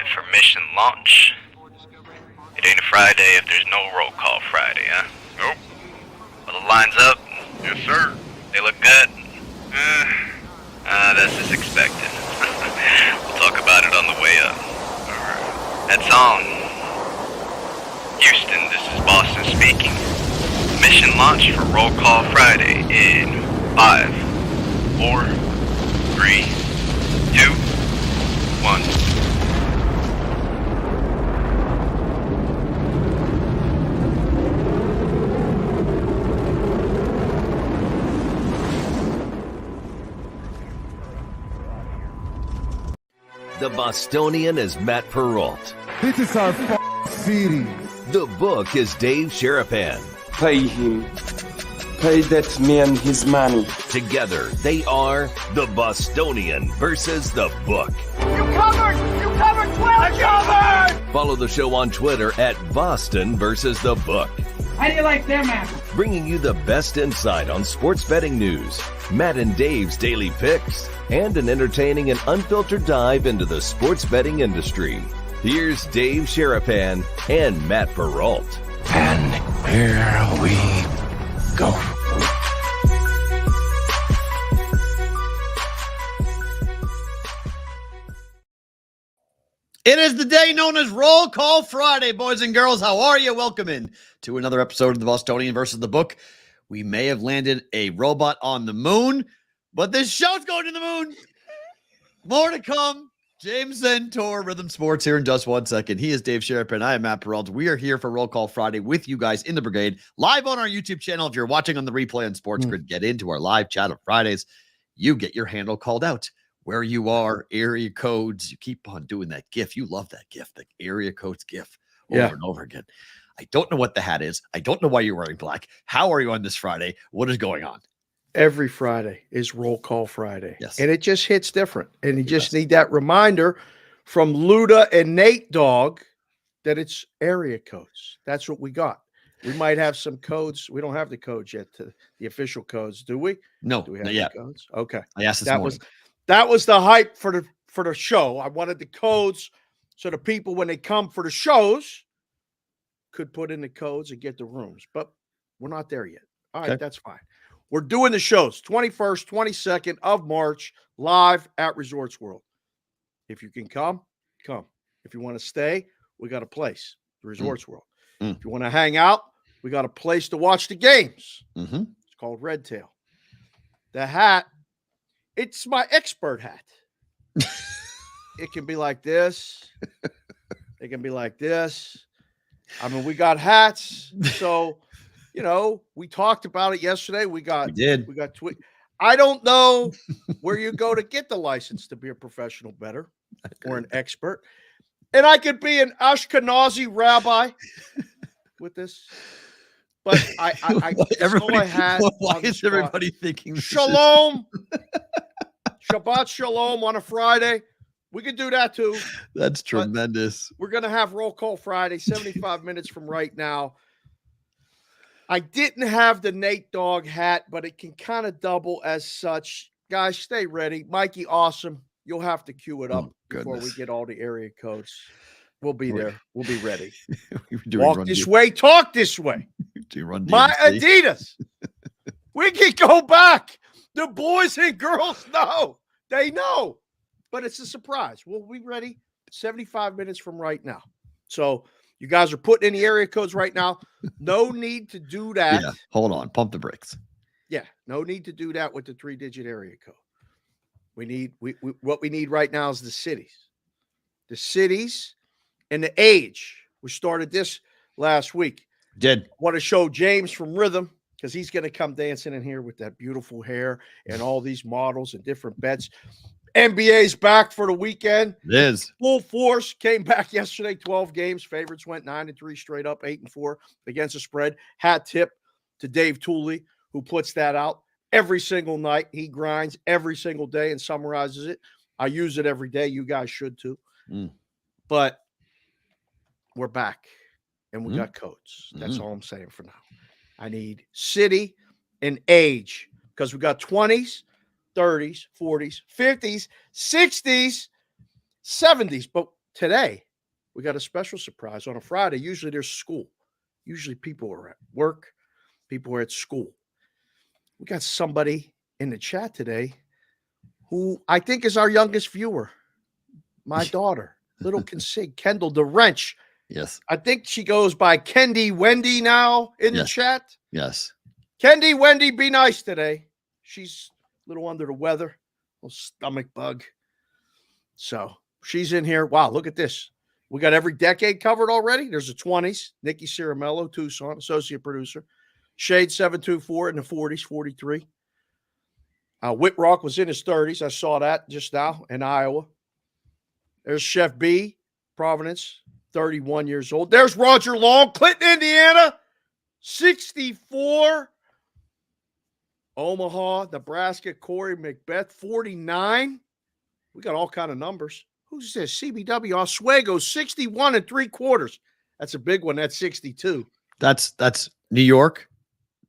live for mission launch. It ain't a Friday if there's no roll call Friday, huh? Nope. Well, the line's up. Yes, sir. They look good. That's as expected. We'll talk about it on the way up. That's on. Houston, this is Boston speaking. Mission launch for Roll Call Friday in 5, 4, 3, 2, 1. The Bostonian is Matt Perrault. This is our city. The book is Dave Sherapan. Pay him. Pay that man his money. Together, they are the Bostonian versus the book. You covered 12 covered! Follow the show on Twitter at Boston versus the book. How do you like them apples? Bringing you the best insight on sports betting news, Matt and Dave's daily picks, and an entertaining and unfiltered dive into the sports betting industry. Here's Dave Sherapan and Matt Perrault. And here we go. It is the day known as Roll Call Friday, boys and girls. How are you? Welcome in to another episode of the Bostonian versus the book. We may have landed a robot on the moon, but this show's going to the moon. More to come. James Centaur, Rhythm Sports here in just 1 second. He is Dave Sherapan. I am Matt Perrault. We are here for Roll Call Friday with you guys in the brigade, live on our YouTube channel. If you're watching on the replay on Sports Grid, get into our live chat on Fridays. You get your handle called out. Where you are, area codes. You keep on doing that GIF. You love that GIF, the area codes GIF over and over again. I don't know what the hat is. I don't know why you're wearing black. How are you on this Friday? What is going on? Every Friday is Roll Call Friday. Yes. And it just hits different. And you just need that reminder from Luda and Nate Dogg that it's area codes. That's what we got. We might have some codes. We don't have the codes yet, the official codes, do we? No, Do we have not the yet. codes? Okay. I asked this morning. That was the hype for the show. I wanted the codes so the people, when they come for the shows, could put in the codes and get the rooms. But we're not there yet. All right, that's fine. We're doing the shows 21st, 22nd of March, live at Resorts World. If you can come, come. If you want to stay, we got a place, the Resorts World. If you want to hang out, we got a place to watch the games. It's called Red Tail. The hat, it's my expert hat. It can be like this. It can be like this. I mean, we got hats. So, you know, we talked about it yesterday. We got tweet. I don't know where you go to get the license to be a professional bettor or an expert. And I could be an Ashkenazi rabbi with this. But I why is everybody thinking this Shalom? Shabbat Shalom on a Friday. We could do that too. That's tremendous. We're going to have Roll Call Friday, 75 minutes from right now. I didn't have the Nate Dogg hat, but it can kind of double as such. Guys, stay ready. Mikey, awesome. You'll have to cue it up before we get all the area codes. We'll be there. We'll be ready. Walk this way, talk this way. My Adidas. We can go back. The boys and girls know. They know. But it's a surprise. We'll be ready 75 minutes from right now. So you guys are putting in the area codes right now. No need to do that. Yeah, hold on. Pump the brakes. Yeah, no need to do that with the 3-digit area code. What we need right now is the cities. The cities and the age. We started this last week. Did. Want to show James from Rhythm because he's going to come dancing in here with that beautiful hair and all these models and different bets. NBA's back for the weekend. It is. Full force. Came back yesterday, 12 games. Favorites went 9-3 straight up, 8-4 against the spread. Hat tip to Dave Tooley, who puts that out every single night. He grinds every single day and summarizes it. I use it every day. You guys should too. But we're back and we got codes. That's all I'm saying for now. I need city and age because we got 20s, 30s, 40s, 50s, 60s, 70s. But today we got a special surprise on a Friday. Usually there's school. Usually people are at work. People are at school. We got somebody in the chat today who I think is our youngest viewer. My daughter, little Consig, Kendall the Wrench. Yes. I think she goes by Kendi Wendy now in the chat. Yes. Kendi Wendy, be nice today. She's a little under the weather, a little stomach bug. So she's in here. Wow, look at this. We got every decade covered already. There's the 20s. Nikki Ciramello, Tucson, associate producer. Shade 724 in the 40s, 43. Whitrock was in his 30s. I saw that just now in Iowa. There's Chef B, Providence, 31 years old. There's Roger Long, Clinton, Indiana, 64. Omaha, Nebraska, Corey Macbeth, 49. We got all kind of numbers. Who's this? CBW Oswego, 61 3/4. That's a big one. That's 62. That's New York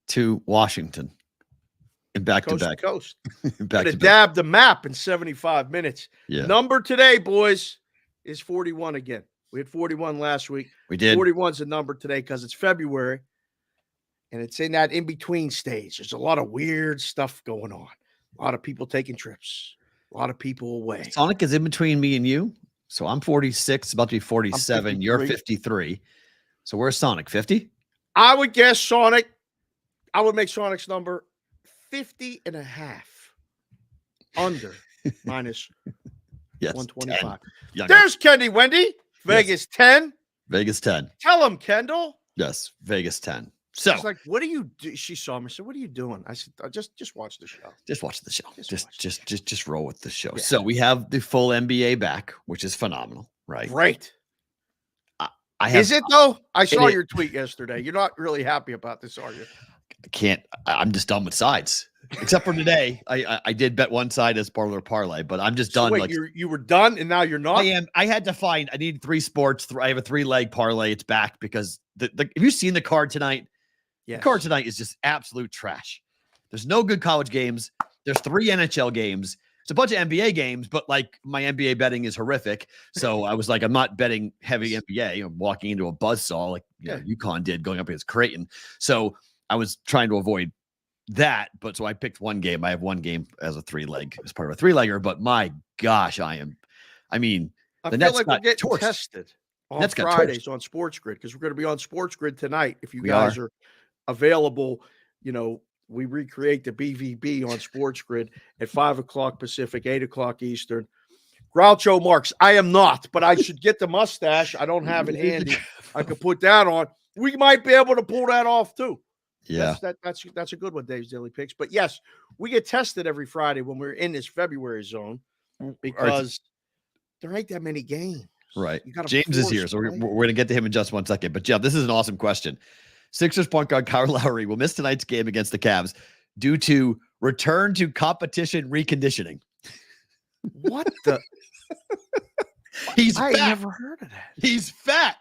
to Washington and back Coast to back. to coast. Back to to back. dab the map in 75 minutes. Yeah. Number today, boys, is 41 again. We had 41 last week. We did. 41's the number today because it's February. And it's in that in-between stage. There's a lot of weird stuff going on. A lot of people taking trips. A lot of people away. Sonic is in between me and you. So I'm 46, about to be 47. You're 53. So where's Sonic? 50? I would guess Sonic. I would make Sonic's number 50 and a half. Under minus Yes. 125. 10. There's Kendi Wendy. Vegas 10. Vegas 10. Tell him, Kendall. Yes. Vegas 10. So She's like, what do you do? She saw me. I said, what are you doing? I said, just watch the show. just watch the show. Just roll with the show. Yeah. So we have the full NBA back, which is phenomenal, right? Great. I have, Is it though? I saw is. your tweet yesterday. You're not really happy about this, are you? I'm just done with sides. Except for today. I did bet one side as parlor parlay, but I'm just done. Wait, like you were done and now you're not? I am. I had to find. I need 3 sports. I have a 3-leg parlay. It's back because have you seen the card tonight? Yes. The card tonight is just absolute trash. There's no good college games. There's 3 NHL games. It's a bunch of NBA games, but like my NBA betting is horrific. So I was like, I'm not betting heavy NBA. I'm walking into a buzzsaw like UConn did going up against Creighton. So I was trying to avoid that. But so I picked one game. I have one game as a 3-leg, as part of a 3-legger. But my gosh, I feel like we're getting tested on Nets got Fridays on Sports Grid because we're going to be on Sports Grid tonight. If you guys are available, we recreate the BVB on Sports Grid at 5 o'clock Pacific, 8 o'clock Eastern. Groucho Marx. I am not, but I should get the mustache. I don't have it handy. I could put that on. We might be able to pull that off too. Yeah. That's a good one, Dave's Daily Picks. But yes, we get tested every Friday when we're in this February zone because there ain't that many games. Right. James is here, so we're going to get to him in just one second. But, Jeff, this is an awesome question. Sixers point guard Kyle Lowry will miss tonight's game against the Cavs due to return to competition reconditioning. What the? I never heard of that. He's fat.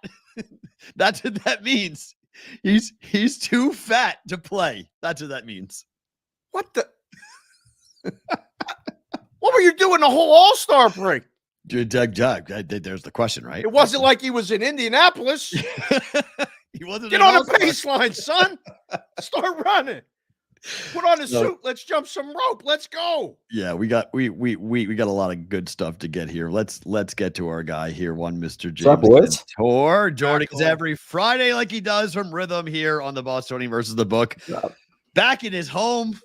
That's what that means. He's too fat to play. That's what that means. What the? What were you doing the whole All-Star break? Doug, there's the question, right? It wasn't like he was in Indianapolis. He wasn't. Get on the baseline, son. Start running. Put on a suit. Let's jump some rope. Let's go. Yeah, we got a lot of good stuff to get here. Let's get to our guy here, Mr. James Tor. Joining us every Friday like he does from Rhythm here on the Bostonian versus the Book. Back in his home.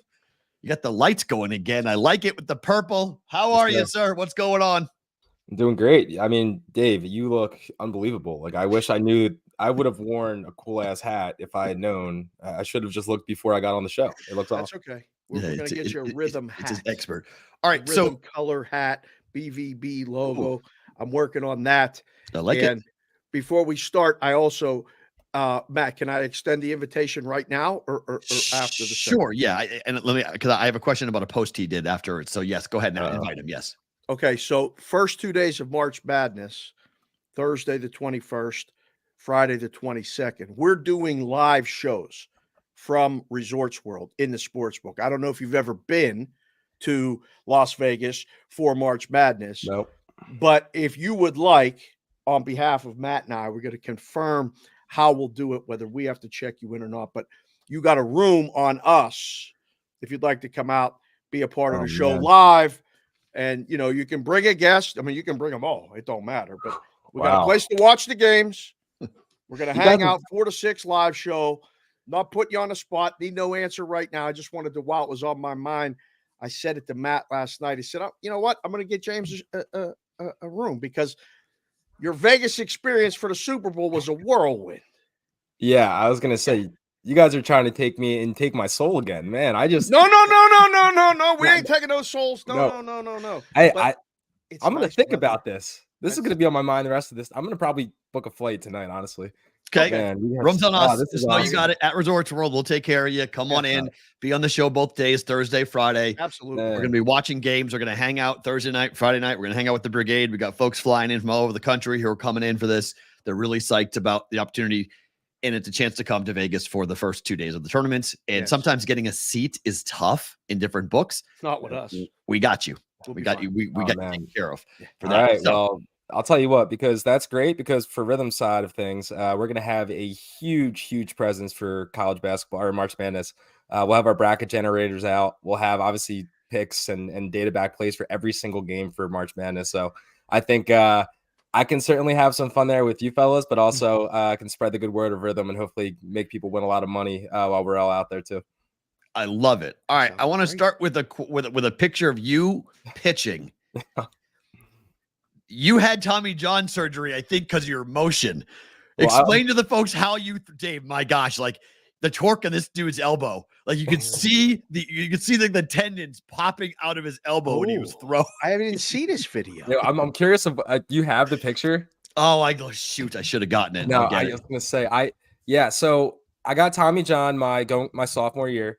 You got the lights going again. I like it with the purple. How are you, sir? What's going on? I'm doing great. I mean, Dave, you look unbelievable. Like, I wish I knew. I would have worn a cool ass hat if I had known. I should have just looked before I got on the show. It looks awesome. That's okay. We're going to get you a Rhythm hat. It's an expert. All right, Rhythm color hat, BVB logo. Ooh. I'm working on that. I like it. Before we start, I also, Matt, can I extend the invitation right now or after the show? Sure. Yeah. Because I have a question about a post he did afterwards. So yes, go ahead and invite him. Yes. Okay. So first 2 days of March Madness, Thursday the 21st, Friday the 22nd. We're doing live shows from Resorts World in the Sportsbook. I don't know if you've ever been to Las Vegas for March Madness. Nope. But if you would like, on behalf of Matt and I, we're going to confirm how we'll do it, whether we have to check you in or not. But you got a room on us if you'd like to come out, be a part of the show live. And, you can bring a guest. I mean, you can bring them all. It don't matter. But we got a place to watch the games. We're going to hang out 4 to 6 live show. Not putting you on the spot. Need no answer right now. I just wanted to, while it was on my mind, I said it to Matt last night. He said, oh, you know what? I'm going to get James a room because your Vegas experience for the Super Bowl was a whirlwind. Yeah, I was going to say, you guys are trying to take me and take my soul again, man. I just No. We ain't taking those souls. No. I'm going to think brother. about this. This is going to be on my mind the rest of this. I'm going to probably book a flight tonight, honestly. Okay. Man, Room's on us. Just know awesome. you got it at Resorts World. We'll take care of you. Come on in. Be on the show both days, Thursday, Friday. Absolutely. We're going to be watching games. We're going to hang out Thursday night, Friday night. We're going to hang out with the brigade. We got folks flying in from all over the country who are coming in for this. They're really psyched about the opportunity, and it's a chance to come to Vegas for the first 2 days of the tournament. And sometimes getting a seat is tough in different books. Not with us. We got you. We got you. We got you taken care of. For that. All right. Well, I'll tell you what, because that's great. Because for Rhythm side of things, we're going to have a huge presence for college basketball or March Madness. We'll have our bracket generators out. We'll have obviously picks and data back plays for every single game for March Madness. So I think I can certainly have some fun there with you fellas, but also can spread the good word of Rhythm and hopefully make people win a lot of money while we're all out there too. I love it. All right, I want to start with a picture of you pitching. You had Tommy John surgery, I think, because of your motion. Explain to the folks how Dave. My gosh, like the torque on this dude's elbow, like you could see the tendons popping out of his elbow when he was throwing. I haven't even seen this video. I'm curious if you have the picture. Oh, I go shoot! I should have gotten it. No, I was gonna say So I got Tommy John my sophomore year.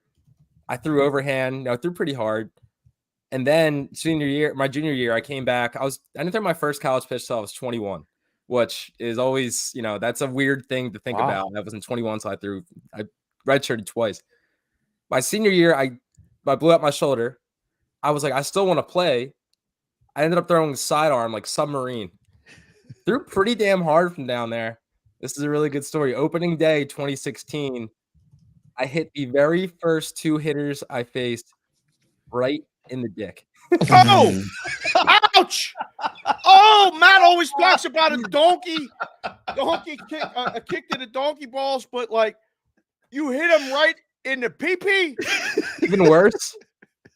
I threw overhand. I threw pretty hard. And then my junior year, I came back. I didn't throw my first college pitch till I was 21, which is always, that's a weird thing to think about. I wasn't 21, so I redshirted twice. My senior year, I blew out my shoulder. I was like, I still want to play. I ended up throwing sidearm like submarine. Threw pretty damn hard from down there. This is a really good story. Opening day 2016, I hit the very first 2 hitters I faced right in the dick. Oh, ouch! Oh, Matt always talks about a donkey kick, a kick to the donkey balls, but like you hit him right in the pee-pee. Even worse,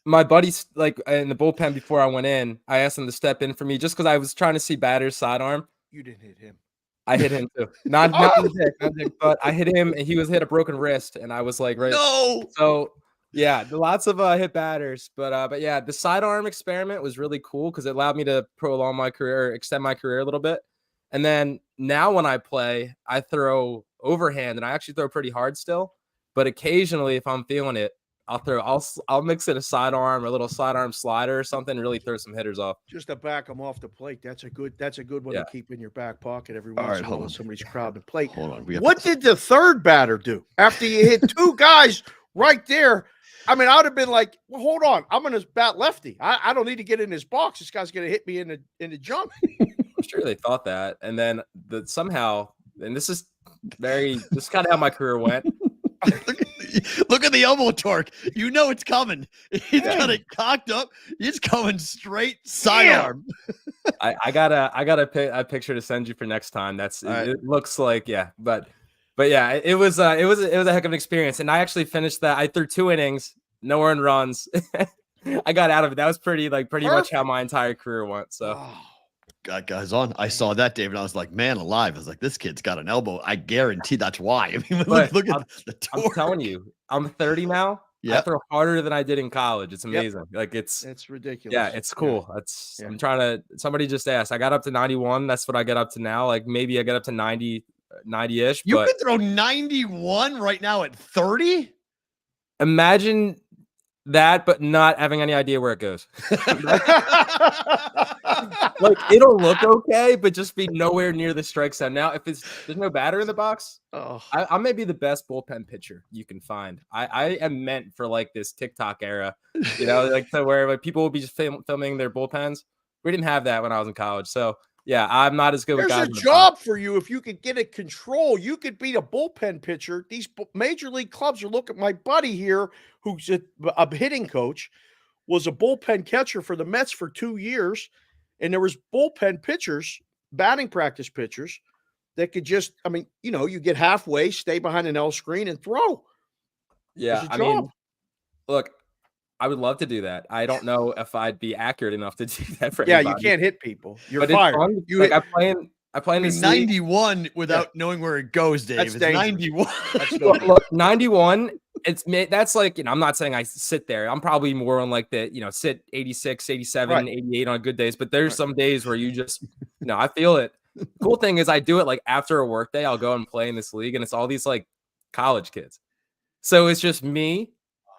my buddies, like in the bullpen before I went in, I asked him to step in for me just because I was trying to see batters sidearm. You didn't hit him. I hit him too. Not in the dick, but I hit him and he hit a broken wrist, and I was like, right. No. So yeah, lots of hit batters, but yeah, the sidearm experiment was really cool because it allowed me to prolong my career, extend my career a little bit. And then now when I play, I throw overhand, and I actually throw pretty hard still. But occasionally, if I'm feeling it, I'll mix it a sidearm or a little sidearm slider or something, and really throw some hitters off. Just to back them off the plate. That's a good one to keep in your back pocket every All once right, in a hold while on. somebody's crowding the plate. Hold on. What did the third batter do after you hit 2 guys right there? I mean, I would have been like, well, hold on. I'm going to bat lefty. I don't need to get in his box. This guy's going to hit me in the junk. I'm sure they thought that. And then somehow, and this is kind of how my career went. Look at the elbow torque. You know it's coming. He's got it cocked up. He's coming straight sidearm. I got a picture to send you for next time. It looks like, but yeah, it was a heck of an experience. And I actually finished that. I threw 2 innings, no earned runs. I got out of it. That was pretty much how my entire career went. So got guys on. I saw that, David. I was like, man alive. I was like, this kid's got an elbow. I guarantee that's why. I mean, look at the torque. I'm telling you, I'm 30 now. Yeah, I throw harder than I did in college. It's amazing. Like it's ridiculous. Yeah, it's cool. I'm trying to. Somebody just asked. I got up to 91. That's what I get up to now. Like maybe I get up to 90-ish. You can throw 91 right now at 30. Imagine that, but not having any idea where it goes. Like it'll look okay, but just be nowhere near the strike zone. Now, if there's no batter in the box, I may be the best bullpen pitcher you can find. I am meant for like this TikTok era, like to where like people will be just filming their bullpens. We didn't have that when I was in college, so Yeah, I'm not as good with There's guys a in the job for you if you could get it control. You could be a bullpen pitcher. These major league clubs are looking. My buddy here, who's a hitting coach, was a bullpen catcher for the Mets for 2 years, and there was bullpen pitchers, batting practice pitchers, that could just, I mean, you get halfway, stay behind an L screen, and throw. Yeah, There's a I job. mean, look, I would love to do that. I don't know if I'd be accurate enough to do that for Yeah, you anybody. can't hit people. You're But it's fired. fun. You Like hit, I play in I mean, this league. 91 without knowing where it goes, Dave. That's It's dangerous. 91. That's no Look, good. look, 91. That's like, I'm not saying I sit there. I'm probably more on like the, sit 86, 87, Right. 88 on good days. But there's Right. some days where you just, I feel it. Cool thing is I do it like after a work day. I'll go and play in this league, and it's all these like college kids. So it's just me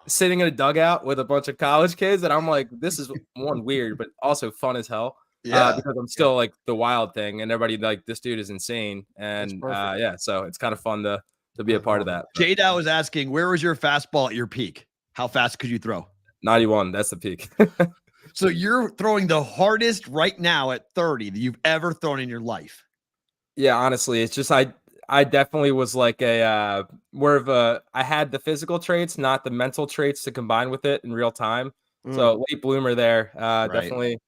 sitting in a dugout with a bunch of college kids, and I'm like, this is one weird, but also fun as hell. Because I'm still like the wild thing, and everybody like, this dude is insane, and perfect. so it's kind of fun to be a part of that. J Dow was asking, where was your fastball at your peak? How fast could you throw? 91, that's the peak. So you're throwing the hardest right now at 30 that you've ever thrown in your life. Yeah, honestly, it's just I definitely was like I had the physical traits, not the mental traits to combine with it in real time. So late bloomer there, definitely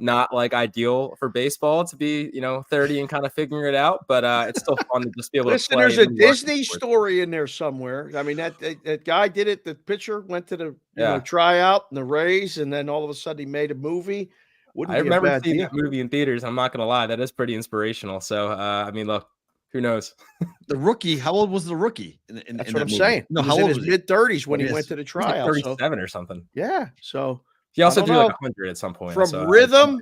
not like ideal for baseball to be, 30 and kind of figuring it out, but it's still fun to just be able to Listen, play. there's a and work Disney for it. story in there somewhere. I mean, that guy did it. The pitcher went to the Yeah. tryout in the Rays, and then all of a sudden he made a movie. Wouldn't I be a remember bad seeing deal. that movie in theaters. I'm not gonna lie, that is pretty inspirational. So I mean, look, who knows? The rookie, how old was the rookie? That's in what that I'm movie? saying. No, He how was in old his was he? mid-30s when he Yes. went to the He's like tryout. 37 or something. Yeah, so He also I threw don't like know. 100 at some point. From so rhythm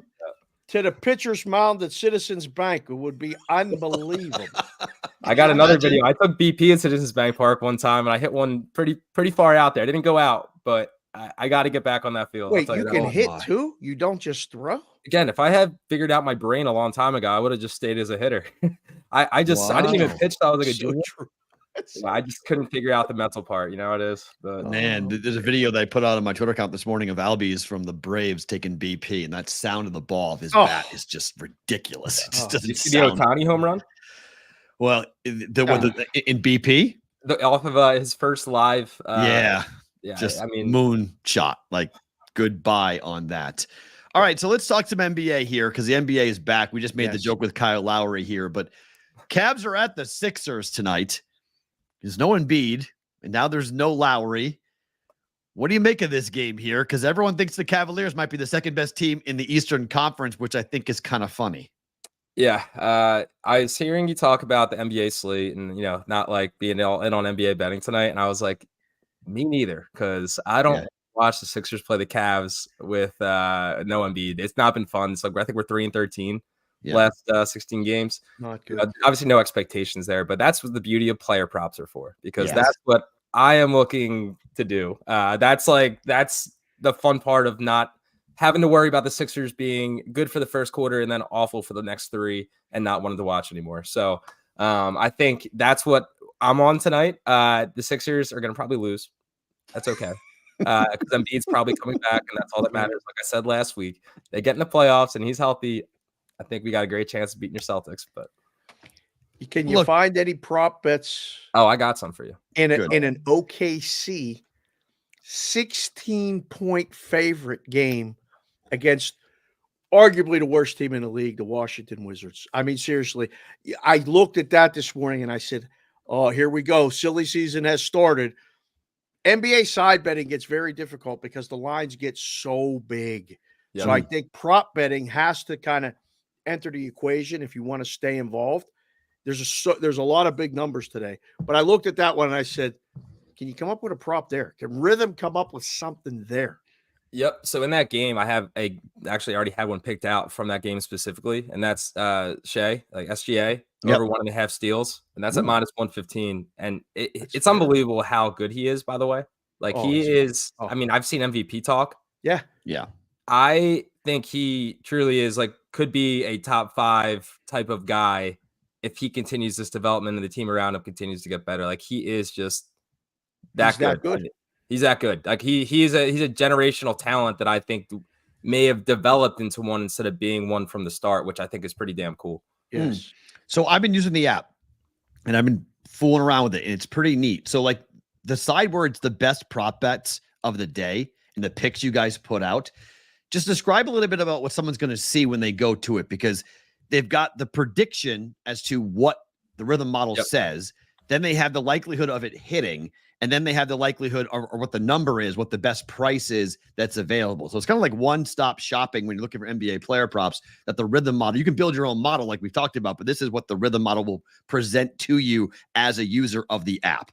to the pitcher's mound at Citizens Bank, it would be unbelievable. I got another Imagine. video. I took BP at Citizens Bank Park one time, and I hit one pretty far out there. I didn't go out, but I got to get back on that field. I'll Wait, tell you that. can Oh, hit my. too? You don't just throw? Again, if I had figured out my brain a long time ago, I would have just stayed as a hitter. I didn't even Wow. pitch till I was like a So junior. true. I just couldn't figure out the mental part. You know how it is. But Man, there's a video that I put out on my Twitter account this morning of Albies from the Braves taking BP, and that sound of the ball of his bat is just ridiculous. It just did you doesn't see the sound Ohtani home run? well. In BP, Off of his first live. Yeah. just I mean, moon shot. Like goodbye on that. All right, so let's talk some NBA here because the NBA is back. We just made the Yes. joke with Kyle Lowry here, but Cavs are at the Sixers tonight. There's no Embiid, and now there's no Lowry. What do you make of this game here? Because everyone thinks the Cavaliers might be the second best team in the Eastern Conference, which I think is kind of funny. yeah. I was hearing you talk about the NBA slate and, not like being all in on NBA betting tonight. And I was like, me neither, because I don't watch the Sixers play the Cavs with no Embiid. It's not been fun. So I think we're 3-13 last 16 games. Not good. Obviously, no expectations there, but that's what the beauty of player props are for, because Yes. that's what I am looking to do. That's the fun part of not having to worry about the Sixers being good for the first quarter and then awful for the next three and not wanting to watch anymore. So I think that's what I'm on tonight. The Sixers are going to probably lose. That's okay. Because Embiid's probably coming back, and that's all that matters. Like I said last week, they get in the playoffs and he's healthy. I think we got a great chance of beating your Celtics. But Can you find any prop bets I got some for you. in an OKC 16-point favorite game against arguably the worst team in the league, the Washington Wizards? I mean, seriously, I looked at that this morning and I said, oh, here we go. Silly season has started. NBA side betting gets very difficult because the lines get so big. Yeah. So I think prop betting has to kind of enter the equation if you want to stay involved. There's a lot of big numbers today, but I looked at that one and I said, can you come up with a prop there? Can Rhythm come up with something there? Yep. So in that game, I have actually already had one picked out from that game specifically, and that's Shea, like SGA, over 1.5 steals, and that's at -115. And it's unbelievable how good he is, by the way. Like he is. I mean, I've seen MVP talk. Yeah. I think he truly is could be a top 5 type of guy if he continues this development and the team around him continues to get better. Like he is just that good. That good. He's that good. Like he's a generational talent that I think may have developed into one instead of being one from the start, which I think is pretty damn cool. Yes. So I've been using the app and I've been fooling around with it, and it's pretty neat. So like the side where it's the best prop bets of the day and the picks you guys put out, just describe a little bit about what someone's going to see when they go to it, because they've got the prediction as to what the rhythm model says. Then they have the likelihood of it hitting, and then they have the likelihood or what the number is, what the best price is that's available. So it's kind of like one-stop shopping when you're looking for NBA player props, that the rhythm model, you can build your own model like we've talked about, but this is what the rhythm model will present to you as a user of the app.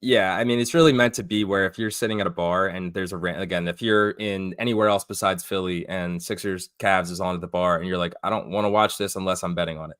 Yeah, I mean, it's really meant to be where if you're sitting at a bar and there's again, if you're in anywhere else besides Philly and Sixers Cavs is on at the bar and you're like, I don't want to watch this unless I'm betting on it.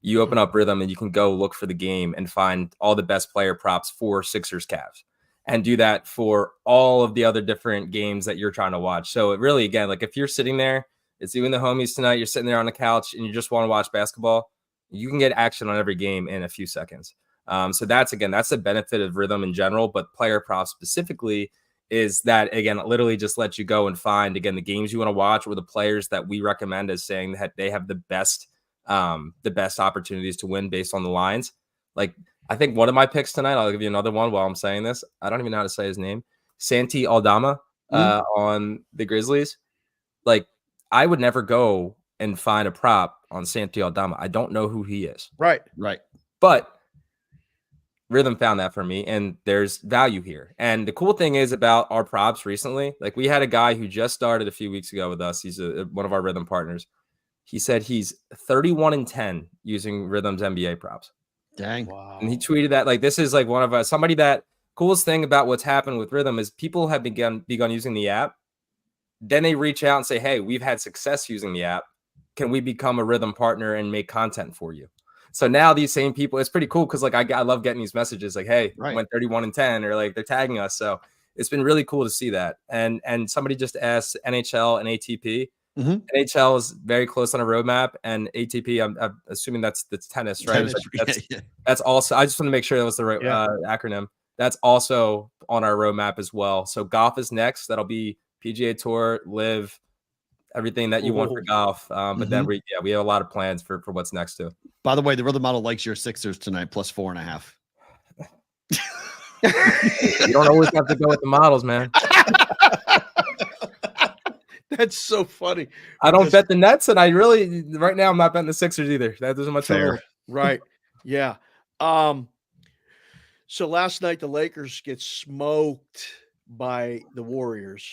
You open up Rhythm and you can go look for the game and find all the best player props for Sixers Cavs and do that for all of the other different games that you're trying to watch. So it really, again, like if you're sitting there, it's you and the homies tonight, you're sitting there on the couch and you just want to watch basketball, you can get action on every game in a few seconds. So that's the benefit of Rhythm in general, but player props specifically is that, again, it literally just lets you go and find, again, the games you want to watch or the players that we recommend as saying that they have the best opportunities to win based on the lines. Like, I think one of my picks tonight, I'll give you another one while I'm saying this. I don't even know how to say his name. Santi Aldama on the Grizzlies. Like, I would never go and find a prop on Santi Aldama. I don't know who he is. Right. But Rhythm found that for me, and there's value here. And the cool thing is about our props recently, like we had a guy who just started a few weeks ago with us. He's one of our Rhythm partners. He said he's 31-10 using Rhythm's NBA props. Dang. Wow. And he tweeted that like this is like one of us. Somebody that coolest thing about what's happened with Rhythm is people have begun using the app. Then they reach out and say, "Hey, we've had success using the app. Can we become a Rhythm partner and make content for you?" So now these same people, it's pretty cool because like I love getting these messages like, "Hey, Right. went 31-10," or like they're tagging us. So it's been really cool to see that. And somebody just asked NHL and ATP. NHL is very close on a roadmap, and ATP, I'm assuming that's tennis, right? Tennis, That's also. I just want to make sure that was the right acronym. That's also on our roadmap as well. So golf is next. That'll be PGA Tour, Live, everything that you want for golf. But then we have a lot of plans for what's next too. By the way, the rhythm model likes your Sixers tonight plus 4.5. You don't always have to go with the models, man. That's so funny. I don't bet the Nets, and I really right now I'm not betting the Sixers either. That doesn't much Fair. Right. Yeah. So last night the Lakers get smoked by the Warriors,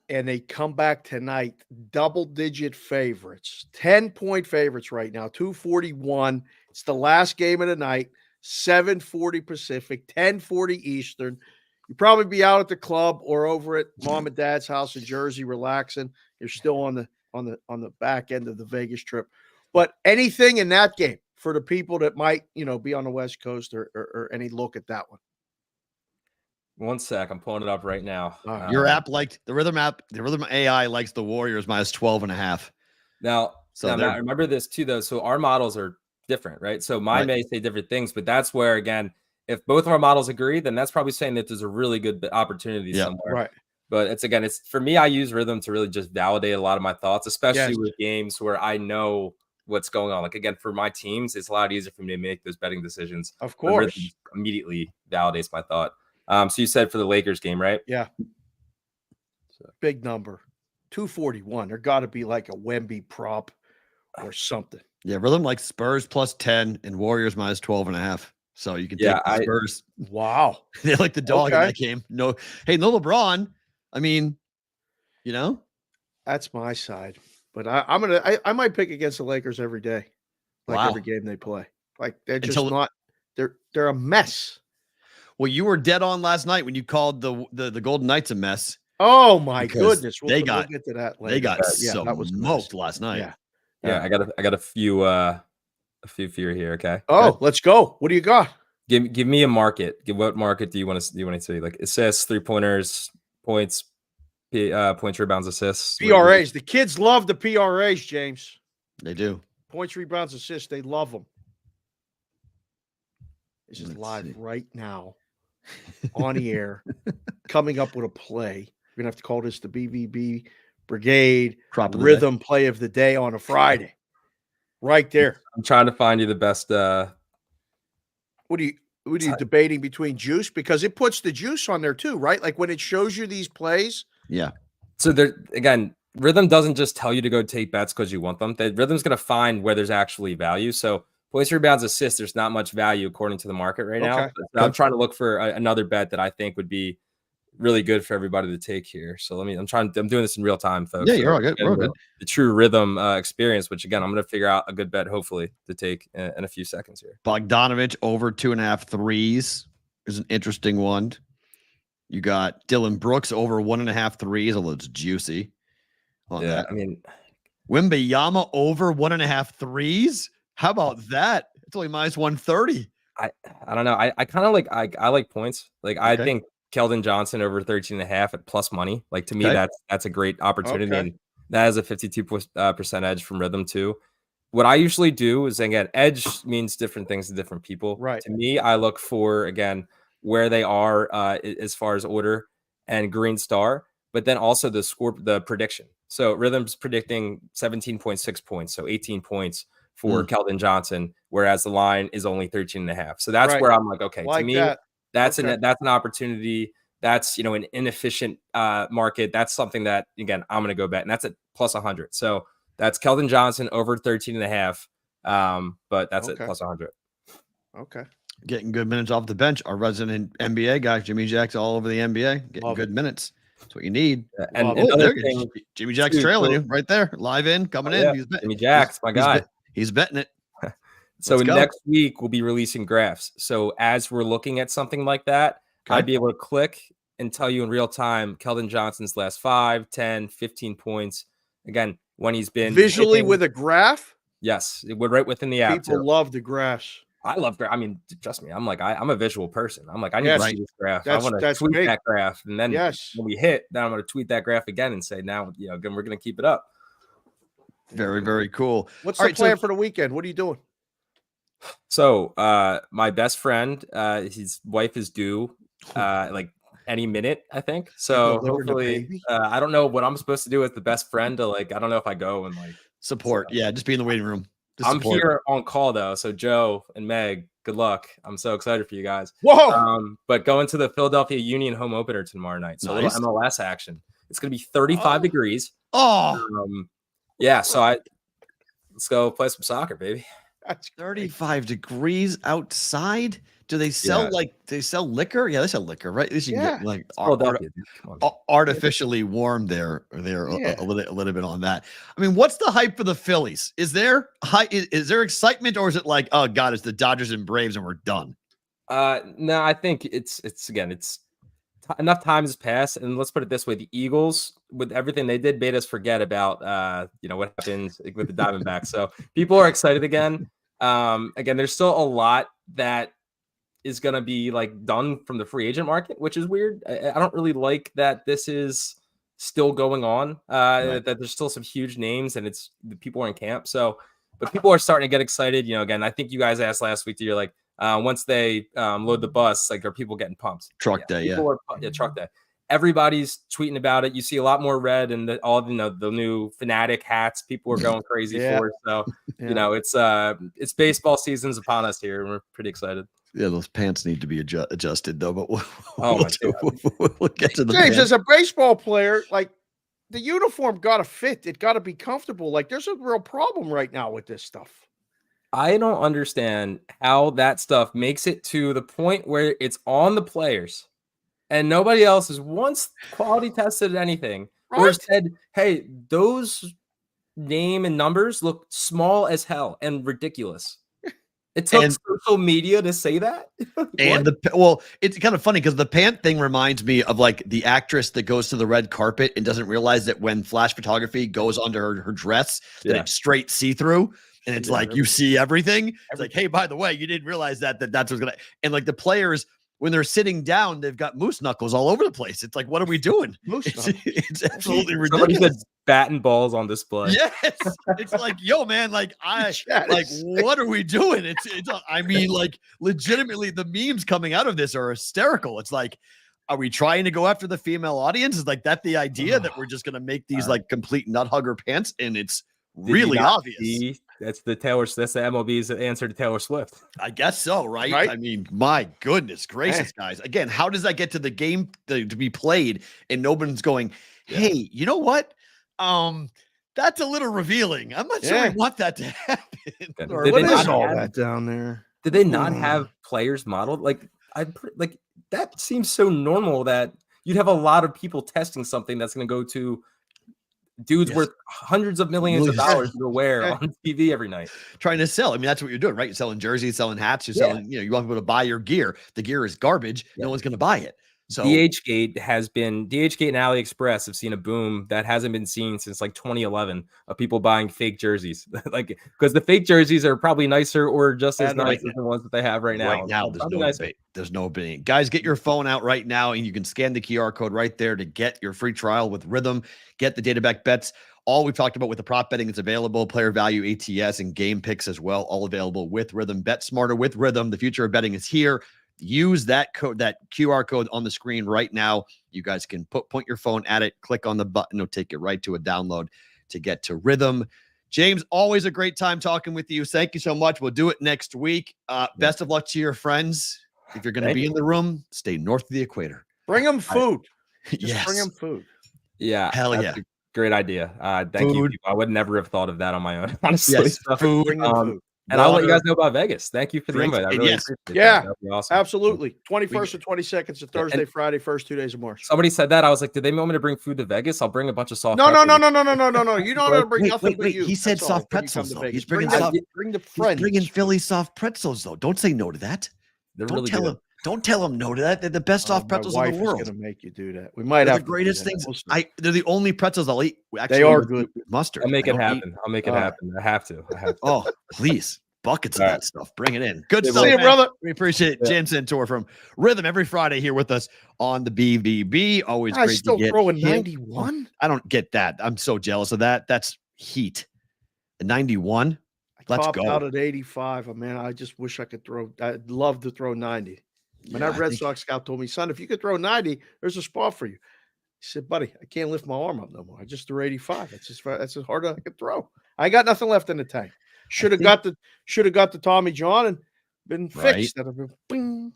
and they come back tonight double-digit favorites, 10-point favorites right now, 241. It's the last game of the night, 7:40 Pacific, 10:40 Eastern. You probably be out at the club or over at mom and dad's house in Jersey relaxing. You're still on the back end of the Vegas trip. But anything in that game for the people that might, be on the West Coast or any look at that one. One sec, I'm pulling it up right now. Your app liked the rhythm app. The rhythm AI likes the Warriors minus 12.5. Now, So Matt, remember this too, though. So our models are different, right? So mine may say different things, but that's where, again, if both of our models agree, then that's probably saying that there's a really good opportunity somewhere. Right. But it's for me, I use Rhythm to really just validate a lot of my thoughts, especially with games where I know what's going on. Like, again, for my teams, it's a lot easier for me to make those betting decisions. Of course. Rhythm immediately validates my thought. So you said for the Lakers game, right? Yeah. Big number. 241. There got to be like a Wemby prop or something. Yeah, rhythm like Spurs plus 10 and Warriors minus 12.5. So you can take the Spurs. Wow. They like the dog in that game. No LeBron. I mean, that's my side. But I might pick against the Lakers every day. Like every game they play. Like they're just they're a mess. Well, you were dead on last night when you called the Golden Knights a mess. Oh my goodness. We'll get to that later. They got smoked last night. Yeah, I got a few for here, okay? Oh, let's go. What do you got? Give me a market. What market do you want to see? Like assists, 3-pointers, points, points, rebounds, assists. PRAs. The kids love the PRAs, James. They do. Points, rebounds, assists. They love them. This is live right now on the air, coming up with a play. We're going to have to call this the BVB Brigade, Crop of the rhythm play of the day on a Friday. Right there. I'm trying to find you the best. What are you debating between juice? Because it puts the juice on there too, right? Like when it shows you these plays. Yeah. So there again, rhythm doesn't just tell you to go take bets because you want them. The rhythm's going to find where there's actually value. So points, rebounds, assists, there's not much value according to the market right now. Okay. But I'm trying to look for another bet that I think would be really good for everybody to take here. So I'm doing this in real time, folks. Yeah, you're all good. We're all good. The true rhythm experience, which again, I'm going to figure out a good bet, hopefully, to take in a few seconds here. Bogdanovich over 2.5 threes is an interesting one. You got Dylan Brooks over 1.5 threes, although it's juicy. On that. I mean, Wembayama over 1.5 threes. How about that? It's only minus 130. I don't know. I kind of I like points. Like I think Keldon Johnson over 13.5 at plus money. Like to me, that's a great opportunity. And that has a 52% edge from rhythm too. What I usually do is, again, edge means different things to different people. Right. To me, I look for, again, where they are as far as order and green star, but then also the prediction. So rhythm's predicting 17.6 points. So 18 points for Keldon Johnson, whereas the line is only 13.5. So that's where I'm like, okay, to me, that's an opportunity. That's, an inefficient market. That's something that, again, I'm going to go bet. And that's at plus 100. So that's Keldon Johnson over 13.5. But that's at plus 100. Okay. Getting good minutes off the bench. Our resident NBA guy, Jimmy Jack's all over the NBA, getting good minutes. That's what you need. And another thing, Jimmy Jack's trailing you right there, live in, coming in. He's Jimmy Jack's my guy. He's betting it. So next week we'll be releasing graphs. So as we're looking at something like that, I'd be able to click and tell you in real time Keldon Johnson's last 5, 10, 15 points. Again, when he's been visually with a graph. Yes, it would right within the app. People love the graphs. I love graph. I mean, trust me, I'm a visual person. I'm like, I need to see this graph. I want to tweet that graph. And then when we hit, then I'm going to tweet that graph again and say, now, again, we're going to keep it up. Very, very cool. What's the plan for the weekend? What are you doing? So my best friend, his wife is due like any minute, I think. So hopefully, I don't know what I'm supposed to do with the best friend to I don't know if I go and support. Yeah, just be in the waiting room. I'm here on call though. So Joe and Meg, good luck. I'm so excited for you guys. Whoa! But going to the Philadelphia Union home opener tomorrow night. So a little MLS action. It's going to be 35 degrees. Yeah. So let's go play some soccer, baby. That's 35 degrees outside. Do they sell they sell liquor? Yeah, they sell liquor, right? This you can get artificially warm there a little bit on that. I mean, what's the hype for the Phillies? Is there excitement, or is it like, oh god, it's the Dodgers and Braves and we're done? No, I think it's enough time has passed, and let's put it this way: the Eagles, with everything they did, made us forget about what happens with the Diamondbacks. So people are excited again. Again, there's still a lot that is going to be done from the free agent market, which is weird. I don't really like that this is still going on, that there's still some huge names and the people are in camp. So, but people are starting to get excited. Again, I think you guys asked last week, you're like, once they load the bus, are people getting pumped? Truck day. Truck day. Everybody's tweeting about it. You see a lot more red and all the new Fanatic hats. People are going crazy for it. So, it's baseball season's upon us here. And we're pretty excited. Yeah, those pants need to be adjusted though. But we'll get to the James, as a baseball player, the uniform got to fit. It got to be comfortable. There's a real problem right now with this stuff. I don't understand how that stuff makes it to the point where it's on the players and nobody else has once quality tested anything or said, hey, those name and numbers look small as hell and ridiculous. It took social media to say that. And it's kind of funny because the pant thing reminds me of the actress that goes to the red carpet and doesn't realize that when flash photography goes under her dress, that it's straight see-through. And it's you see everything. It's like, hey, by the way, you didn't realize that's what's gonna. And the players, when they're sitting down, they've got moose knuckles all over the place. It's what are we doing? It's absolutely ridiculous. Somebody said bat and balls on display. Yes, it's yo, man, what are we doing? It's I mean, legitimately, the memes coming out of this are hysterical. It's Are we trying to go after the female audience? Is like that the idea that we're just going to make these like complete nut hugger pants, and it's really obvious. That's the MLB's answer to Taylor Swift. I guess so, right? I mean, my goodness gracious, guys. Again, how does that get to the game to be played and nobody's going, hey, you know what? That's a little revealing. I'm not sure we want that to happen. What is all that down there? Did they not have players modeled? Like that seems so normal that you'd have a lot of people testing something that's going to go to dudes worth hundreds of millions of dollars to wear on TV every night. Trying to sell. I mean, that's what you're doing, right? You're selling jerseys, selling hats, you're selling, you want people to buy your gear. The gear is garbage. No one's going to buy it. So DHgate and AliExpress have seen a boom that hasn't been seen since like 2011 of people buying fake jerseys. Like, because the fake jerseys are probably nicer or just as nice as the ones that they have right now. Right now, there's no debate. Guys, get your phone out right now and you can scan the QR code right there to get your free trial with Rhythm. Get the data back bets. All we've talked about with the prop betting is available. Player value, ATS, and game picks as well. All available with Rhythm. Bet smarter with Rhythm. The future of betting is here. Use that code, that QR code on the screen right now. You guys can point your phone at it, click on the button, it'll take you right to a download to get to Rhythm. James, always a great time talking with you. Thank you so much. We'll do it next week. Best of luck to your friends. If you're going to be in the room, stay north of the equator. Bring them food. Yes. Bring them food. Yeah. Hell yeah. Great idea. Thank you. I would never have thought of that on my own. Honestly. Yes. Food. Bring them food. And I'll let you guys know about Vegas. Thank you for the invite. I really appreciate that. That'd be awesome. Absolutely. 21st and 22nd, so Thursday, Friday, first 2 days of March. Somebody said that. I was like, did they want me to bring food to Vegas? I'll bring a bunch of soft No. pretzels. No. You don't have to bring nothing but you. He said That's soft all, when you come pretzels, to though. Vegas. He's bringing bring the friends. Bringing Philly soft pretzels, though. Don't say no to that. They're Don't really tell good. him. Don't tell him no to that. They're the best soft pretzels in the world. Going to make you do that. We might They're have the greatest to do things. that. They're the only pretzels I'll eat. Actually, They are with good. Mustard. I'll make it happen. I'll make it happen. I have to. Oh, please. Buckets of that stuff. Bring it in. Good stuff. See you, brother. We appreciate it. James Santor from Rhythm every Friday here with us on the BBB. Always I great still to get throwing him. 91. I don't get that. I'm so jealous of that. That's heat. 91. Let's Topped go. out at 85. Man, I just wish I could throw. I'd love to throw 90. When that Red Sox scout told me, son, if you could throw 90, there's a spot for you. He said, buddy, I can't lift my arm up no more. I just threw 85. That's as hard as I could throw. I got nothing left in the tank. Should have got the Tommy John and been fixed. That'd have been bing.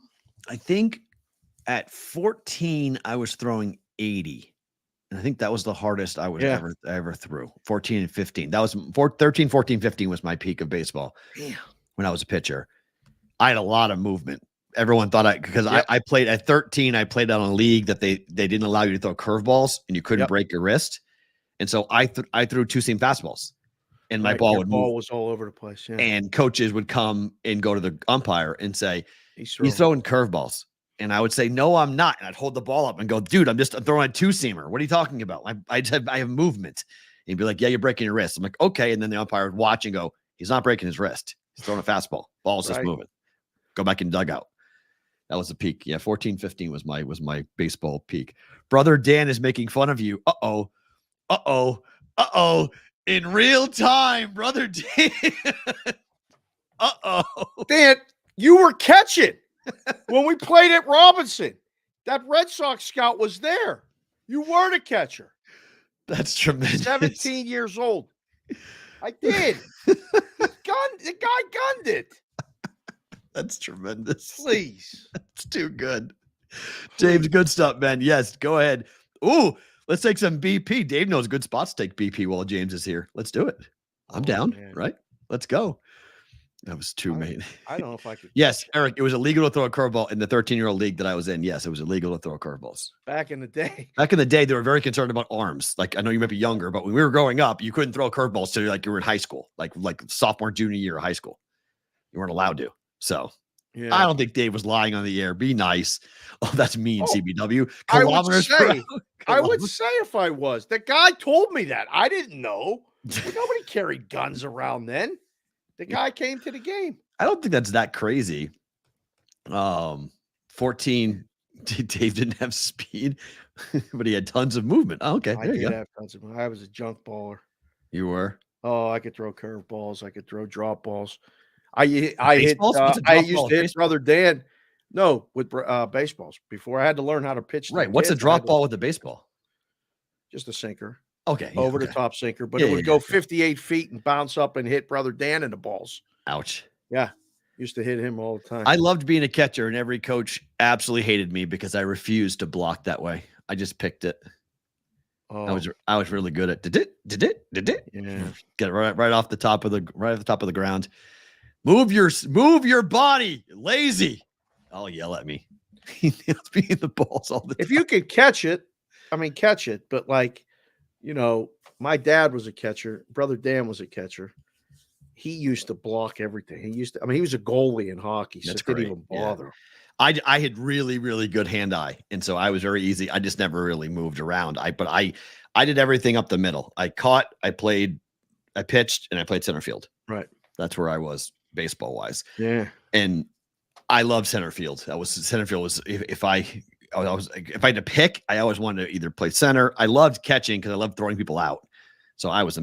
I think at 14, I was throwing 80. And I think that was the hardest I was ever threw. 14 and 15. That was 13, 14, 15 was my peak of baseball when I was a pitcher. I had a lot of movement. Everyone thought I played at 13. I played on a league that they didn't allow you to throw curveballs and you couldn't break your wrist. And so I threw two-seam fastballs. And my ball was all over the place. Yeah. And coaches would come and go to the umpire and say, he's throwing curveballs. And I would say, no, I'm not. And I'd hold the ball up and go, dude, I'm just throwing a two-seamer. What are you talking about? I have movement. And he'd be like, yeah, you're breaking your wrist. I'm like, okay. And then the umpire would watch and go, he's not breaking his wrist. He's throwing a fastball. Ball's just moving. Go back in dugout. That was the peak. Yeah, 14, 15 was my baseball peak. Brother Dan is making fun of you. Uh-oh. In real time, Brother Dan. Dan, you were catching when we played at Robinson. That Red Sox scout was there. You were the catcher. That's tremendous. 17 years old. I did. The guy gunned it. That's tremendous. Please. That's too good. James, good stuff, man. Yes, go ahead. Ooh, let's take some BP. Dave knows good spots to take BP while James is here. Let's do it. I'm down, man. Right? Let's go. That was too main. I don't know if I could. Yes, Eric, it was illegal to throw a curveball in the 13-year-old league that I was in. Yes, it was illegal to throw curveballs. Back in the day. Back in the day, they were very concerned about arms. Like, I know you might be younger, but when we were growing up, you couldn't throw curveballs till like you were in high school, like sophomore, junior year of high school. You weren't allowed to. So I don't think Dave was lying on the air. Be nice. Oh, that's mean, CBW. Kilometers I would say if I was. The guy told me that. I didn't know. Nobody carried guns around then. The guy came to the game. I don't think that's that crazy. 14, Dave didn't have speed, but he had tons of movement. Oh, okay. I did have tons of movement. I was a junk baller. You were? Oh, I could throw curveballs. I could throw drop balls. I used to hit Brother Dan No, with baseballs. Before I had to learn how to pitch. to Right. the What's a kids, I drop had to- ball with the baseball? Just a sinker. Okay. Yeah, Over okay. the top sinker, but Yeah, it would yeah, go yeah. 58 feet and bounce up and hit Brother Dan in the balls. Ouch. Yeah. Used to hit him all the time. I loved being a catcher, and every coach absolutely hated me because I refused to block that way. I just picked it. Oh, I was really good at did it. yeah. Get it right off the top of the ground. Move your body, lazy. I'll yell at me. He nails me in the balls all the time. If you could catch it, I mean, catch it. But like, you know, my dad was a catcher. Brother Dan was a catcher. He used to block everything. He was a goalie in hockey, so That's it didn't great. even Yeah. bother him. I had really, really good hand-eye, and so I was very easy. I just never really moved around. I did everything up the middle. I caught, I played, I pitched, and I played center field. Right. That's where I was baseball-wise. Yeah. And I love center field. Center field was if I had to pick, I always wanted to either play center. I loved catching because I loved throwing people out. So I was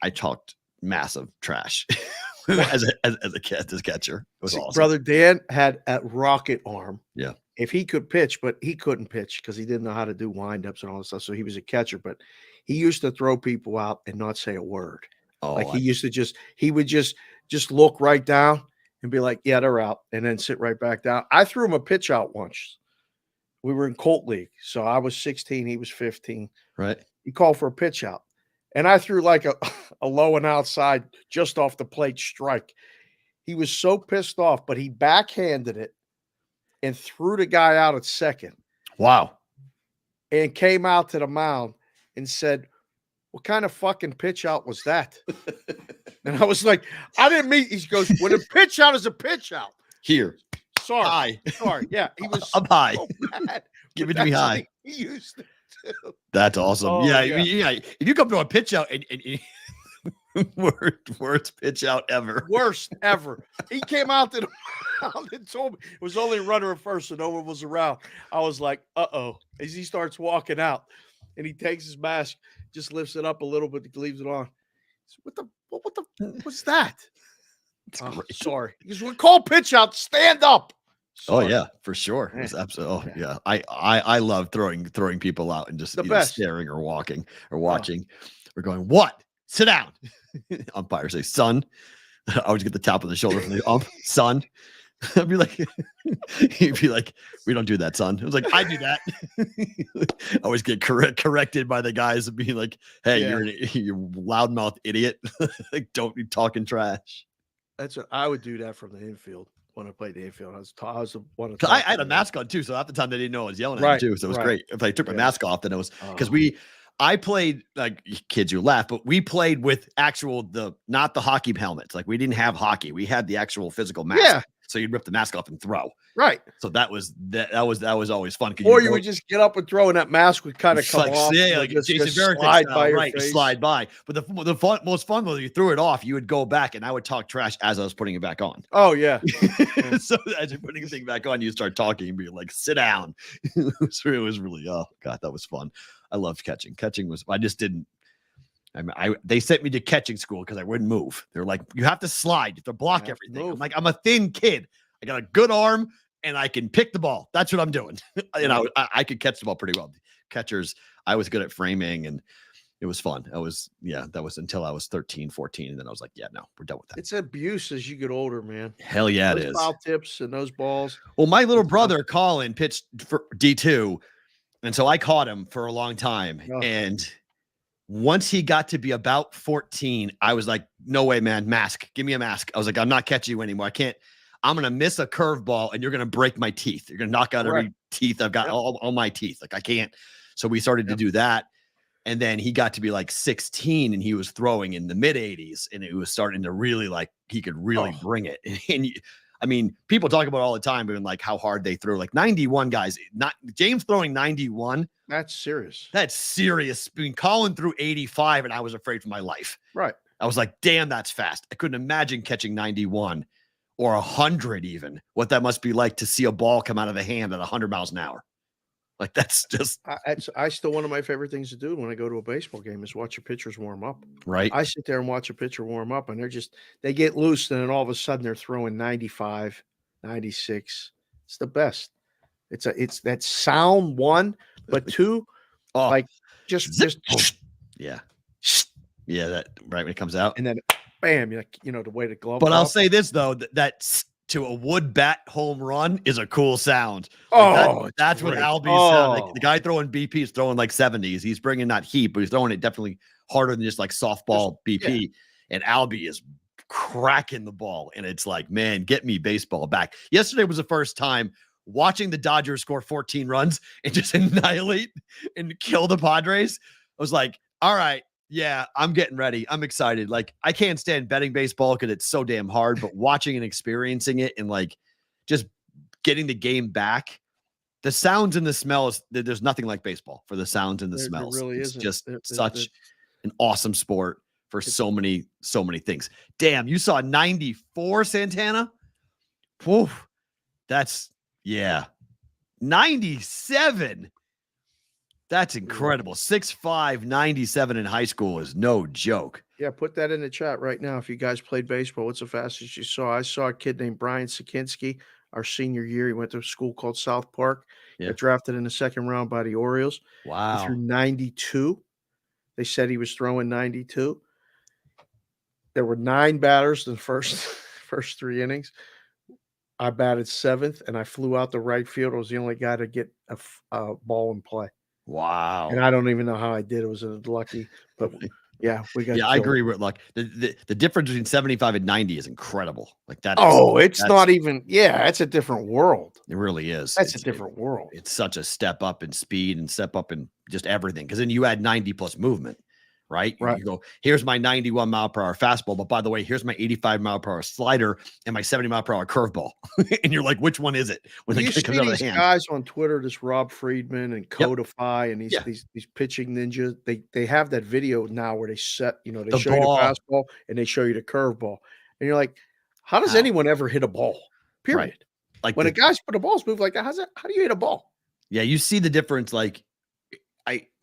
I talked massive trash as a catcher. It was awesome. Brother Dan had a rocket arm. Yeah. If he could pitch, but he couldn't pitch because he didn't know how to do windups and all this stuff. So he was a catcher, but he used to throw people out and not say a word. Oh, Like he would just look right down and be like, yeah, they're out, and then sit right back down. I threw him a pitch out once. We were in Colt League. So I was 16, he was 15. right. He called for a pitch out. And I threw like a low and outside just off the plate strike. He was so pissed off, but he backhanded it and threw the guy out at second Wow. and came out to the mound and said, what kind of fucking pitch out was that? And I was like, I didn't mean. He goes, when a pitch out is a pitch out. Here. Sorry. High. Sorry. Yeah. He was Up high. so mad. Give But it to me that's how high. He used it too. That's awesome. Oh, yeah, yeah. If you come to a pitch out and worst pitch out ever. Worst ever. He came out to the mound and told me it was only a runner at first, so no one was around. I was like, uh-oh. As he starts walking out and he takes his mask, just lifts it up a little bit, leaves it on. He said, what's that? Oh, great. sorry. He goes, we call pitch out, stand up. Oh Sorry. yeah, for sure. It was Man. absolutely. Oh yeah. I love throwing people out and just The either best. staring or walking or watching. We're going, what? Sit down. Umpire say, son. I always get the top of the shoulder from the ump, son. I'd be like, he'd be like, we don't do that, son. I was like, I do that. I always get corrected by the guys and being like, hey, Yeah. you're loudmouth idiot. Like, don't be talking trash. That's what I would do that from the infield when I played the infield. I was the one. of the 'Cause I top had a guys. mask on too, so half the time they didn't know I was yelling at Right, them too. So it was right. great. If I took my Yeah. mask off, then it was because Oh. I played, like, kids, you laugh, but we played with not the hockey helmets. Like, we didn't have hockey. We had the actual physical mask. Yeah. So you'd rip the mask off and throw. Right. So that was always fun. Or you would just get up and throw, and that mask would kind of It's come like, off. yeah, and like just Jason Varitek slide style, by your right? face. Slide by. But most fun was you threw it off, you would go back, and I would talk trash as I was putting it back on. Oh, yeah. So as you're putting the thing back on, you start talking and being like, sit down. It was really, oh God, that was fun. I loved catching. Catching was, I just didn't. They sent me to catching school because I wouldn't move. They're like, you have to slide, you have to block You have to everything. I'm move. like, I'm a thin kid. I got a good arm and I can pick the ball. That's what I'm doing. You know, I could catch the ball pretty well. Catchers, I was good at framing and it was fun. That was until I was 13, 14. And then I was like, yeah, no, we're done with that. It's abuse as you get older, man. Hell yeah, it Those is. foul tips and those balls. Well, my little brother, Colin, pitched for D2. And so I caught him for a long time. Oh. And once he got to be about 14, I was like, no way, man, mask. Give me a mask. I was like, I'm not catching you anymore. I can't. I'm going to miss a curveball and you're going to break my teeth. You're going to knock out every teeth I've got, all my teeth. Like, I can't. So we started to do that. And then he got to be like 16 and he was throwing in the mid 80s and it was starting to really, like, he could really bring it. And I mean, people talk about it all the time, but like how hard they throw, like 91 guys, not James throwing 91. That's serious. That's serious. I mean, Colin threw 85 and I was afraid for my life. Right. I was like, damn, that's fast. I couldn't imagine catching 91 or 100 even. What that must be like to see a ball come out of the hand at 100 miles an hour. Like, that's just I still, one of my favorite things to do when I go to a baseball game is watch your pitchers warm up. right. I sit there and watch a pitcher warm up and they get loose and then all of a sudden they're throwing 95, 96, It's the best. It's that sound, one, but two, Oh, like just zip. just Yeah. Yeah, that right when it comes out. and then bam, the way the glove. But I'll off. say this though, that to a wood bat home run is a cool sound. Oh, that's what great. Albie's sound. Like, Oh. the guy throwing BP is throwing like 70s. He's bringing that heat, but he's throwing it definitely harder than just like softball BP. And Albie is cracking the ball, and it's like, man, get me baseball back. Yesterday was the first time watching the Dodgers score 14 runs and just annihilate and kill the Padres. I was like, all right. Yeah, I'm getting ready. I'm excited. Like, I can't stand betting baseball because it's so damn hard, but watching and experiencing it and like just getting the game back, the sounds and the smells, there's nothing like baseball for the sounds and the smells. Really it's isn't. just such an awesome sport for so many things. Damn, you saw 94 Santana? Woof. That's 97. That's incredible. 6'5", 97 in high school is no joke. Yeah, put that in the chat right now. If you guys played baseball, what's the fastest you saw? I saw a kid named Brian Sakinski our senior year. He went to a school called South Park. Yeah. Got drafted in the second round by the Orioles. Wow. He threw 92. They said he was throwing 92. There were 9 batters in the first 3 innings. I batted 7th, and I flew out to right field. I was the only guy to get a ball in play. Wow. And I don't even know how I did. It was lucky, but yeah, we got. Yeah, I agree with luck. The difference between 75 and 90 is incredible. Like that. It's not even. Yeah, it's a different world. It really is. That's a different world. It's such a step up in speed and step up in just everything. Because then you add 90 plus movement, right? Right. You go, here's my 91 mile per hour fastball, but by the way, here's my 85 mile per hour slider and my 70 mile per hour curveball. And you're like, which one is it? When you see these guys on Twitter, this Rob Friedman and Codify and these pitching ninjas, they have that video now where they set, they show you the fastball and they show you the curveball. And you're like, how does anyone ever hit a ball? Period. Right. Like when a guy's put a ball's move like that, how do you hit a ball? Yeah, you see the difference. Like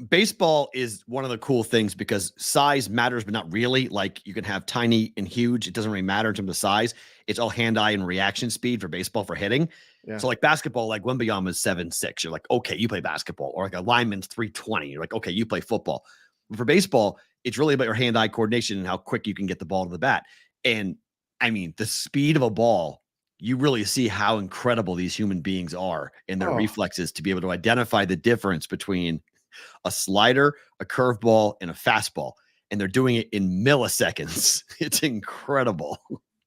baseball is one of the cool things because size matters, but not really. Like you can have tiny and huge. It doesn't really matter in terms of size. It's all hand-eye and reaction speed for baseball for hitting. Yeah. So like basketball, like Wembanyama's 7'6". You're like, okay, you play basketball. Or like a lineman's 320. You're like, okay, you play football. But for baseball, it's really about your hand-eye coordination and how quick you can get the ball to the bat. And I mean, the speed of a ball, you really see how incredible these human beings are in their reflexes to be able to identify the difference between a slider, a curveball, and a fastball. And they're doing it in milliseconds. It's incredible.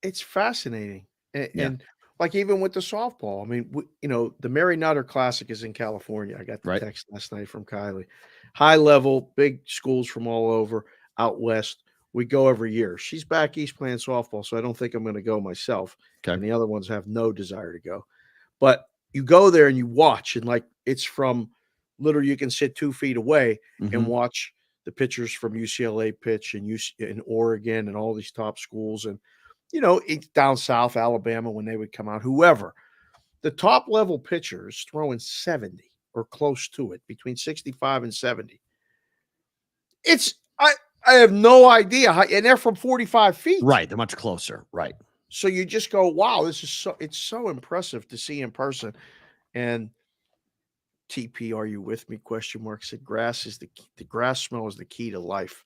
It's fascinating. And like even with the softball, I mean, the Mary Nutter Classic is in California. I got the text last night from Kylie. High level, big schools from all over out west. We go every year. She's back east playing softball, so I don't think I'm going to go myself. Okay. And the other ones have no desire to go. But you go there and you watch, and like it's from literally you can sit 2 feet away and watch the pitchers from UCLA pitch and in Oregon and all these top schools and down south Alabama when they would come out. Whoever the top level pitcher is throwing 70 or close to it, between 65 and 70. I have no idea how, and they're from 45 feet. Right, they're much closer. Right. So you just go, wow, it's so impressive to see in person. And TP, are you with me? ? Said the grass smell is the key to life.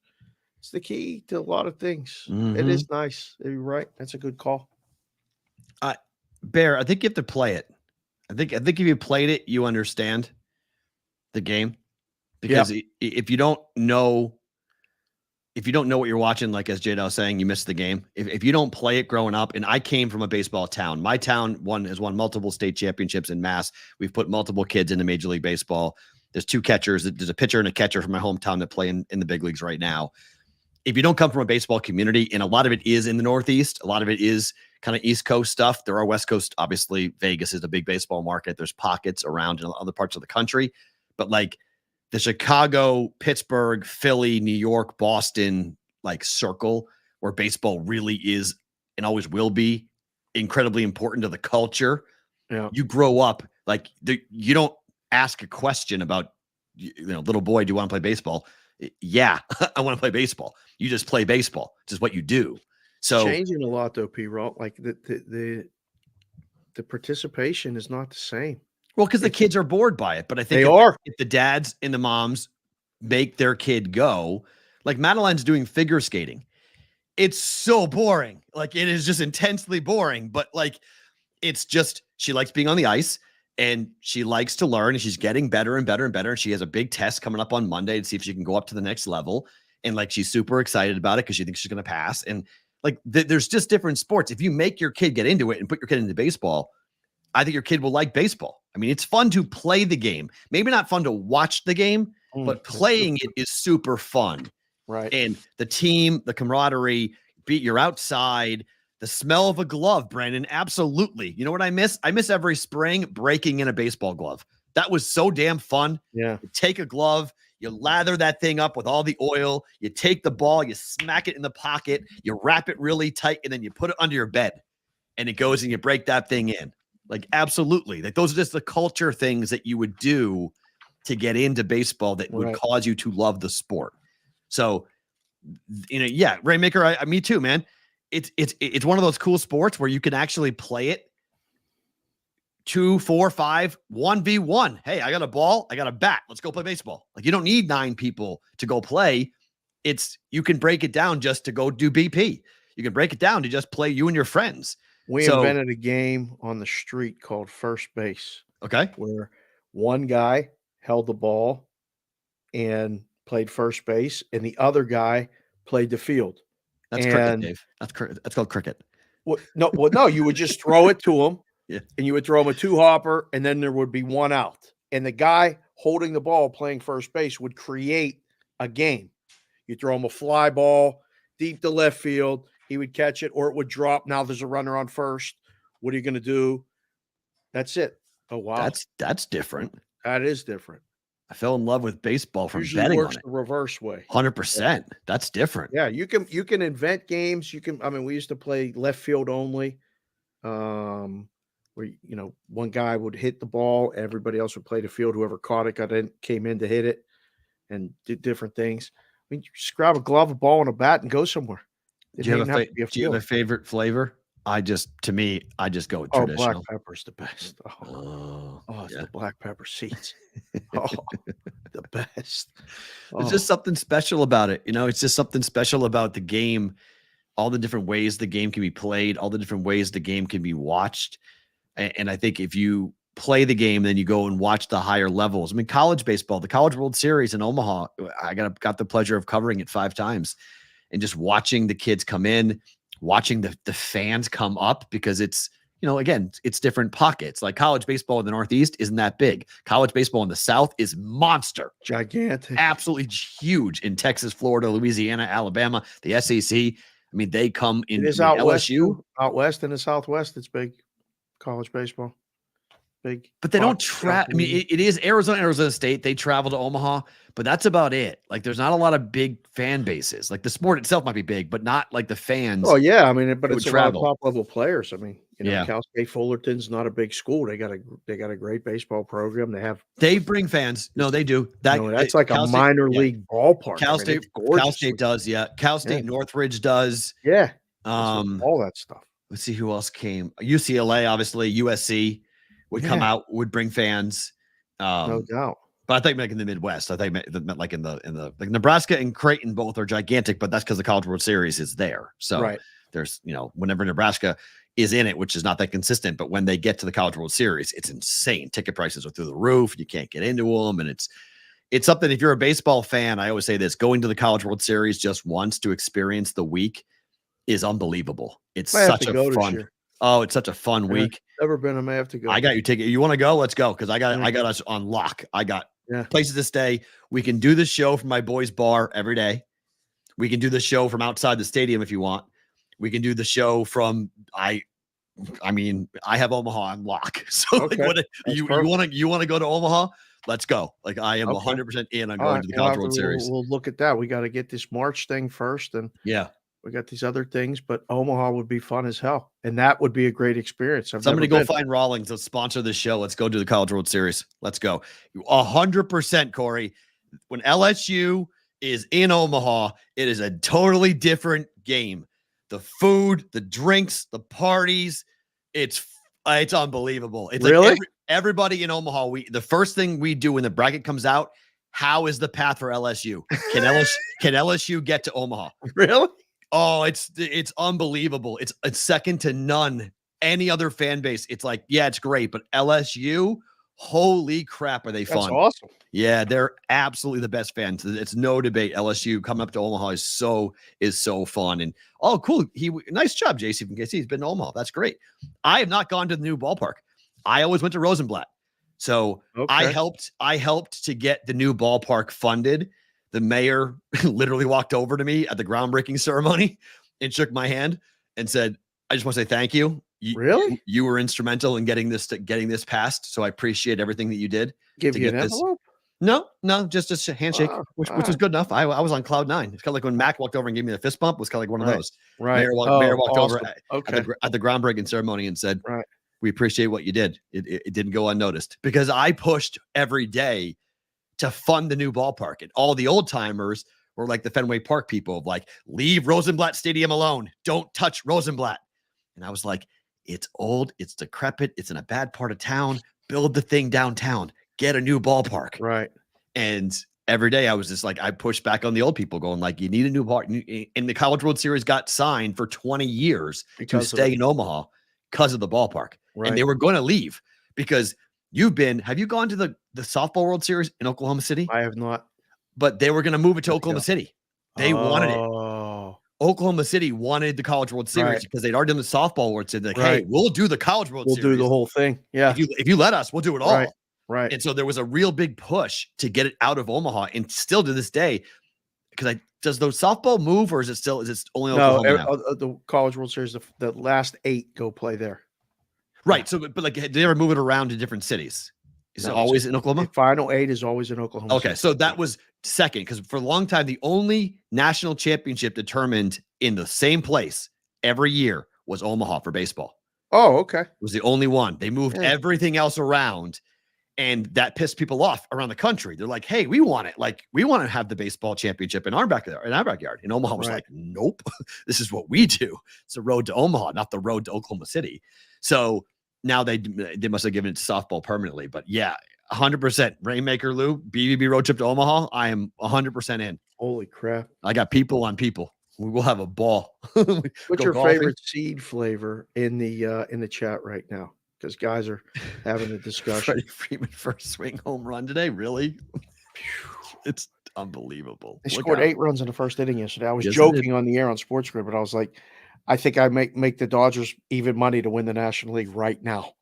It's the key to a lot of things. It is nice. You're right. That's a good call. Bear, I think you have to play it. I think if you played it, you understand the game. Because if you don't know what you're watching, like as Jada was saying, you missed the game. If you don't play it growing up, and I came from a baseball town. My town has won multiple state championships in Mass. We've put multiple kids into Major League Baseball. There's 2 catchers. There's a pitcher and a catcher from my hometown that play in the big leagues right now. If you don't come from a baseball community, and a lot of it is in the Northeast, a lot of it is kind of East Coast stuff. There are West Coast, obviously. Vegas is a big baseball market. There's pockets around in other parts of the country. But like the Chicago, Pittsburgh, Philly, New York, Boston, like circle where baseball really is and always will be incredibly important to the culture. Yeah. You grow up like you don't ask a question about, little boy, do you want to play baseball? Yeah, I want to play baseball. You just play baseball. It's just what you do. So changing a lot though, P-Roll. Like the participation is not the same. Well, because the kids are bored by it. But I think if the dads and the moms make their kid go, like Madeline's doing figure skating. It's so boring. Like, it is just intensely boring. But like, it's just, she likes being on the ice and she likes to learn and she's getting better and better and better. And she has a big test coming up on Monday to see if she can go up to the next level. And like, she's super excited about it because she thinks she's going to pass. And like, there's just different sports. If you make your kid get into it and put your kid into baseball, I think your kid will like baseball. I mean, it's fun to play the game. Maybe not fun to watch the game, but playing it is super fun. Right. And the team, the camaraderie, you're outside, the smell of a glove, Brandon. Absolutely. You know what I miss? I miss every spring breaking in a baseball glove. That was so damn fun. Yeah. You take a glove, you lather that thing up with all the oil, you take the ball, you smack it in the pocket, you wrap it really tight, and then you put it under your bed and it goes and you break that thing in. Like, absolutely. Like, those are just the culture things that you would do to get into baseball that would cause you to love the sport. So, yeah, Rainmaker, me too, man. It's one of those cool sports where you can actually play it 2, 4, 5, 1v1. Hey, I got a ball, I got a bat. Let's go play baseball. Like, you don't need 9 people to go play. You can break it down just to go do BP. You can break it down to just play you and your friends. We invented a game on the street called first base. Okay. Where one guy held the ball and played first base, and the other guy played the field. That's cricket, Dave. That's called cricket. No, you would just throw it to him, yeah, and you would throw him a 2-hopper, and then there would be one out. And the guy holding the ball playing first base would create a game. You throw him a fly ball deep to left field, he would catch it, or it would drop. Now there's a runner on first. What are you going to do? That's it. Oh, wow. That's different. That is different. I fell in love with baseball from Usually betting works on it. the reverse way. 100%. That's different. Yeah, you can invent games. We used to play left field only. Where one guy would hit the ball, everybody else would play the field. Whoever caught it came in to hit it, and did different things. I mean, you just grab a glove, a ball, and a bat, and go somewhere. Do you have a favorite flavor? I just go with traditional. Black pepper's the best. It's the black pepper seeds. The best. There's just something special about it. It's just something special about the game, all the different ways the game can be played, all the different ways the game can be watched. And I think if you play the game, then you go and watch the higher levels. I mean, college baseball, the College World Series in Omaha, I got the pleasure of covering it 5 times and just watching the kids come in, watching the fans come up, because it's, again, it's different pockets. Like college baseball in the Northeast isn't that big. College baseball in the South is monster. Gigantic. Absolutely huge in Texas, Florida, Louisiana, Alabama, the SEC. I mean, they come in. It is out LSU. Out west in the Southwest, it's big. College baseball. Big. But they don't travel. I mean, it is Arizona State. They travel to Omaha, but that's about it. Like, there's not a lot of big fan bases. Like, the sport itself might be big, but not like the fans. Oh yeah, I mean, but it's a lot of travel. top level players. I mean, Cal State Fullerton's not a big school. They got a great baseball program. They bring fans. No, they do. That's like a minor league ballpark. Cal State does. Yeah, Cal State Northridge does. Yeah, all that stuff. Let's see who else came. UCLA, obviously. USC would come out, would bring fans. No doubt. But I think like in the Midwest, I think like in the like Nebraska and Creighton both are gigantic, but that's because the College World Series is there. So there's, whenever Nebraska is in it, which is not that consistent, but when they get to the College World Series, it's insane. Ticket prices are through the roof. You can't get into them. And it's something, if you're a baseball fan, I always say this, going to the College World Series just once to experience the week is unbelievable. It's such a fun. Oh, it's such a fun week. Never been. I may have to go. I got your ticket. You want to go? Let's go. Because I got us on lock. I got places to stay. We can do the show from my boys' bar every day. We can do the show from outside the stadium if you want. We can do the show from I have Omaha on lock. So you want to go to Omaha? Let's go. Like, I am 100% in on going to the College World Series. We'll look at that. We got to get this March thing first, and we got these other things, but Omaha would be fun as hell. And that would be a great experience. Somebody go find Rawlings. Let's sponsor this show. Let's go do the College World Series. Let's go. 100%, Corey. When LSU is in Omaha, it is a totally different game. The food, the drinks, the parties. It's It's unbelievable. It's Really? like everybody in Omaha. The first thing we do when the bracket comes out, how is the path for LSU? Can LSU get to Omaha? Really? Oh, it's unbelievable. It's second to none. Any other fan base, it's like, yeah, it's great, but LSU, holy crap, are they fun? That's awesome. Yeah, they're absolutely the best fans. It's no debate. LSU coming up to Omaha is so fun. And oh, cool. Nice job, JC from KC. He's been to Omaha. That's great. I have not gone to the new ballpark. I always went to Rosenblatt. So I helped to get the new ballpark funded. The mayor literally walked over to me at the groundbreaking ceremony and shook my hand and said, I just want to say thank you. Really? You were instrumental in getting this passed. So I appreciate everything that you did. Give you an envelope? No, just a handshake, which was good enough. I was on cloud 9. It's kind of like when Mac walked over and gave me the fist bump. It was kind of like one of those. Right. Mayor walked over Okay. at the groundbreaking ceremony and said, Right. we appreciate what you did. It didn't go unnoticed because I pushed every day to fund the new ballpark. And all the old timers were like the Fenway Park people of like, leave Rosenblatt Stadium alone. Don't touch Rosenblatt. And I was like, it's old. It's decrepit. It's in a bad part of town. Build the thing downtown. Get a new ballpark. Right. And every day I was just like, I pushed back on the old people going like, you need a new ballpark. And the College World Series got signed for 20 years to stay in Omaha because of the ballpark. Right. And they were going to leave because have you gone to the softball World Series in Oklahoma City? I have not. But they were going to move it to Oklahoma City. They wanted it. Oklahoma City wanted the College World Series because they'd already done the softball World Series. Like, hey, we'll do the College World Series. We'll do the whole thing. Yeah. If you let us, we'll do it all. Right. And so there was a real big push to get it out of Omaha, and still to this day, because does the softball move, or is it only Oklahoma now? The College World Series, the last 8 go play there. Right. So, but like, did they ever move it around to different cities? Is it always in Oklahoma? The final 8 is always in Oklahoma. Okay, so that was second, because for a long time, the only national championship determined in the same place every year was Omaha for baseball. Oh, okay. It was the only one. They moved everything else around, and that pissed people off around the country. They're like, hey, we want it. Like, we want to have the baseball championship in our backyard. And Omaha was like, nope, this is what we do. It's the road to Omaha, not the road to Oklahoma City. So now they must have given it to softball permanently. But yeah, 100%. Rainmaker Lou, BBB road trip to Omaha. I am 100% in. Holy crap. I got people on people. We will have a ball. What's your favorite seed flavor in the chat right now? Because guys are having a discussion. Freddie Freeman first swing home run today. Really? It's unbelievable. They scored 8 runs in the first inning yesterday. I was joking on the air on Sports Grid, but I was like, I think I make the Dodgers even money to win the National League right now.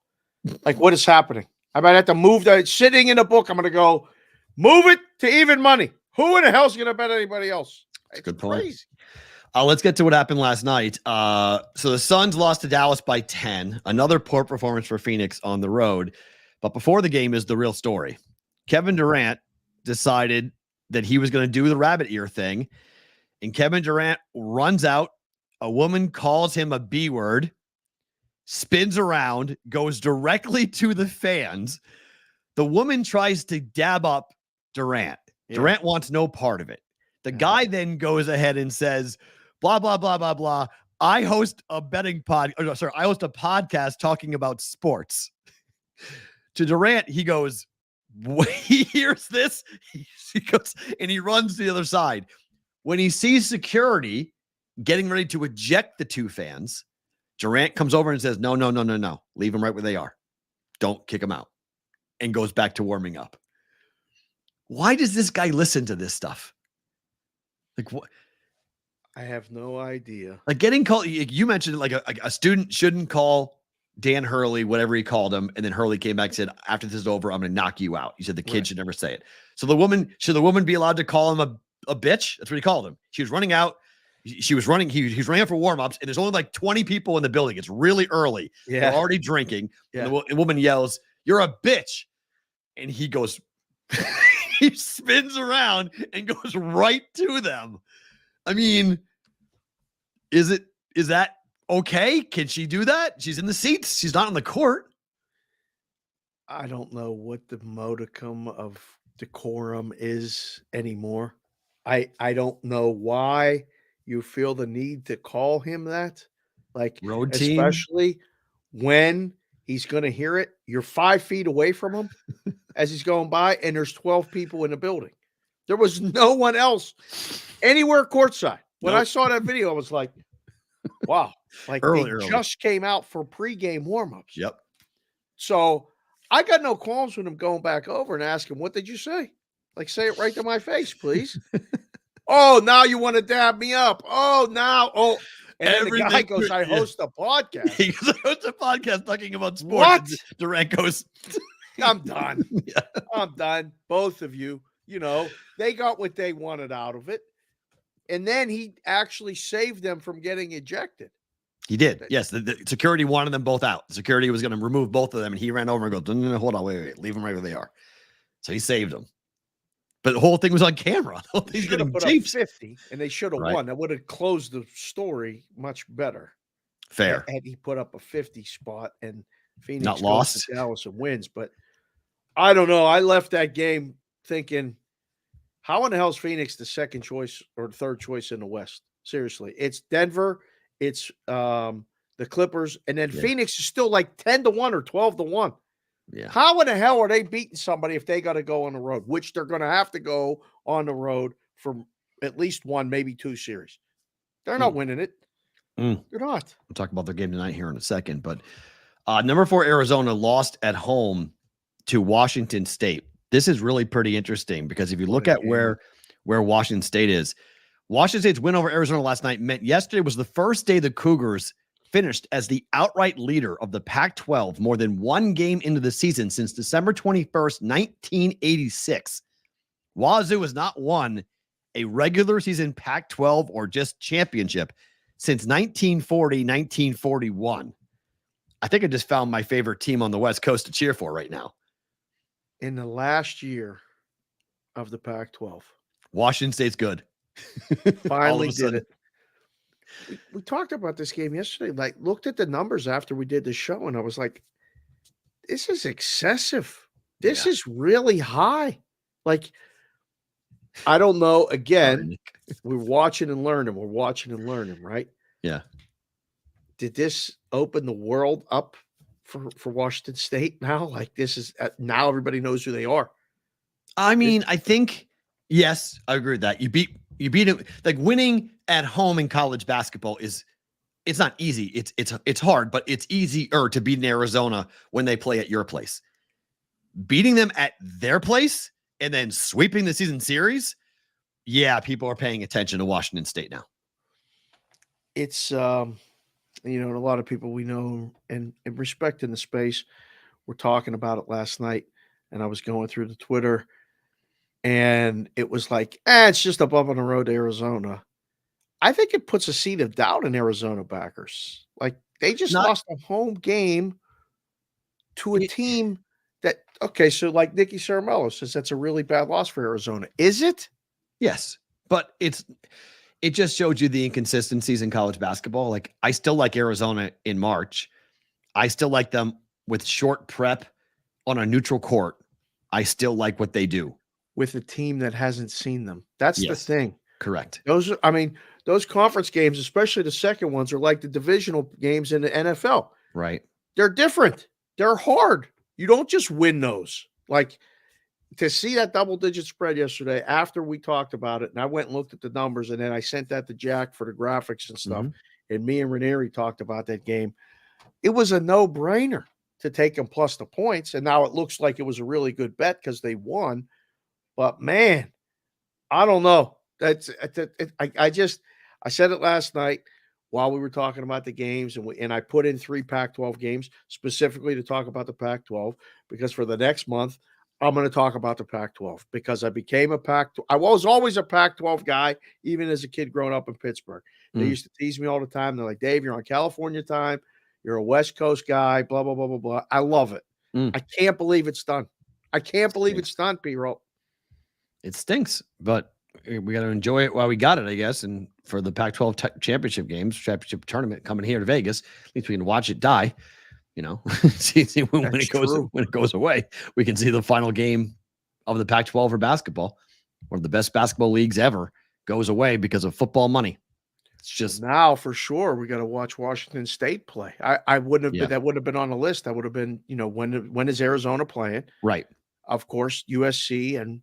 Like, what is happening? I might have to move that. Sitting in the book, I'm going to go move it to even money. Who in the hell's going to bet anybody else? That's a good point. Crazy. Let's get to what happened last night. So the Suns lost to Dallas by 10. Another poor performance for Phoenix on the road. But before the game is the real story. Kevin Durant decided that he was going to do the rabbit ear thing. And Kevin Durant runs out. A woman calls him a B word, spins around, goes directly to the fans. The woman tries to dab up Durant. Yeah. Durant wants no part of it. The guy then goes ahead and says, blah, blah, blah, blah, blah. I host a podcast talking about sports. To Durant, he goes, he hears this. He goes and he runs to the other side. When he sees security getting ready to eject the 2 fans, Durant comes over and says, no. Leave them right where they are. Don't kick them out. And goes back to warming up. Why does this guy listen to this stuff? Like, what? I have no idea. Like, getting called, you mentioned like a student shouldn't call Dan Hurley, whatever he called him. And then Hurley came back and said, after this is over, I'm going to knock you out. You said the kid should never say it. So should the woman be allowed to call him a bitch? That's what he called him. She was running out. He was running out for warm-ups, and there's only like 20 people in the building. It's really early. Yeah. They're already drinking. Yeah. And the woman yells, "You're a bitch." And he goes, he spins around and goes right to them. I mean, is that okay? Can she do that? She's in the seats. She's not on the court. I don't know what the modicum of decorum is anymore. I don't know why you feel the need to call him that. Like, road team, especially when He's going to hear it. You're 5 feet away from him as he's going by, and there's 12 people in the building. There was no one else anywhere courtside. When I saw that video, I was like, wow. Like they just came out for pregame warmups. Yep. So I got no qualms with him going back over and asking, what did you say? Like, say it right to my face, please. Oh, now you want to dab me up. Oh, now. Oh, and then the guy goes, I host a podcast. He hosts a podcast talking about sports. What? Durant goes, I'm done. I'm done. Both of you, they got what they wanted out of it. And then he actually saved them from getting ejected. He did. Yes. The security wanted them both out. Security was going to remove both of them. And he ran over and goes, no, hold on. Wait. Leave them right where they are. So he saved them. But the whole thing was on camera. The whole thing's should have put up 50, and they should have won. That would have closed the story much better. Fair. Had he put up a 50 spot and Phoenix not goes lost to Dallas and wins. But I don't know. I left that game thinking, how in the hell is Phoenix the second choice or third choice in the West? Seriously. It's Denver, it's the Clippers, and then Phoenix is still like 10-1 or 12-1. Yeah. How in the hell are they beating somebody if they got to go on the road, which they're going to have to go on the road for at least one, maybe 2 series? They're not winning it. They're not. We'll talk about their game tonight here in a second. But number 4, Arizona lost at home to Washington State. This is really pretty interesting because if you look at where Washington State is, Washington State's win over Arizona last night meant yesterday was the first day the Cougars finished as the outright leader of the Pac-12 more than one game into the season since December 21st, 1986. Wazoo has not won a regular season Pac-12 or just championship since 1940, 1941. I think I just found my favorite team on the West Coast to cheer for right now. In the last year of the Pac-12. Washington State's good. Finally did it. We talked about this game yesterday. Like, looked at the numbers after we did the show, and I was like, this is excessive. This is really high. Like, I don't know. Again, we're watching and learning. We're watching and learning, right? Yeah. Did this open the world up for Washington State now? Like, this is now everybody knows who they are. I mean, I think, yes, I agree with that. You beat it. Like, winning at home in college basketball it's not easy. It's hard, but it's easier to beat in Arizona when they play at your place. Beating them at their place and then sweeping the season series. Yeah. People are paying attention to Washington State now. It's, and a lot of people we know and respect in the space were talking about it last night. And I was going through the Twitter and it was like, it's just a bump on the road to Arizona. I think it puts a seed of doubt in Arizona backers. Like, they just lost a home game to a team that, okay, so like Nicky Caramello says that's a really bad loss for Arizona. Is it? Yes, but it just showed you the inconsistencies in college basketball. Like, I still like Arizona in March. I still like them with short prep on a neutral court. I still like what they do. With a team that hasn't seen them. That's the thing. Correct. Those conference games, especially the second ones, are like the divisional games in the NFL. Right. They're different. They're hard. You don't just win those. Like, to see that double-digit spread yesterday after we talked about it, and I went and looked at the numbers, and then I sent that to Jack for the graphics and stuff, and me and Ranieri talked about that game. It was a no-brainer to take them plus the points, and now it looks like it was a really good bet because they won. But, man, I don't know. I said it last night while we were talking about the games, and I put in 3 Pac-12 games specifically to talk about the Pac-12 because for the next month, I'm going to talk about the Pac-12 because I became a Pac-12. I was always a Pac-12 guy, even as a kid growing up in Pittsburgh. They used to tease me all the time. They're like, Dave, you're on California time. You're a West Coast guy, blah, blah, blah, blah, blah. I love it. I can't believe it's done. I can't believe it's done, P-Roll. It stinks, but we got to enjoy it while we got it, I guess. And for the Pac-12 championship tournament coming here to Vegas, at least we can watch it die. See when it goes away, we can see the final game of the Pac-12 for basketball, one of the best basketball leagues ever, goes away because of football money. It's just now for sure we got to watch Washington State play. I wouldn't have been, that would have been on the list. That would have been, when is Arizona playing? right. Of course, USC and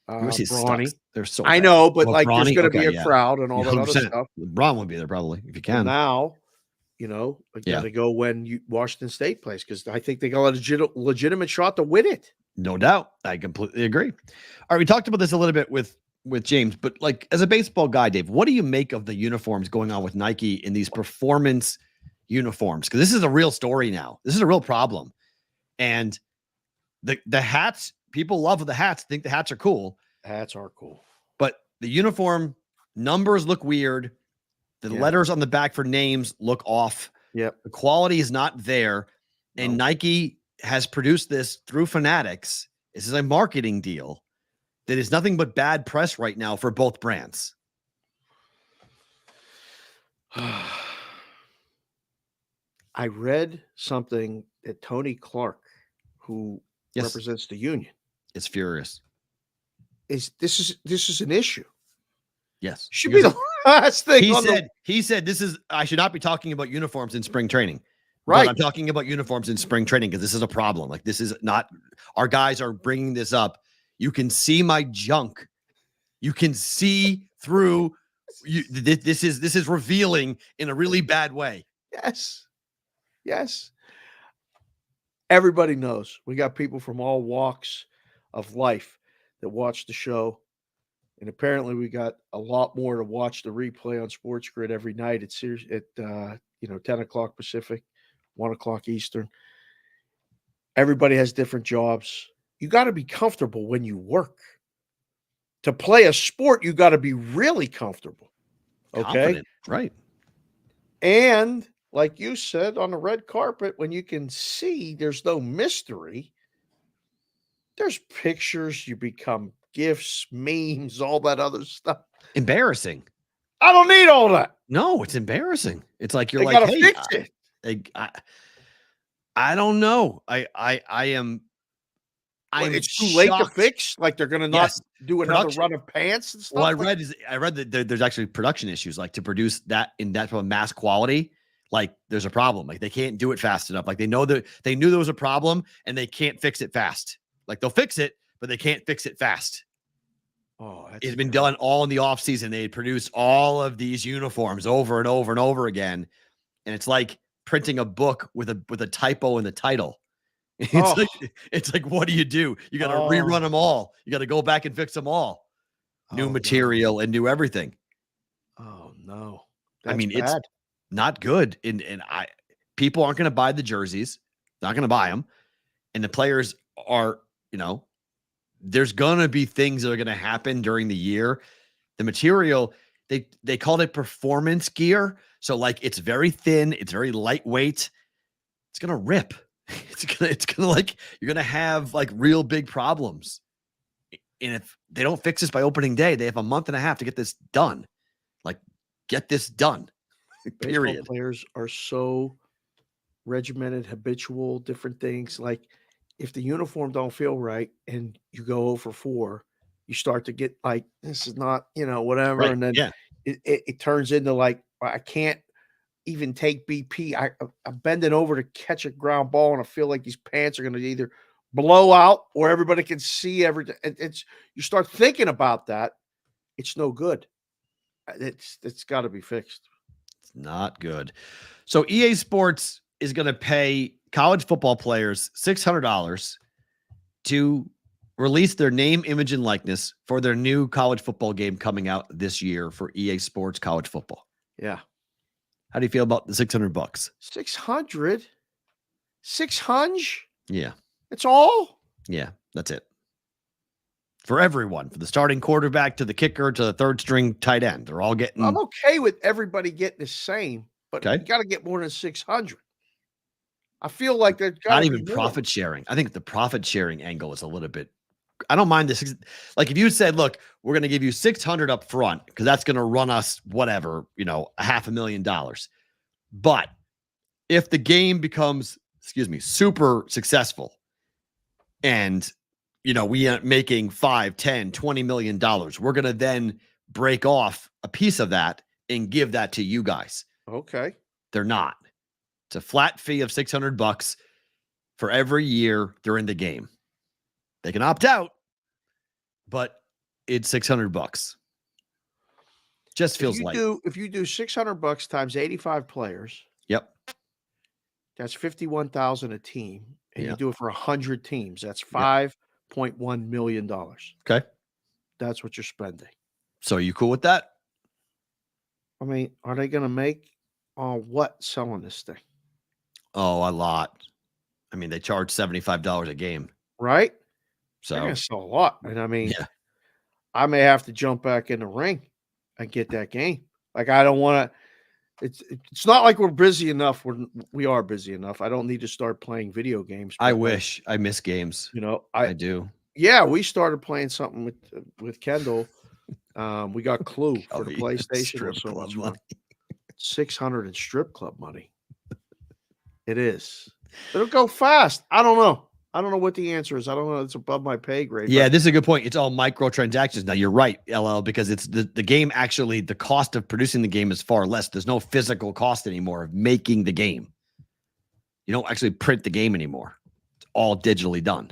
USC Brawny. sucks. They're so I bad. know, but Oh, like there's Brawny? going to be Okay, a crowd and all that other 100%. stuff. LeBron would be there probably if you So can. now, I got to go when Washington State plays because I think they got a legitimate shot to win it. No doubt. I completely agree. All right, we talked about this a little bit with James, but like as a baseball guy, Dave, what do you make of the uniforms going on with Nike in these performance uniforms? Because this is a real story now. This is a real problem. And the hats, people love the hats, think the hats are cool. Hats are cool. But the uniform numbers look weird. The letters on the back for names look off. Yep. The quality is not there. And Nike has produced this through Fanatics. This is a marketing deal that is nothing but bad press right now for both brands. I read something that Tony Clark, who represents the union, is furious. This is an issue. Yes. Should be the last thing. He said I should not be talking about uniforms in spring training. Right. But I'm talking about uniforms in spring training because this is a problem. Like this is not, our guys are bringing this up. You can see my junk. You can see through you. This is revealing in a really bad way. Yes. Everybody knows. We got people from all walks of life that watch the show. And apparently we got a lot more to watch the replay on Sports Grid every night at 10 o'clock Pacific, 1 o'clock Eastern. Everybody has different jobs. You got to be comfortable when you work. To play a sport, you got to be really comfortable. Okay. Confident. Right. And like you said, on the red carpet, when you can see there's no mystery, there's pictures, you become gifs, memes, all that other stuff. Embarrassing. I don't need all that. No, it's embarrassing. It's like you're They like, gotta hey, fix it. I don't know. I'm It's too late to shocked. fix. Like they're gonna not do another run of pants and stuff. Well, I read that there's actually production issues. Like to produce that in that mass quality, like there's a problem. Like they can't do it fast enough. Like they knew there was a problem and they can't fix it fast. Like they'll fix it, but they can't fix it fast. Oh, it's been done all in the off season. They produced all of these uniforms over and over and over again, and it's like printing a book with a typo in the title. It's like, what do? You got to rerun them all. You got to go back and fix them all. New material and new everything. Oh no! I mean, it's not good. And people aren't going to buy the jerseys. Not going to buy them, and the players are. There's going to be things that are going to happen during the year. The material, they called it performance gear. So like it's very thin, it's very lightweight. It's going to rip. It's going to like, you're going to have like real big problems. And if they don't fix this by opening day, they have a month and a half to get this done. Like get this done. Period. Baseball players are so regimented, habitual, different things. Like if the uniform don't feel right and you go over 4, you start to get like, this is not, whatever. Right. And then it turns into like, I can't even take BP. I'm bending over to catch a ground ball and I feel like these pants are going to either blow out or everybody can see everything. You start thinking about that. It's no good. It's got to be fixed. It's not good. So EA Sports is going to pay college football players $600 to release their name, image, and likeness for their new college football game coming out this year for EA Sports College Football. Yeah. How do you feel about the $600? 600? 600? Yeah. It's all? Yeah, that's it. For everyone, for the starting quarterback to the kicker to the third string tight end. They're all getting. I'm okay with everybody getting the same, but you got to get more than 600. I feel like they've got not even profit sharing. I think the profit sharing angle is a little bit. I don't mind this. Like if you said, look, we're going to give you 600 up front because that's going to run us whatever, $500,000. But if the game becomes, super successful and, we are making $5, $10, $20 million, we're going to then break off a piece of that and give that to you guys. Okay. They're not. It's a flat fee of $600 for every year they're in the game. They can opt out, but it's $600. Just feels light. If you do $600 times 85 players, Yep. that's 51,000 a team, and you Yep. do it for 100 teams. That's Yep. $5.1 million. Okay. That's what you're spending. So are you cool with that? I mean, are they going to make what selling this thing? Oh, a lot. I mean, they charge $75 a game. Right? So They're going to sell a lot. And I mean, yeah. I may have to jump back in the ring and get that game. Like, I don't want to. It's not like we're busy enough. We are busy enough. I don't need to start playing video games. I wish. I miss games. You know, I do. Yeah, we started playing something with Kendall. We got Clue for the PlayStation. It was so much fun. 600 in strip club money. It is. It'll go fast. I don't know. I don't know what the answer is. I don't know. It's above my pay grade. Yeah, this is a good point. It's all microtransactions. Now you're right, LL, because it's the game actually, the cost of producing the game is far less. There's no physical cost anymore of making the game. You don't actually print the game anymore. It's all digitally done.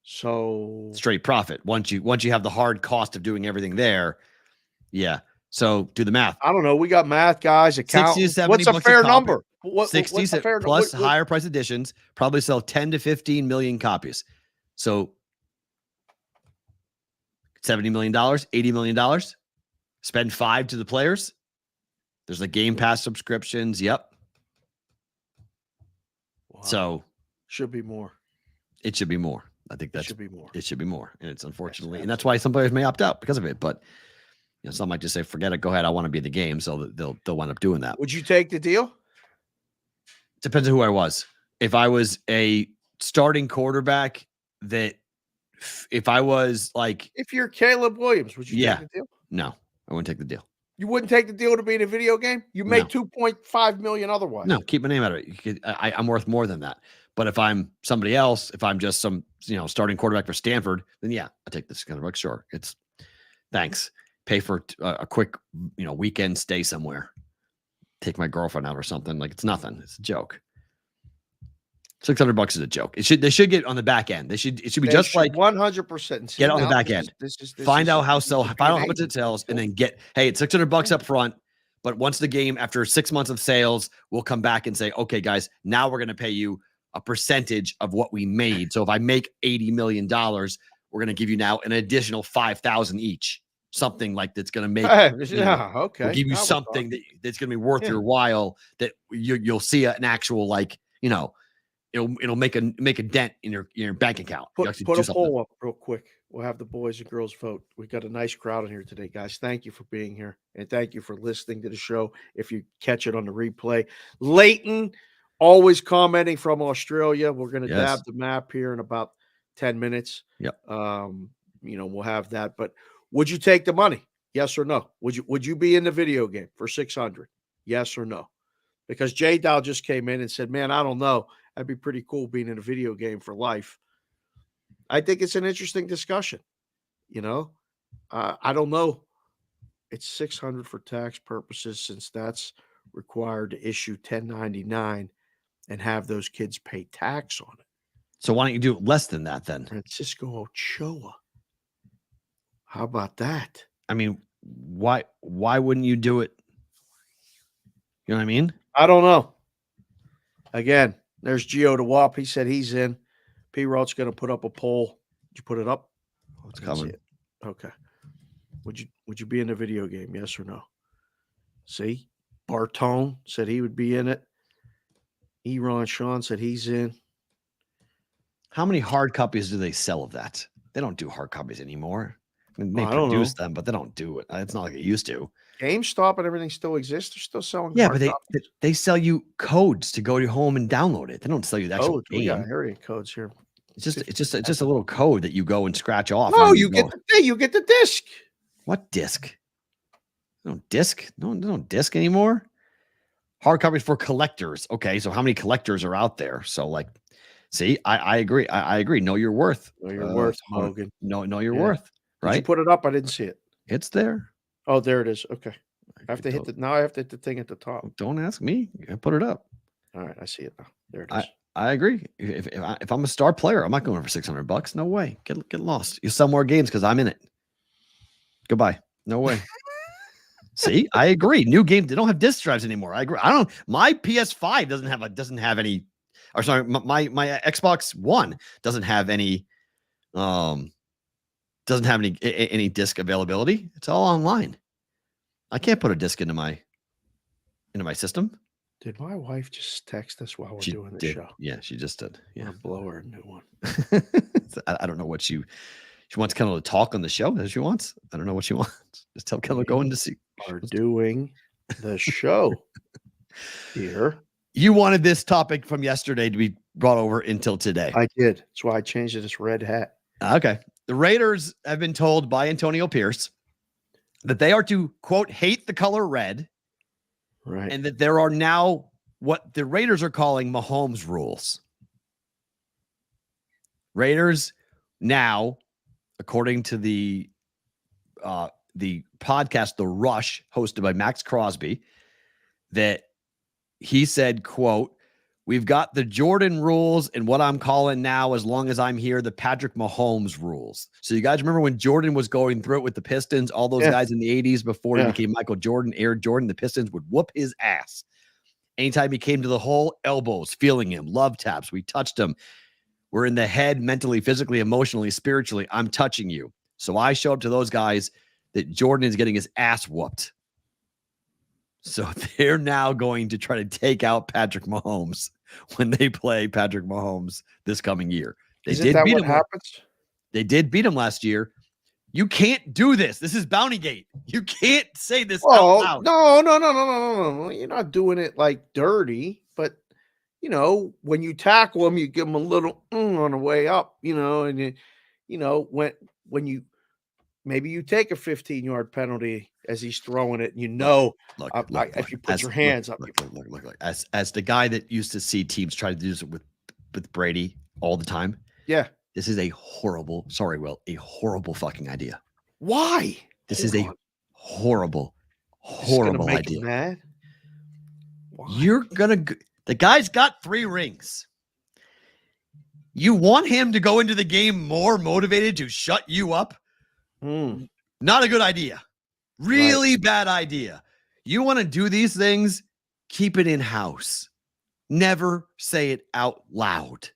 So straight profit. Once you have the hard cost of doing everything there. Yeah. So do the math. I don't know. We got math guys, accountants. What's a fair number? 60 what's a fair plus higher price editions, probably sell 10 to 15 million copies. So $70 million, $80 million. Spend $5 to the players. There's the Game Pass subscriptions. Yep. Wow. So should be more. It should be more. I think that should be more. It should be more. And it's unfortunately, and that's why some players may opt out because of it. But some might just say, forget it, go ahead. I want to be in the game. So they'll wind up doing that. Would you take the deal? Depends on who I was. If I was a starting quarterback, that if I was like, if you're Caleb Williams, would you take the deal? No, I wouldn't take the deal. You wouldn't take the deal to be in a video game? You make $2.5 million otherwise. No, keep my name out of it. I'm worth more than that. But if I'm somebody else, if I'm just some starting quarterback for Stanford, then yeah, I take this $600. Sure, it's thanks. Pay for a quick weekend stay somewhere. Take my girlfriend out or something. Like, it's nothing. It's a joke. $600 is a joke. They should get on the back end. It should be just like 100%. Get on the back end. Find out how much it sells, and then hey, it's $600 up front. But once the game, after 6 months of sales, we'll come back and say, okay, guys, now we're going to pay you a percentage of what we made. So if I make $80 million, we're going to give you now an additional $5,000 each. Something like that's going to make, okay. We'll give you something that's going to be worth your while. That you'll see an actual it'll make a dent in your bank account. Put a poll up real quick. We'll have the boys and girls vote. We got a nice crowd in here today, guys. Thank you for being here, and thank you for listening to the show. If you catch it on the replay, Leighton always commenting from Australia. We're going to dab the map here in about 10 minutes. Yep. We'll have that, but. Would you take the money? Yes or no? Would you be in the video game for 600? Yes or no? Because J Dow just came in and said, man, I don't know. That'd be pretty cool being in a video game for life. I think it's an interesting discussion. I don't know. It's 600 for tax purposes, since that's required to issue 1099 and have those kids pay tax on it. So why don't you do it less than that then? Francisco Ochoa. How about that? I mean, why wouldn't you do it? You know what I mean? I don't know. Again, there's Gio DeWap. He said he's in. P. Roth's going to put up a poll. Did you put it up? Oh, it's coming. Okay. Would you be in the video game? Yes or no? See? Bartone said he would be in it. Eron Sean said he's in. How many hard copies do they sell of that? They don't do hard copies anymore. I mean, they produce them, but they don't do it. It's not like they used to. GameStop and everything still exists. They're still selling. Yeah, but they sell you codes to go to your home and download it. They don't sell you the actual game. We got area codes here. It's just a little code that you go and scratch off. No, you get the disc. What disc? No disc. No disc anymore. Hard copies for collectors. Okay, so how many collectors are out there? So see, I agree. I agree. Know your worth. Know your worth, Logan. Know your worth. Right? Did you put it up? I didn't see it. It's there. Oh, there it is. Okay. I have to hit now. I have to hit the thing at the top. Don't ask me. I put it up. All right, I see it now. There it is. I agree. If I'm a star player, I'm not going for $600. No way. Get lost. You sell more games because I'm in it. Goodbye. No way. See, I agree. New games, they don't have disc drives anymore. I agree. My PS5 doesn't have any, or sorry, my Xbox One doesn't have any disc availability. It's all online. I can't put a disc into my system. Did my wife just text us while we're doing the show? Yeah, she just did. Yeah, I'll blow her a new one. I don't know what she wants. Kendall to talk on the show as she wants. I don't know what she wants. Just tell Kendall go in to see. Are doing the show here. You wanted this topic from yesterday to be brought over until today. I did. That's why I changed it. This red hat. Okay. The Raiders have been told by Antonio Pierce that they are to, quote, hate the color red. Right. And that there are now what the Raiders are calling Mahomes rules. Raiders now, according to the podcast, The Rush, hosted by Max Crosby, that he said, quote, we've got the Jordan rules and what I'm calling now, as long as I'm here, the Patrick Mahomes rules. So you guys remember when Jordan was going through it with the Pistons, all those guys in the 80s before he became Michael Jordan, Air Jordan, the Pistons would whoop his ass. Anytime he came to the hole, elbows, feeling him, love taps. We touched him. We're in the head, mentally, physically, emotionally, spiritually. I'm touching you. So I show up to those guys that Jordan is getting his ass whooped. So they're now going to try to take out Patrick Mahomes when they play Patrick Mahomes this coming year. They did beat him last year. You can't do this. This is Bountygate. You can't say this out loud. No. You're not doing it like dirty, but when you tackle him, you give him a little on the way up, and when you maybe you take a 15-yard penalty as he's throwing it, and look, if you put your hands up. Look. As the guy that used to see teams try to do this with Brady all the time. Yeah. This is a horrible fucking idea. Why? This is a horrible idea. Him mad? Why? The guy's got 3 rings. You want him to go into the game more motivated to shut you up? Not a good idea. Really bad idea. You want to do these things? Keep it in-house. Never say it out loud.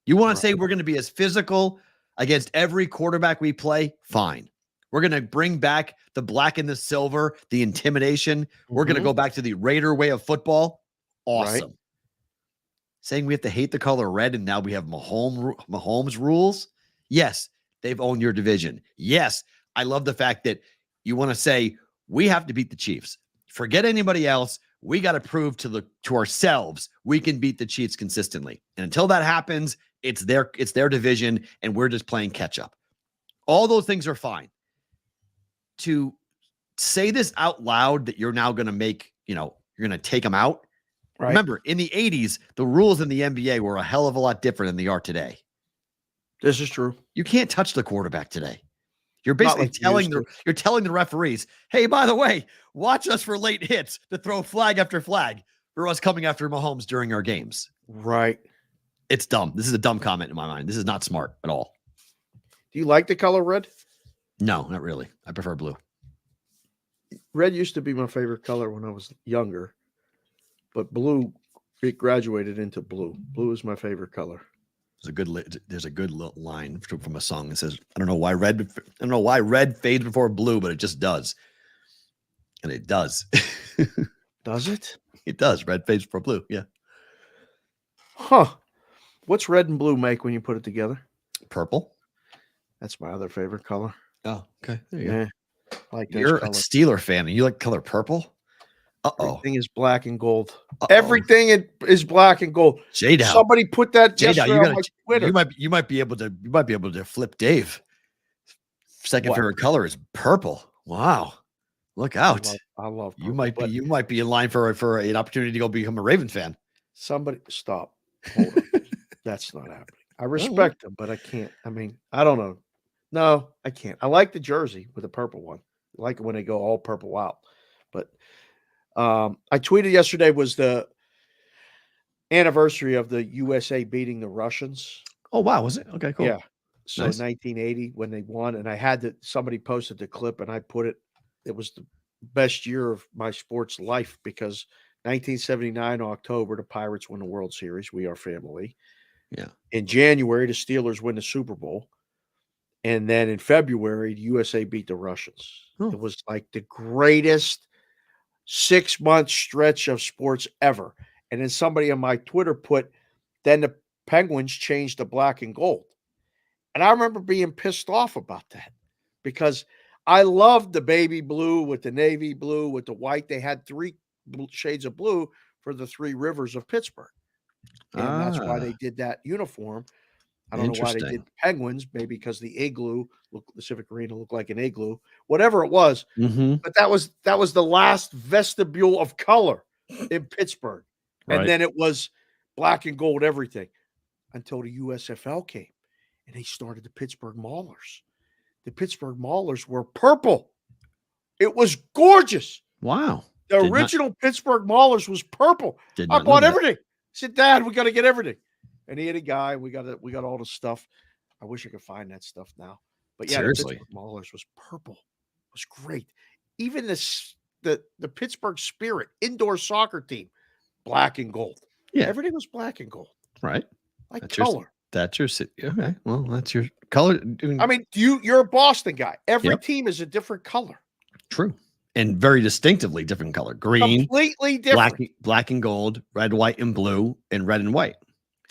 You want to say we're going to be as physical against every quarterback we play? Fine. We're going to bring back the black and the silver, the intimidation. We're going to go back to the Raider way of football. Awesome. Right. Saying we have to hate the color red and now we have Mahomes rules? Yes, they've owned your division. Yes, I love the fact that you want to say we have to beat the Chiefs. Forget anybody else. We got to prove to ourselves we can beat the Chiefs consistently. And until that happens, it's their division, and we're just playing catch up. All those things are fine. To say this out loud that you're now going to make, you're going to take them out. Right. Remember, in the 80s, the rules in the NBA were a hell of a lot different than they are today. This is true. You can't touch the quarterback today. You're basically telling the referees, hey, by the way, watch us for late hits to throw flag after flag for us coming after Mahomes during our games. Right. It's dumb. This is a dumb comment in my mind. This is not smart at all. Do you like the color red? No, not really. I prefer blue. Red used to be my favorite color when I was younger, but blue, it graduated into blue. Blue is my favorite color. There's a good line from a song that says, I don't know why red fades before blue, but it just does. And it does. Does it? It does. Red fades before blue. Yeah. Huh. What's red and blue make when you put it together? Purple. That's my other favorite color. Oh, okay. There you go. Like you're a Steeler fan and you like color purple? Uh-oh. Everything is black and gold. Everything is black and gold. J-Dow. Somebody put that yesterday on my Twitter. You might be able to flip Dave. Second favorite color is purple. Wow. Look out. I love purple, you might be in line for an opportunity to go become a Raven fan. Somebody stop. Hold on. That's not happening. I respect them, but I can't. I mean, I don't know. No, I can't. I like the jersey with the purple one. like it when they go all purple out. But I tweeted yesterday was the anniversary of the USA beating the Russians. Oh, wow. Was it? Okay, cool. Yeah. So Nice. 1980 when they won, and I had somebody posted the clip, and I put it. It was the best year of my sports life because 1979 October, the Pirates win the World Series. We are family. Yeah. In January, the Steelers win the Super Bowl, and then in February, the USA beat the Russians. Oh. It was like the greatest 6-month stretch of sports ever. And then somebody on my Twitter put, then the Penguins changed to black and gold. And I remember being pissed off about that because I loved the baby blue with the navy blue with the white. They had 3 shades of blue for the 3 rivers of Pittsburgh. And that's why they did that uniform. I don't know why they did the Penguins, maybe because the igloo, the Civic Arena looked like an igloo, whatever it was. Mm-hmm. But that was the last vestibule of color in Pittsburgh. Right. And then it was black and gold everything until the USFL came. And they started the Pittsburgh Maulers. The Pittsburgh Maulers were purple. It was gorgeous. Wow. The original Pittsburgh Maulers was purple. I bought everything. I said, Dad, we got to get everything. And he had a guy. We got all the stuff. I wish I could find that stuff now. But yeah, seriously, the Pittsburgh Maulers was purple. It was great. Even the Pittsburgh Spirit indoor soccer team, black and gold. Yeah, everything was black and gold. Right. Like that's color. That's your okay. Well, that's your color. I mean, you're a Boston guy. Every team is a different color. True. And very distinctively different color. Green. Completely different. Black and gold, red, white, and blue, and red and white.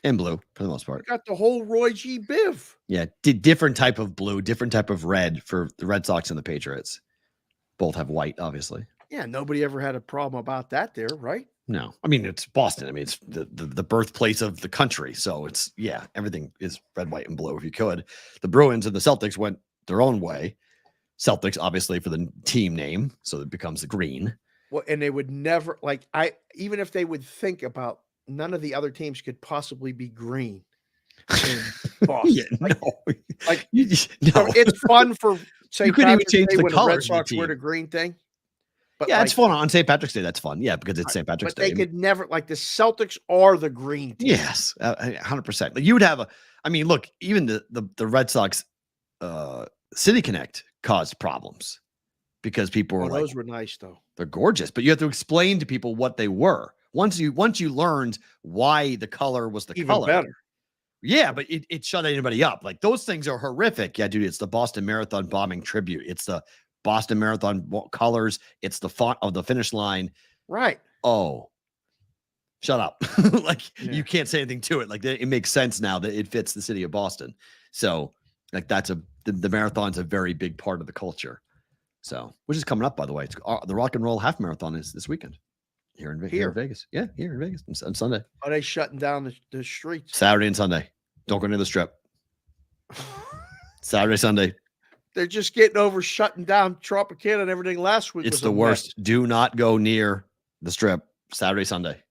And blue for the most part. You got the whole Roy G. Biv. Yeah. Different type of blue, different type of red for the Red Sox and the Patriots. Both have white, obviously. Yeah, nobody ever had a problem about that there, right? No. I mean, it's Boston. I mean, it's the birthplace of the country. So it's, yeah, everything is red, white, and blue if you could. The Bruins and the Celtics went their own way. Celtics, obviously, for the team name. So it becomes the green. Well, and they would never, even if they would think about none of the other teams could possibly be green in Boston. Yeah, no. It's fun for St. Patrick's Day when the Red Sox wear the green thing. But yeah, it's fun on St. Patrick's Day. That's fun. Yeah, because it's St. Patrick's Day. But they could never, the Celtics are the green team. Yes, 100%. Like you would have look, even the Red Sox City Connect caused problems because people were those were nice though. They're gorgeous, but you have to explain to people what they were. Once you learned why the color was the even color. Better. Yeah, but it shut anybody up. Like those things are horrific. Yeah, dude, it's the Boston Marathon bombing tribute. It's the Boston Marathon colors. It's the font of the finish line. Right. Oh, shut up. You can't say anything to it. Like it makes sense now that it fits the city of Boston. So like the marathon's a very big part of the culture. So, which is coming up, by the way. It's, the Rock and Roll Half Marathon is this weekend here in Vegas. Yeah, here in Vegas on Sunday. Are they shutting down the streets? Saturday and Sunday. Don't go near the Strip. Saturday, Sunday. They're just getting over shutting down Tropicana and everything last week. It's the worst. Do not go near the Strip Saturday, Sunday.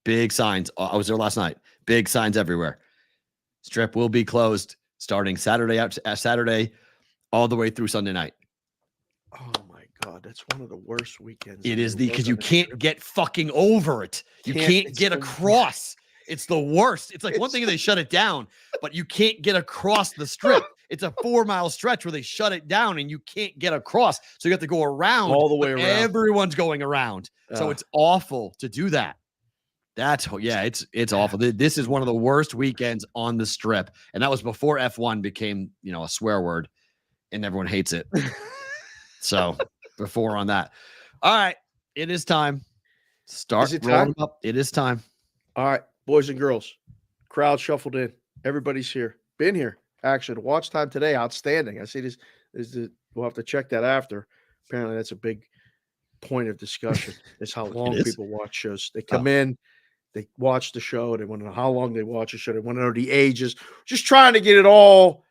Big signs. I was there last night. Big signs everywhere. Strip will be closed starting Saturday all the way through Sunday night. Oh my God, that's one of the worst weekends. It is because you can't get fucking over it. You can't get across. It's the worst. It's like one thing if they shut it down, but you can't get across the Strip. It's a 4-mile stretch where they shut it down and you can't get across. So you have to go around all the way around. Everyone's going around. So it's awful to do that. It's awful. This is one of the worst weekends on the Strip. And that was before F1 became, a swear word and everyone hates it. So before on that. All right. It is time. Start rolling up. It is time. All right, boys and girls. Crowd shuffled in. Everybody's here. Been here. Actually, the watch time today, outstanding. I see this we'll have to check that after. Apparently, that's a big point of discussion. Is how long people watch shows. They come in, they watch the show, they want to know how long they watch the show, they want to know the ages. Just trying to get it all,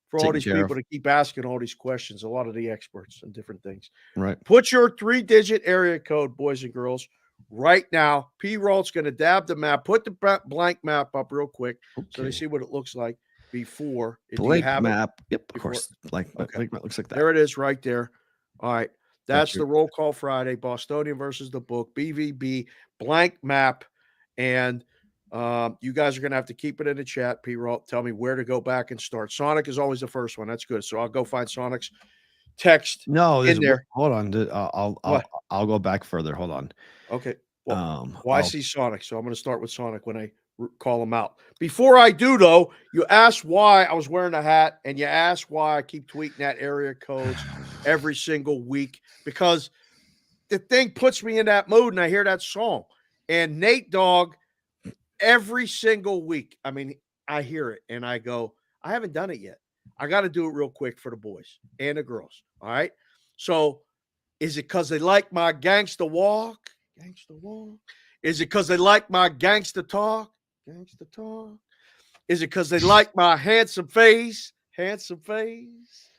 for all these people to keep asking all these questions. A lot of the experts and different things. Right. Put your 3-digit area code, boys and girls, right now. P-Roll's going to dab the map. Put the blank map up real quick so they see what it looks like before. Blank map. Yep, of course. Blank map looks like that. There it is right there. All right. That's the Roll Call Friday, Bostonian versus the book, BVB, blank map. And you guys are going to have to keep it in the chat. P-Roll, tell me where to go back and start. Sonic is always the first one. That's good. So I'll go find Sonic's text in there. Hold on. I'll go back further. Hold on. Okay. Well, I see Sonic, so I'm going to start with Sonic when I call him out. Before I do, though, you asked why I was wearing a hat, and you asked why I keep tweeting that area codes every single week, because the thing puts me in that mood, and I hear that song. And Nate Dogg, every single week, I mean, I hear it, and I go, I haven't done it yet. I got to do it real quick for the boys and the girls, all right? So is it because they like my gangsta walk? Gangsta walk. Is it because they like my gangsta talk? Gangsta talk. Is it because they like my handsome face? Handsome face.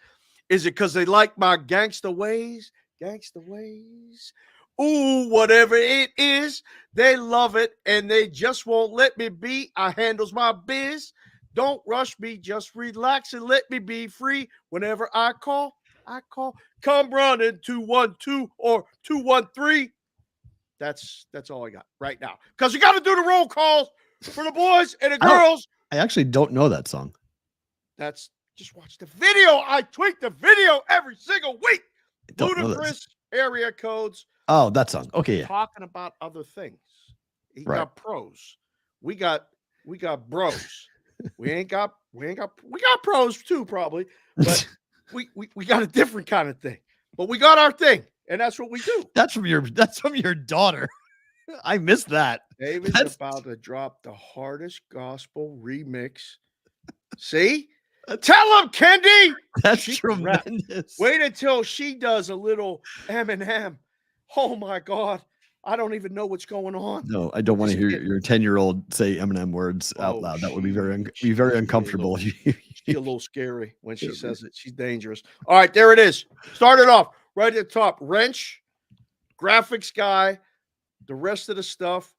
Is it because they like my gangsta ways? Gangsta ways. Ooh, whatever it is, they love it, and they just won't let me be. I handles my biz. Don't rush me, just relax and let me be free. Whenever I call. Come running 212 or 213. That's all I got right now. Because you got to do the roll calls for the boys and the girls. I actually don't know that song. That's just watch the video. I tweet the video every single week. Ludicrous area codes. Oh, that song. Okay, yeah. Talking about other things. He got pros. We got bros. we got pros too, probably, but we got a different kind of thing. But we got our thing. And that's what we do. That's from your daughter. I missed that. David's about to drop the hardest gospel remix. See? Tell him, Kendi. That's tremendous. Wait until she does a little Eminem. Oh my God. I don't even know what's going on. No, I don't want to hear your 10-year-old say Eminem words out loud. That would be very uncomfortable. She's a little scary when she says it. She's dangerous. All right, there it is. Start it off. Right at the top, wrench, graphics guy, the rest of the stuff,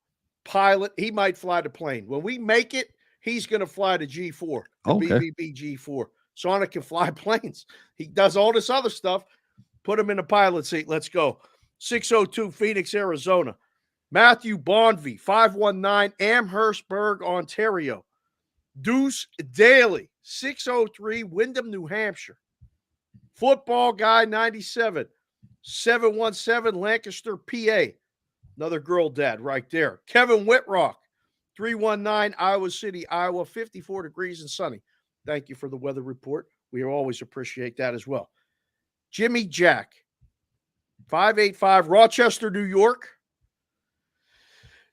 pilot. He might fly the plane. When we make it, he's going to fly the G4, the BBB G4. Sonic can fly planes. He does all this other stuff. Put him in the pilot seat. Let's go. 602 Phoenix, Arizona. Matthew Bonvie, 519 Amherstburg, Ontario. Deuce Daly, 603 Windham, New Hampshire. Football Guy 97, 717 Lancaster, PA. Another girl dad right there. Kevin Whitrock, 319 Iowa City, Iowa, 54 degrees and sunny. Thank you for the weather report. We always appreciate that as well. Jimmy Jack, 585 Rochester, New York.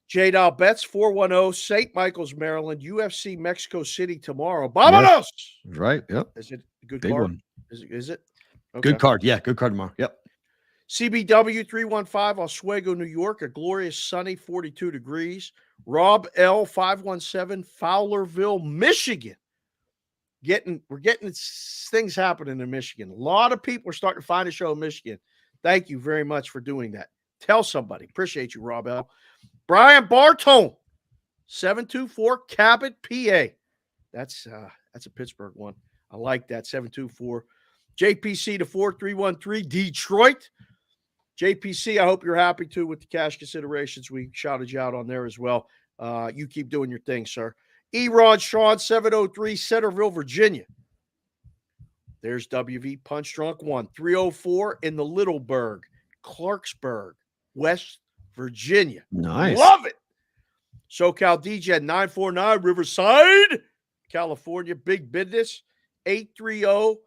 J-Dow Betts, 410 St. Michael's, Maryland. UFC Mexico City tomorrow. Vámonos! Right, yep. Is it a good Big card? one. Is it? Okay. Good card. Yeah, good card tomorrow. Yep. CBW 315 Oswego, New York, a glorious sunny 42 degrees. Rob L 517 Fowlerville, Michigan. We're getting things happening in Michigan. A lot of people are starting to find a show in Michigan. Thank you very much for doing that. Tell somebody. Appreciate you, Rob L. Brian Bartone, 724 Cabot, PA. That's a Pittsburgh one. I like that. 724. JPC to 4313 Detroit. JPC, I hope you're happy too with the cash considerations. We shouted you out on there as well. You keep doing your thing, sir. Eron Sean, 703 Centerville, Virginia. There's WV Punch Drunk 1. 304 in the Littleburg, Clarksburg, West Virginia. Nice. Love it. SoCal DJ 949 Riverside, California. Big business. 830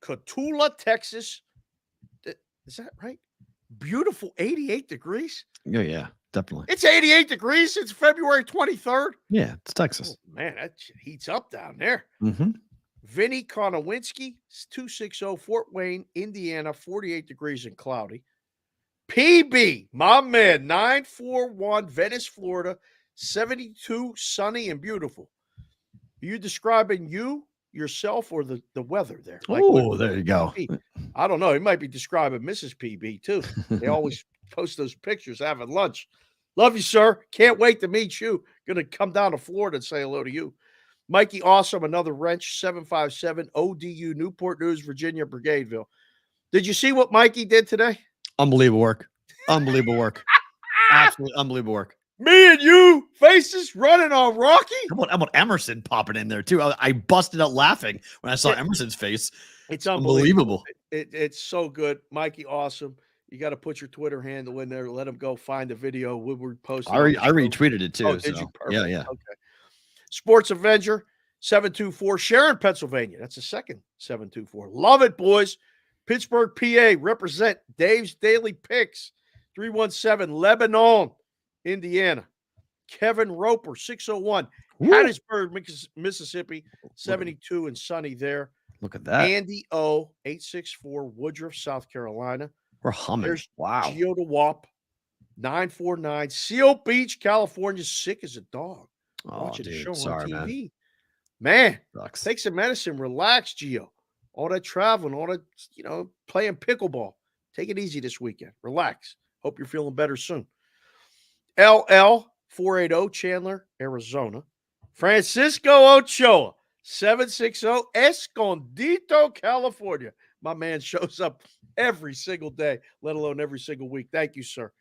Cotulla, Texas. Is that right? Beautiful 88 degrees. Yeah, definitely. It's 88 degrees. It's February 23rd. Yeah, it's Texas. Oh, man, that heats up down there. Mm-hmm. Vinny Konowinski, 260 Fort Wayne, Indiana, 48 degrees and cloudy. PB, my man, 941 Venice, Florida, 72 sunny and beautiful. Are you describing yourself or the weather there? Oh, there you go. I don't know. He might be describing Mrs. PB too. They always post those pictures having lunch. Love you, sir. Can't wait to meet you. Gonna come down to Florida and say hello to you. Mikey Awesome, another wrench, 757 ODU, Newport News, Virginia, Brigadeville. Did you see what Mikey did today? Unbelievable work. Unbelievable work. Absolutely unbelievable work. Me and you, faces running on Rocky. How about Emerson popping in there too? I busted out laughing when I saw Emerson's face. It's unbelievable. It's so good. Mikey, awesome. You got to put your Twitter handle in there. Let him go find the video. We were posting. I retweeted it too. Oh, did you? Perfect. Yeah. Okay. Sports Avenger 724, Sharon, Pennsylvania. That's the second 724. Love it, boys. Pittsburgh, PA. Represent Dave's Daily Picks 317, Lebanon, Indiana. Kevin Roper 601, Hattiesburg, Mississippi 72 and sunny there. Look at that. Andy O 864, Woodruff, South Carolina. We're humming. There's Wow. Gio DeWap 949, Seal Beach, California. Sick as a dog. Watching the show on TV. Man, take some medicine. Relax, Gio. All that traveling, all that, playing pickleball. Take it easy this weekend. Relax. Hope you're feeling better soon. LL 480, Chandler, Arizona. Francisco Ochoa 760, Escondido, California. My man shows up every single day, let alone every single week. Thank you, sir.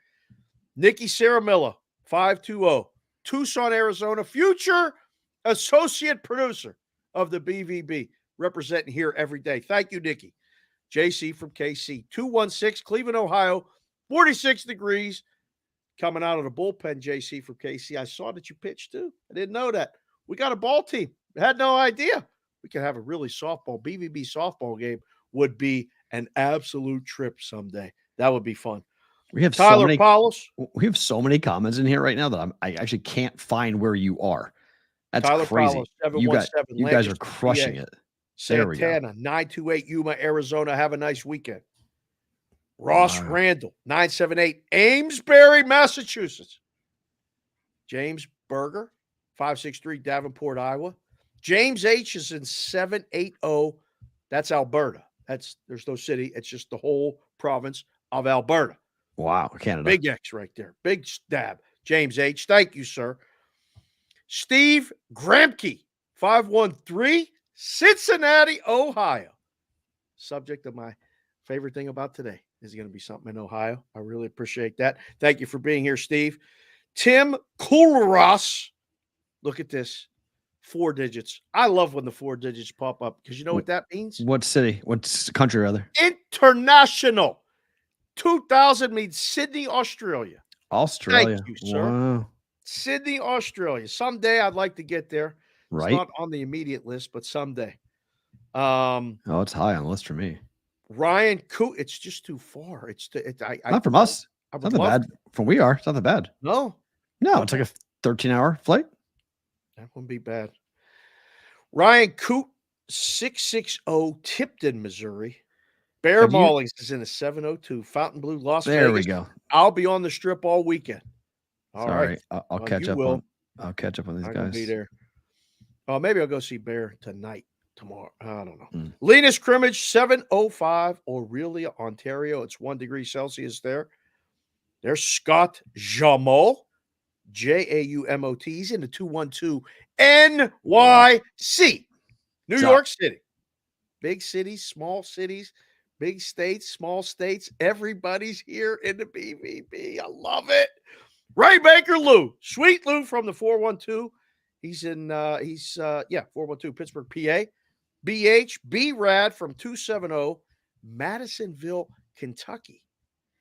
Nikki Saramilla 520, Tucson, Arizona. Future associate producer of the BVB, representing here every day. Thank you, Nikki. JC from KC 216, Cleveland, Ohio. 46 degrees. Coming out of the bullpen, JC from KC. I saw that you pitched too. I didn't know that. We got a ball team. I had no idea. We could have a really BVB softball game would be an absolute trip someday. That would be fun. We have Tyler Paulos. We have so many comments in here right now that I actually can't find where you are. That's Tyler crazy. Paulos, 717, You guys are crushing it. Santana, 928, Yuma, Arizona. Have a nice weekend. Ross Randall, 978, Amesbury, Massachusetts. James Berger, 563, Davenport, Iowa. James H is in 780. That's Alberta. There's no city. It's just the whole province of Alberta. Wow, Canada. Big X right there. Big stab. James H. Thank you, sir. Steve Gramke, 513, Cincinnati, Ohio. Subject of my favorite thing about today is going to be something in Ohio. I really appreciate that. Thank you for being here, Steve. Tim Kulras. Look at this. 4 digits. I love when the 4 digits pop up because you know what that means? What city? What country, rather? International. 2000 means Sydney, Australia. Australia. Thank you, sir. Wow. Sydney, Australia. Someday I'd like to get there. Right. It's not on the immediate list, but someday. It's high on the list for me. Ryan Coot. It's just too far. Not from us. It's not that bad. From we are. It's not that bad. No. It's like a 13-hour flight. That wouldn't be bad. Ryan Coot, 660, Tipton, Missouri. Bear Maulings is in a 702. Fontainebleau, Las Vegas. There we go. I'll be on the strip all weekend. All right. I'll catch up on. I'll catch up on these guys. Be there. Oh, maybe I'll go see Bear tomorrow. I don't know. Linus Crimmage, 705, Aurelia, Ontario. It's 1 degree Celsius there. There's Scott Jaumot, Jaumot. He's in the 212 NYC, New York City. Big cities, small cities, big states, small states. Everybody's here in the BVB. I love it. Ray Baker Lou, Sweet Lou from the 412. He's 412 Pittsburgh, PA. BH B Rad from 270 Madisonville, Kentucky.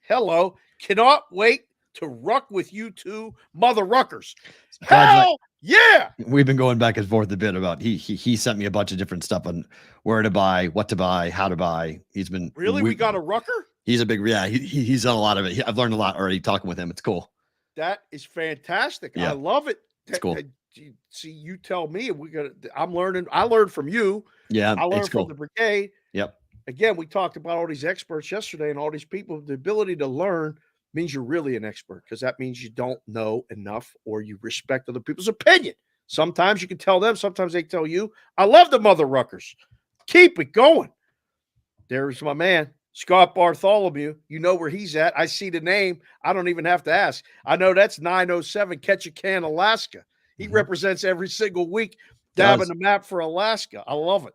Hello. Cannot wait to ruck with you two mother ruckers. Hell yeah. We've been going back and forth a bit about he sent me a bunch of different stuff on where to buy, what to buy, how to buy. He's been we got a rucker? He's a big he's done a lot of it. I've learned a lot already talking with him. It's cool. That is fantastic. Yeah. I love it. It's cool. See, you tell me. I'm learning. I learned from you. Yeah, I learned from the brigade. Yep. Again, we talked about all these experts yesterday and all these people. The ability to learn means you're really an expert because that means you don't know enough or you respect other people's opinion. Sometimes you can tell them. Sometimes they tell you. I love the mother ruckers. Keep it going. There's my man, Scott Bartholomew. You know where he's at. I see the name. I don't even have to ask. I know that's 907 Ketchikan, Alaska. He represents every single week, dabbing the map for Alaska. I love it.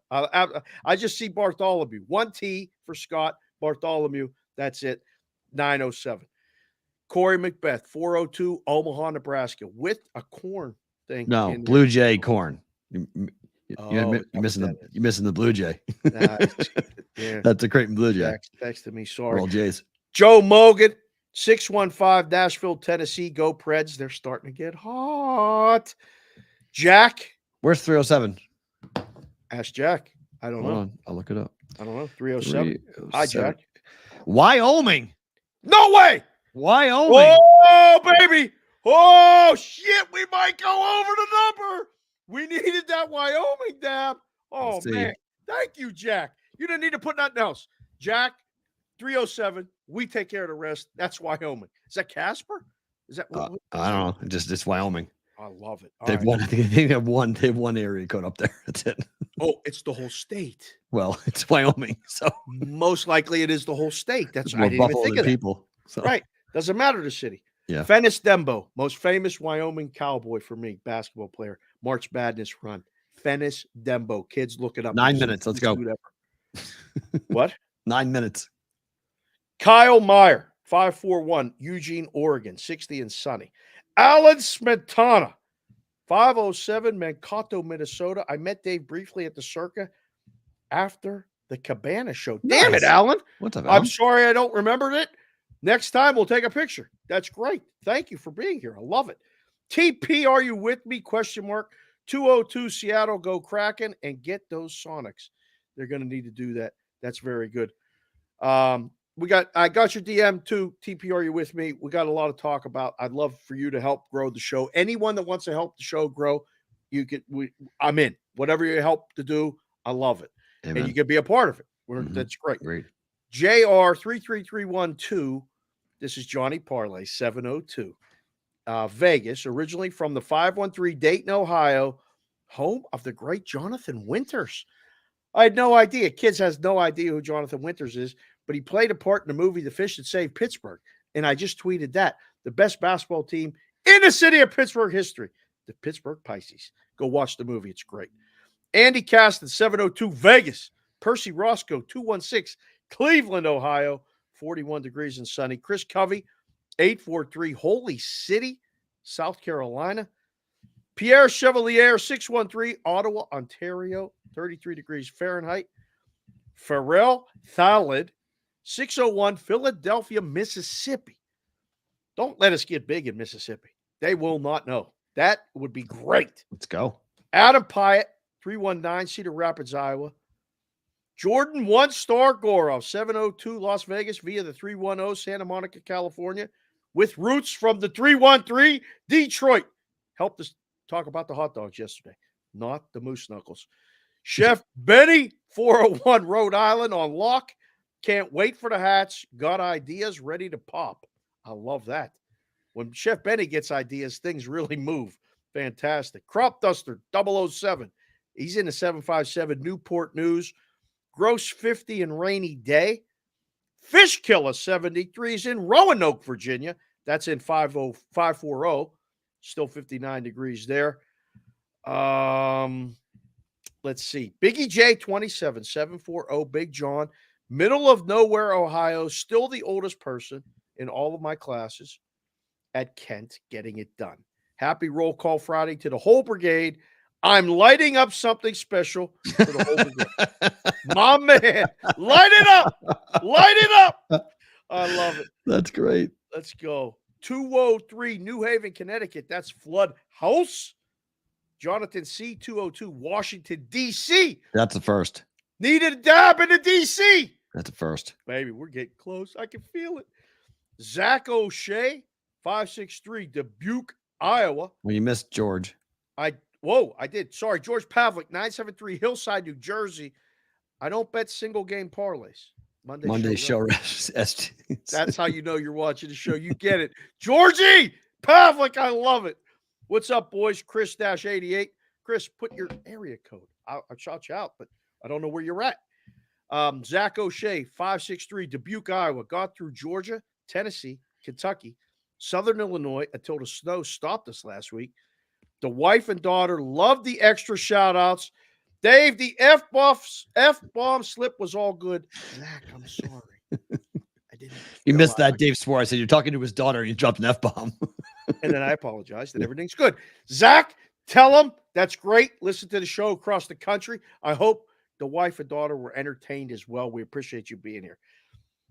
I just see Bartholomew. 1 T for Scott Bartholomew. That's it. 907. Corey Macbeth, 402, Omaha, Nebraska, with a corn thing. No, in Blue there. Jay corn. You're Is that missing what the you're missing the Blue Jay. Yeah. That's a Creighton Blue Jay. Jack's texted me. Sorry. Roll Jays. Joe Mogan, 615, Nashville, Tennessee. Go Preds. They're starting to get hot. Jack. Where's 307? Ask Jack. I don't Hold know. on. I'll look it up. I don't know. 307. Hi, 307. Jack. Wyoming. No way. Wyoming. Oh, baby. Oh, shit. We might go over the number. We needed that Wyoming dab. Oh, Let's see. man. Thank you, Jack. You didn't need to put nothing else. Jack, 307. We take care of the rest. That's Wyoming. Is that Casper? Is that what I don't know. It's Wyoming. I love it. All They've right. won. I think they have one area code up there. That's it. Oh, it's the whole state. Well, it's Wyoming, so Most likely it is the whole state. That's it's I more didn't even Buffalo think than of that. people. So. Right. Doesn't matter the city. Yeah. Fennis Dembo, most famous Wyoming cowboy for me, basketball player, March Madness run. Fennis Dembo. Kids, look it up. 9 minutes. Let's go. What? 9 minutes. Kyle Meyer, 541, Eugene, Oregon, 60 and sunny. Alan Smetana, 507, Mankato, Minnesota. I met Dave briefly at the Circa after the Cabana show. Damn Nice. it, Alan. What's up, I'm Alan? sorry I don't remember it. Next time we'll take a picture. That's great. Thank you for being here. I love it. TP, are you with me? Question mark. 202 Seattle, go Kraken and get those Sonics. They're going to need to do that. That's very good. I got your DM too. TP, are you with me? We got a lot of talk about. I'd love for you to help grow the show. Anyone that wants to help the show grow, I'm in. Whatever you help to do, I love it. Amen. And you can be a part of it. That's great. Great. JR 33312. This is Johnny Parlay 702. Vegas, originally from the 513 Dayton, Ohio, home of the great Jonathan Winters. I had no idea. Kids has no idea who Jonathan Winters is, but he played a part in the movie The Fish That Saved Pittsburgh. And I just tweeted that. The best basketball team in the city of Pittsburgh history, the Pittsburgh Pisces. Go watch the movie. It's great. Andy Caston, 702 Vegas. Percy Roscoe, 216 Cleveland, Ohio, 41 degrees and sunny. Chris Covey, 843 Holy City, South Carolina. Pierre Chevalier, 613 Ottawa, Ontario, 33 degrees Fahrenheit. Pharrell Thalid, 601 Philadelphia, Mississippi. Don't let us get big in Mississippi. They will not know. That would be great. Let's go. Adam Pyatt, 319 Cedar Rapids, Iowa. Jordan 1-star Gorov, 702 Las Vegas via the 310 Santa Monica, California, with roots from the 313 Detroit. Helped us talk about the hot dogs yesterday, not the moose knuckles. Chef Benny, 401 Rhode Island on lock. Can't wait for the hats. Got ideas ready to pop. I love that. When Chef Benny gets ideas, things really move. Fantastic. Crop Duster, 007. He's in the 757 Newport News. Gross 50 and rainy day. Fish Killer 73 is in Roanoke, Virginia. That's in 540. Still 59 degrees there. Let's see. Biggie J 27, 740 Big John. Middle of nowhere, Ohio. Still the oldest person in all of my classes at Kent getting it done. Happy Roll Call Friday to the whole brigade. I'm lighting up something special for the whole brigade. My man, light it up. Light it up. I love it. That's great. Let's go. 203 New Haven, Connecticut. That's Flood House. Jonathan C. 202 Washington, D.C. That's the first. Needed a dab in the D.C. That's the first. Baby, we're getting close. I can feel it. Zach O'Shea, 563 Dubuque, Iowa. Well, you missed George. I did. Sorry, George Pavlik, 973 Hillside, New Jersey. I don't bet single game parlays. Monday show. That's how you know you're watching the show. You get it. Georgie Pavlik, I love it. What's up, boys? Chris-88. Chris, put your area code. I'll shout you out, but I don't know where you're at. Zach O'Shea, 563 Dubuque, Iowa. Got through Georgia, Tennessee, Kentucky, Southern Illinois until the snow stopped us last week. The wife and daughter loved the extra shout-outs. Dave, the F-bomb slip was all good. Zach, I'm sorry. You missed that, Dave swore. I said, you're talking to his daughter. And you dropped an F-bomb. And then I apologized, and everything's good. Zach, tell them that's great. Listen to the show across the country. I hope the wife and daughter were entertained as well. We appreciate you being here.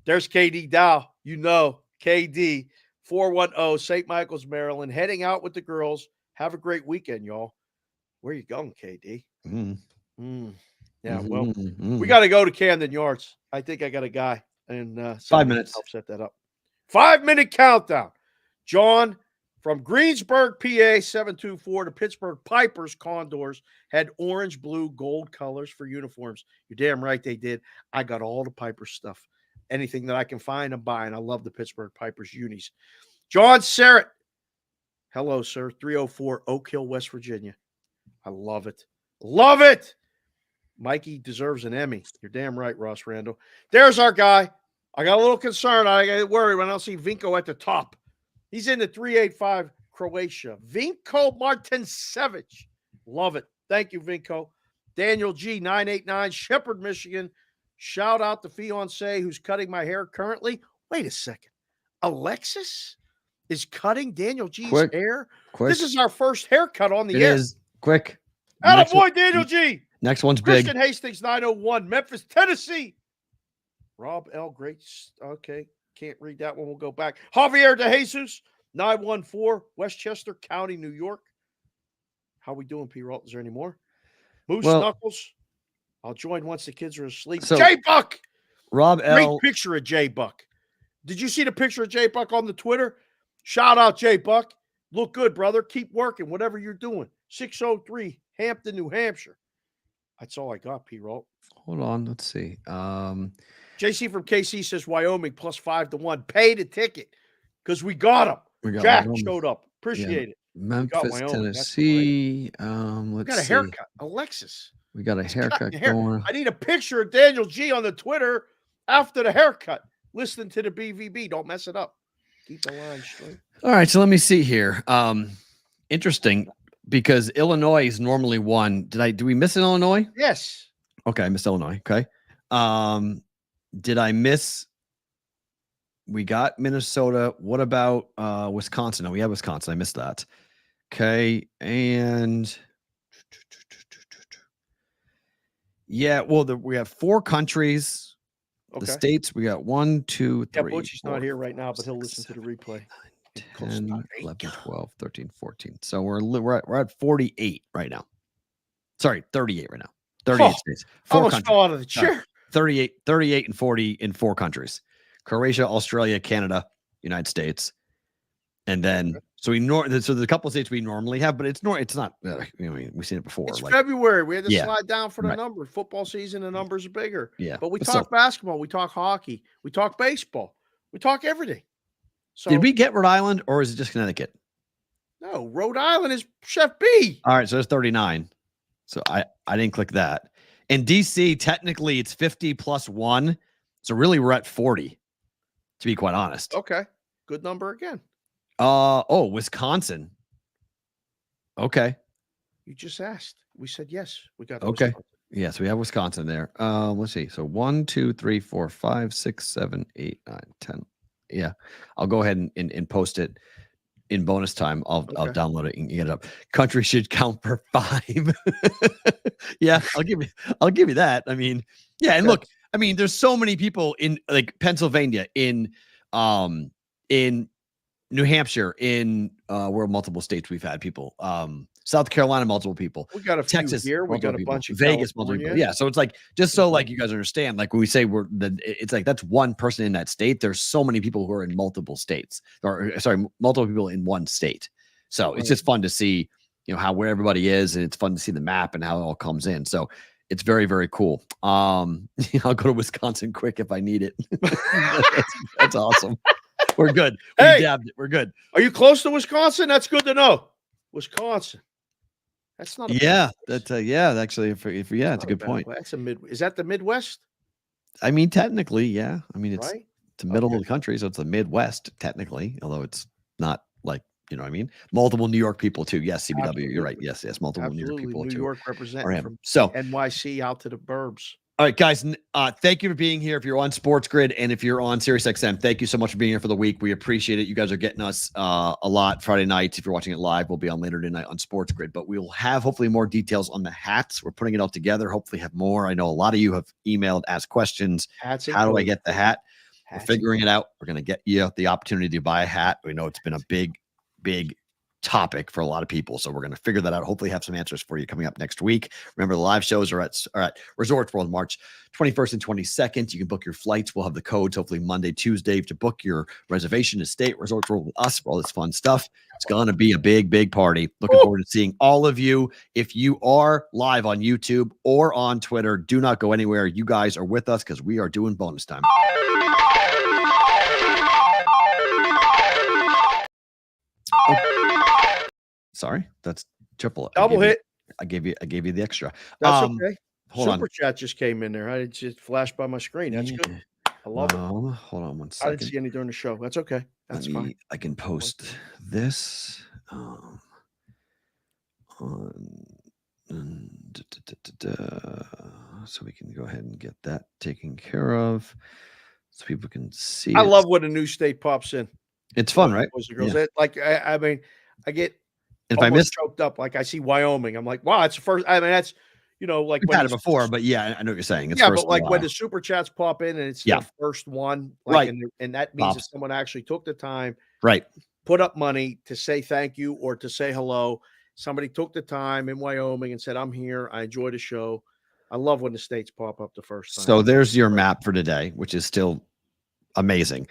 There's KD Dow. You know, KD, 410 St. Michael's, Maryland, heading out with the girls. Have a great weekend, y'all. Where you going, KD? Yeah, well, we got to go to Camden Yards. I think I got a guy. And 5 minutes. Help set that up. 5-minute countdown. John from Greensburg, PA, 724. The Pittsburgh Pipers Condors had orange, blue, gold colors for uniforms. You're damn right they did. I got all the Pipers stuff. Anything that I can find, I'm buying. I love the Pittsburgh Pipers unis. John Serrett. Hello, sir. 304 Oak Hill, West Virginia. I love it. Love it. Mikey deserves an Emmy. You're damn right, Ross Randall. There's our guy. I got a little concerned. I get worried when I don't see Vinko at the top. He's in the 385 Croatia. Vinko Martincevic. Love it. Thank you, Vinko. Daniel G, 989, Shepherd, Michigan. Shout out to fiance who's cutting my hair currently. Wait a second. Alexis is cutting Daniel G's hair? Quick. This is our first haircut on the air. It is. Quick. Attaboy, Daniel G. Next one's Christian big. Hastings, 901, Memphis, Tennessee. Rob L. Great. Okay. Can't read that one. We'll go back. Javier De Jesus, 914, Westchester County, New York. How we doing, P. Rolt? Is there any more? Moose Knuckles. I'll join once the kids are asleep. So, J-Buck. Rob L. Great picture of J-Buck. Did you see the picture of J-Buck on the Twitter? Shout out, J-Buck. Look good, brother. Keep working, whatever you're doing. 603, Hampton, New Hampshire. That's all I got, P. Rolt. Hold on. Let's see. JC from KC says Wyoming plus 5-1. Pay the ticket because we got him. Jack showed up. Appreciate it. Memphis, Tennessee. We got a haircut. Alexis. We got a haircut going. I need a picture of Daniel G on the Twitter after the haircut. Listening to the BVB. Don't mess it up. Keep the line straight. All right. So let me see here. Interesting because Illinois is normally one. Do we miss Illinois? Yes. Okay. I missed Illinois. Okay. Did I miss? We got Minnesota. What about Wisconsin? No, we have Wisconsin. I missed that. Okay. And yeah, well, we have 4 countries. Okay. The states, we got 1, 2, 3. Yeah, Butchie's not here right now, but he'll listen to the replay. 10, 11, 12, 13, 14. So we're at 48 right now. Sorry, 38 right now. 38 states. 4 countries. Fell out of the chair. 38 and 40 in 4 countries. Croatia, Australia, Canada, United States. And then so there's a couple of states we normally have, but it's not we've seen it before. It's February. We had to slide down for the numbers. Football season, the numbers are bigger. Yeah. But we talk basketball, we talk hockey, we talk baseball, we talk everything. So did we get Rhode Island or is it just Connecticut? No, Rhode Island is Chef B. All right, so it's 39. So I didn't click that. In DC, technically it's 50 plus 1. So really we're at 40, to be quite honest. Okay. Good number again. Wisconsin. Okay. You just asked. We said yes. We got okay. Wisconsin. Yes, we have Wisconsin there. Let's see. So 1, 2, 3, 4, 5, 6, 7, 8, 9, 10. Yeah. I'll go ahead and post it in bonus time. I'll download it and get it up. Country should count for 5. Yeah, I'll give you that. I mean, yeah, and look, I mean, there's so many people in like Pennsylvania, in New Hampshire, in where multiple states we've had people. South Carolina, multiple people. We got a Texas few here. We got a bunch of Vegas, multiple people. Yeah. So it's like just so like you guys understand, like when we say it's like that's one person in that state. There's so many people who are in multiple states, or sorry, multiple people in one state. So it's just fun to see, where everybody is, and it's fun to see the map and how it all comes in. So it's very, very cool. I'll go to Wisconsin quick if I need it. That's awesome. We're good. We dabbed it. We're good. Are you close to Wisconsin? That's good to know. Wisconsin. That's not. That's actually, it's a good point. That's Is that the Midwest? I mean, technically, yeah. I mean, it's right? the middle of the country, so it's the Midwest technically, although it's not like what I mean. Multiple New York people too. Yes, CBW. Absolutely. You're right. Yes, multiple New York people too. New York representing from so NYC out to the burbs. All right, guys. Thank you for being here. If you're on Sports Grid and if you're on SiriusXM, thank you so much for being here for the week. We appreciate it. You guys are getting us a lot Friday nights. If you're watching it live, we'll be on later tonight on Sports Grid. But we'll have hopefully more details on the hats. We're putting it all together. Hopefully, have more. I know a lot of you have emailed, asked questions. Hats How do I get the hat? We're Hats figuring it out. We're going to get you the opportunity to buy a hat. We know it's been a big topic for a lot of people. So we're going to figure that out. Hopefully have some answers for you coming up next week. Remember, the live shows are at Resorts World March 21st and 22nd. You can book your flights. We'll have the codes hopefully Monday, Tuesday to book your reservation to stay at Resorts World with us for all this fun stuff. It's going to be a big party. Looking forward to seeing all of you. If you are live on YouTube or on Twitter, do not go anywhere. You guys are with us because we are doing bonus time. Sorry, that's triple. Double hit. I gave you the extra. That's okay. Hold Super on. chat just came in there. I just flashed by my screen. That's good. I love it. Hold on one second. I didn't see any during the show. That's okay. That's fine. I can post this so we can go ahead and get that taken care of, so people can see. I love when a new state pops in. It's fun, right? Boys and girls. Yeah. I mean, I get If I missed, choked up. Like I see Wyoming. I'm like, wow, it's the first. I mean, that's like we've when had it before, but yeah, I know what you're saying. It's yeah, first but like in a when while. the super chats pop in and it's Yeah. the first one, Right. and that means that Pops. someone actually took the time, Right. put up money to say thank you or to say hello. Somebody took the time in Wyoming and said, I'm here. I enjoy the show. I love when the states pop up the first time. So there's your map for today, which is still amazing.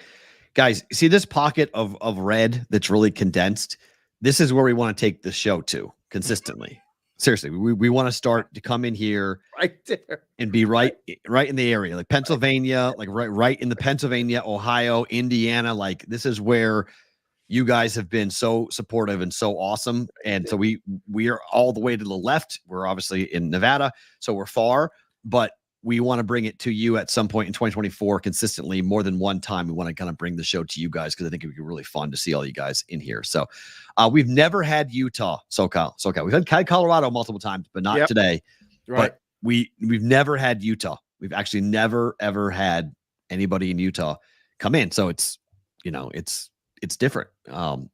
Guys, see this pocket of red that's really condensed? This is where we want to take the show to consistently. Seriously, we want to start to come in here right there and be right in the area, like Pennsylvania, like right in the Pennsylvania, Ohio, Indiana. Like this is where you guys have been so supportive and so awesome. And so we are all the way to the left. We're obviously in Nevada, so we're far, but we want to bring it to you at some point in 2024 consistently, more than one time. We want to kind of bring the show to you guys because I think it would be really fun to see all you guys in here. So we've never had Utah, SoCal. We've had Colorado multiple times, but not today. Right. But we've never had Utah. We've actually never, ever had anybody in Utah come in. So it's different.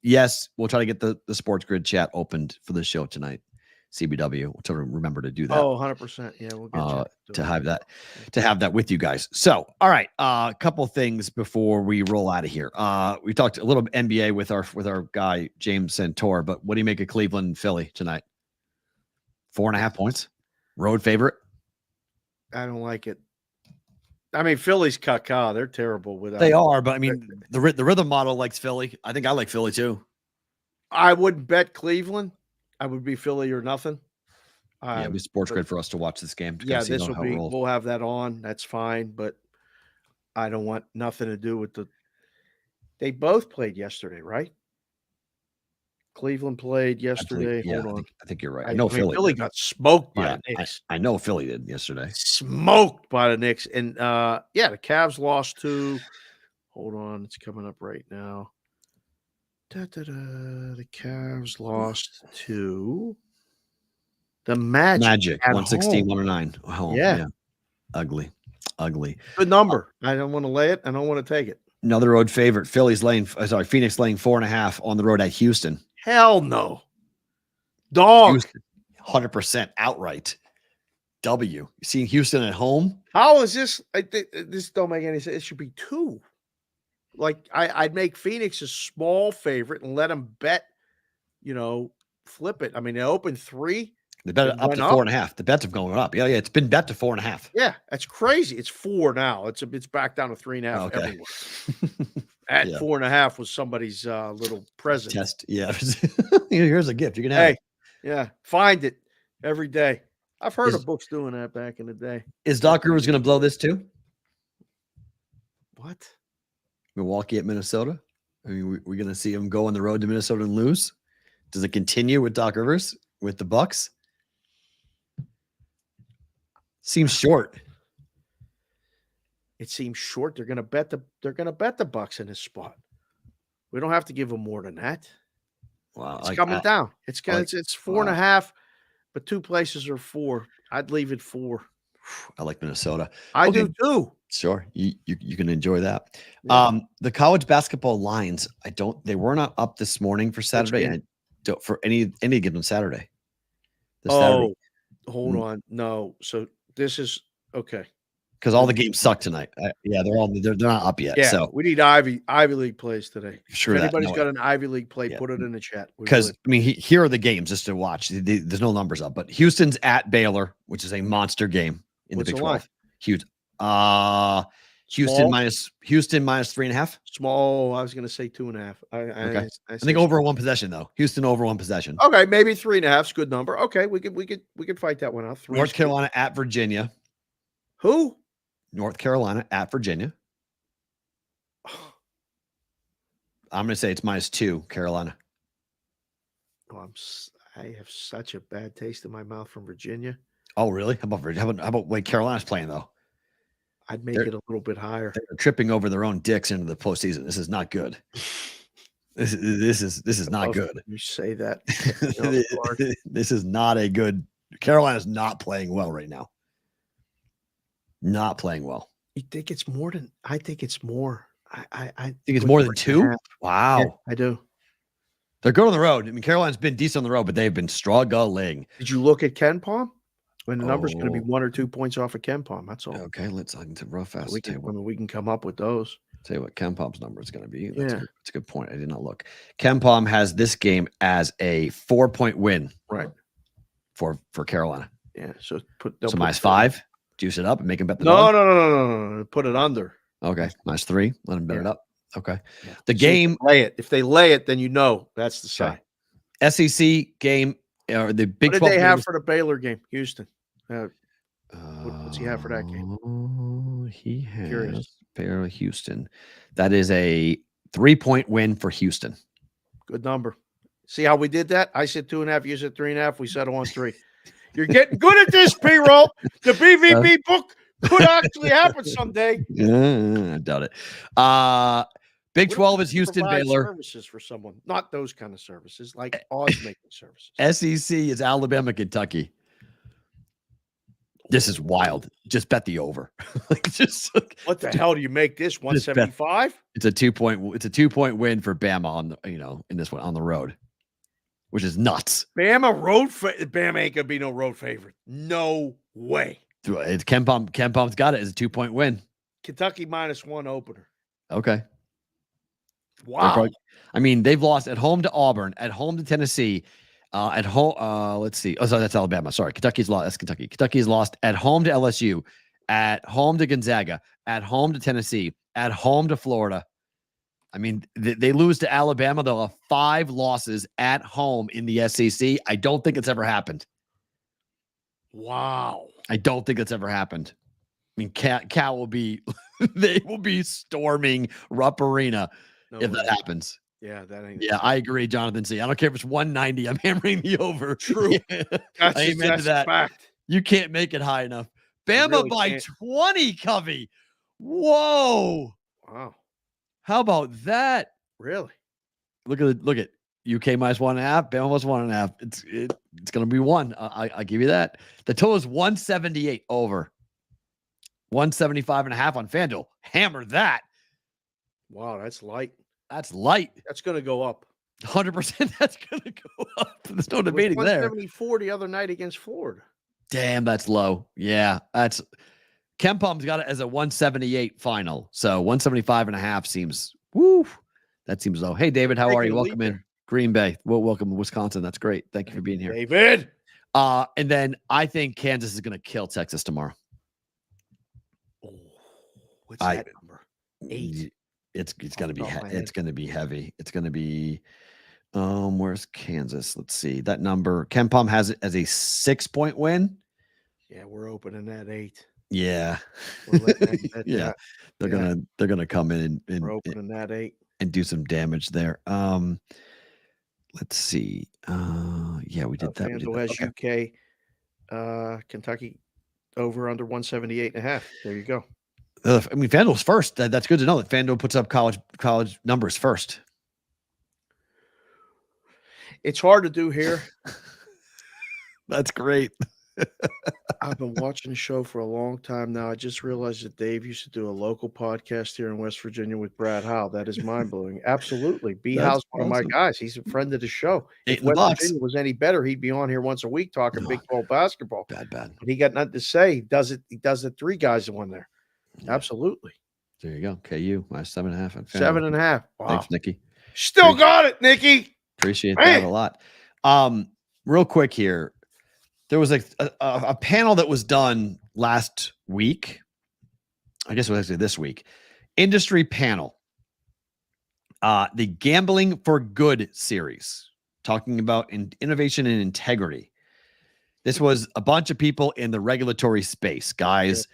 Yes, we'll try to get the Sports Grid chat opened for the show tonight. CBW. We'll try to remember to do that. Oh, 100%. Yeah, we'll get to have that with you guys. So, all right, a couple things before we roll out of here. We talked a little NBA with our guy James Santor, but what do you make of Cleveland and Philly tonight? 4.5 points, road favorite. I don't like it. I mean, Philly's caca. They're terrible without. They are, but I mean, the rhythm model likes Philly. I think I like Philly too. I wouldn't bet Cleveland. I would be Philly or nothing. Yeah, it'll be Sports Grid for us to watch this game. Yeah, this will be. We'll have that on. That's fine, but I don't want nothing to do with the. They both played yesterday, right? Cleveland played yesterday. Hold on. I think you're right. I know Philly got smoked by the Knicks. I know Philly did yesterday. Smoked by the Knicks, and the Cavs lost to. Hold on, it's coming up right now. The Cavs lost to the Magic 116-109. Oh, yeah. Ugly. Good number. I don't want to lay it. I don't want to take it. Another road favorite. Phoenix laying 4.5 on the road at Houston. Hell no. Dog. Houston, 100% outright. W. You seeing Houston at home? How is this? This don't make any sense. It should be 2. Like I'd make Phoenix a small favorite and let them bet, flip it. I mean, they opened 3. They bet up to 4.5. The bets have gone up. Yeah. It's been bet to 4.5. Yeah, that's crazy. It's 4 now. It's back down to 3.5 everywhere. At 4.5 was somebody's little present. Test. Yeah. Here's a gift. You can have it. Yeah. Find it every day. I've heard of books doing that back in the day. Is Doc Rivers going to blow this too? What? Milwaukee at Minnesota? I mean, we're going to see him go on the road to Minnesota and lose. Does it continue with Doc Rivers with the Bucks? Seems short. It seems short. They're going to bet the Bucks in this spot. We don't have to give them more than that. Wow, it's coming down. It's 4.5, but 2 places are 4. I'd leave it 4. I like Minnesota. I Okay. do too. Sure, you can enjoy that. Yeah. The college basketball lines, they were not up this morning for Saturday, game? and I don't for any given Saturday. This Oh, Saturday, hold on. No. So this is okay. because all the games suck tonight. Yeah, they're not up yet. Yeah, So we need Ivy League plays today. Sure If that, anybody's no got way. an Ivy League play, Yeah. put it in the chat. We because would. I mean, here are the games just to watch. There's no numbers up, but Houston's at Baylor, which is a monster game in What's the Big the line? 12. Huge. Houston Small? minus 3.5. Small. I was going to say 2.5. Okay. I I say think over one possession though. Houston over one possession. Okay, maybe 3.5 is a good number. Okay, we could fight that one out. North Carolina at Virginia. Who? North Carolina at Virginia. I'm going to say it's -2, Carolina. Oh, I have such a bad taste in my mouth from Virginia. Oh, really? How about Virginia? How about wait, Carolina's playing though? I'd make it a little bit higher. They're tripping over their own dicks into the postseason. This is not good. This is not good. You say that. This is not a good. Carolina's not playing well right now. Not playing well. You think it's more than? I think it's more. I think it's more than 2. Wow. Yeah, I do. They're good on the road. I mean, Carolina's been decent on the road, but they've been struggling. Did you look at Ken Palm? When the number's going to be 1 or 2 points off of Ken Palm. That's all. Okay, let's I can rough fast. We can come up with those. Tell you what Ken Palm's number is going to be. That's a good point. I did not look. Ken Palm has this game as a 4-point win. Right. For Carolina. Yeah. So put -5. Juice it up and make him bet the No. dog. Put it under. Okay. -3. Let him bet it up. Okay. Yeah. The game. Lay it. If they lay it, then you know that's the side. SEC game or the Big 12. What did they have for the Baylor game? Houston. What's he have for that game? He has Baylor Houston. That is a 3-point win for Houston. Good number. See how we did that? I said 2.5. You said 3.5. We settled on 3. You're getting good at this, P-roll. The BVB book could actually happen someday. I doubt it. Big 12 is Houston, Baylor. Services for someone, not those kind of services, like odds making services. SEC is Alabama, Kentucky. This is wild. Just bet the over. What the hell do you make this 175? It's a 2-point win for Bama on in this one on the road, which is nuts. Bama ain't gonna be no road favorite. No way. It's Ken Palm's got it as a 2-point win. Kentucky -1 opener. Okay. Wow. I mean, they've lost at home to Auburn, at home to Tennessee, at home. Let's see. Oh, sorry, that's Alabama. Sorry, Kentucky's lost. That's Kentucky. Kentucky's lost at home to LSU, at home to Gonzaga, at home to Tennessee, at home to Florida. I mean, they lose to Alabama. They'll have 5 losses at home in the SEC. I don't think it's ever happened. Wow. I don't think it's ever happened. I mean, Cal will be, they will be storming Rupp Arena if that happens. Yeah, that ain't. Yeah, I agree, Jonathan C. I don't care if it's 190. I'm hammering the over. True. That's that. fact. You can't make it high enough. Bama really by can't. 20, Covey. Whoa. Wow. How about that? Really? Look at UK -1.5, Bama +1.5. It's going to be 1. I give you that. The total is 178 over. 175.5 on FanDuel. Hammer that. Wow, that's light. That's light. That's going to go up. 100%. That's going to go up. There's no debating there. 174 the other night against Florida. Damn, that's low. Yeah, that's Ken Palm's got it as a 178 final. So 175.5 seems woo. That seems low. Hey, David, how are you? Welcome in Green Bay. Well, welcome to Wisconsin. That's great. Thank you for being here, David. And then I think Kansas is going to kill Texas tomorrow. Oh, what's that number? 8. It's going to be it's going to be heavy. It's going to be where's Kansas? Let's see. That number Ken Palm has it as a 6-point win. Yeah, we're opening that 8. Yeah. Yeah. They're gonna come in and we're opening that 8 and do some damage there. Let's see. Yeah, we did that. FanDuel has UK Kentucky over under 178.5. There you go. I mean, FanDuel's first. That's good to know that FanDuel puts up college numbers first. It's hard to do here. That's great. I've been watching the show for a long time now. I just realized that Dave used to do a local podcast here in West Virginia with Brad Howe. That is mind blowing. Absolutely. B That's Howe's one of my awesome. guys. He's a friend of the show. Eight If in the West box. Virginia was any better, he'd be on here once a week talking No. Big 12 basketball. Bad. But he got nothing to say. He does it 3 guys in one there. Yeah. Absolutely. There you go. KU minus 7.5. on FanDuel. 7.5. Wow. Thanks, Nikki. Still got it, Nikki. Appreciate Man. that a lot. Real quick here. There was a panel that was done last week. I guess it was actually this week. Industry panel. The Gambling for Good series, talking about innovation and integrity. This was a bunch of people in the regulatory space, guys.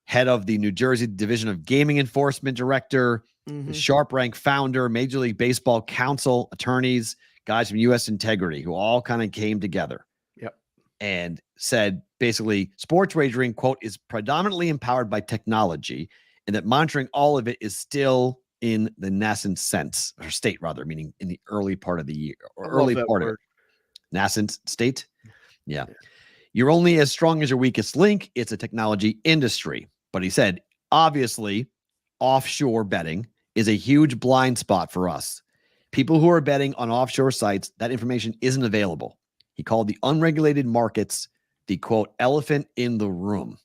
Head of the New Jersey Division of Gaming Enforcement Director, the Sharp Rank founder, Major League Baseball counsel, attorneys, guys from U.S. Integrity, who all kind of came together. Yep. And said basically sports wagering, quote, is predominantly empowered by technology, and that monitoring all of it is still in the nascent sense, or state rather, meaning in the early part of the year, or early part of it. Nascent state. Yeah. You're only as strong as your weakest link. It's a technology industry. But he said, obviously, offshore betting is a huge blind spot for us. People who are betting on offshore sites, that information isn't available. He called the unregulated markets the, quote, elephant in the room.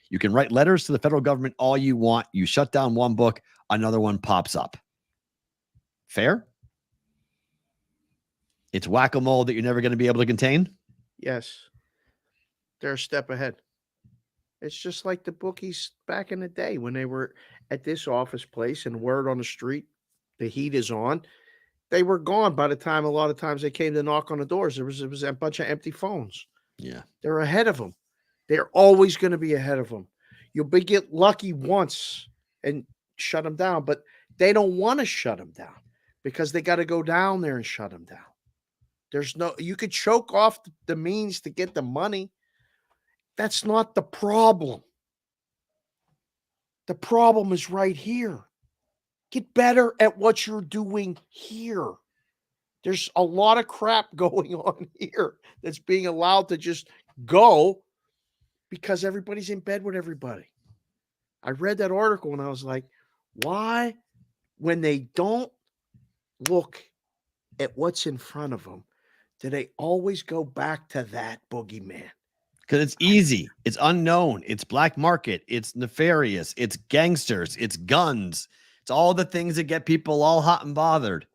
You can write letters to the federal government all you want. You shut down one book, another one pops up. Fair? It's whack-a-mole that you're never going to be able to contain? Yes. They're a step ahead. It's just like the bookies back in the day when they were at this office place and word on the street, the heat is on. They were gone by the time a lot of times they came to knock on the doors. It was a bunch of empty phones. Yeah. They're ahead of them. They're always going to be ahead of them. You'll get lucky once and shut them down, but they don't want to shut them down because they got to go down there and shut them down. You could choke off the means to get the money. That's not the problem. The problem is right here. Get better at what you're doing here. There's a lot of crap going on here that's being allowed to just go because everybody's in bed with everybody. I read that article and I was like, why, when they don't look at what's in front of them, do they always go back to that boogeyman? Because it's easy. It's unknown. It's black market. It's nefarious. It's gangsters. It's guns. It's all the things that get people all hot and bothered.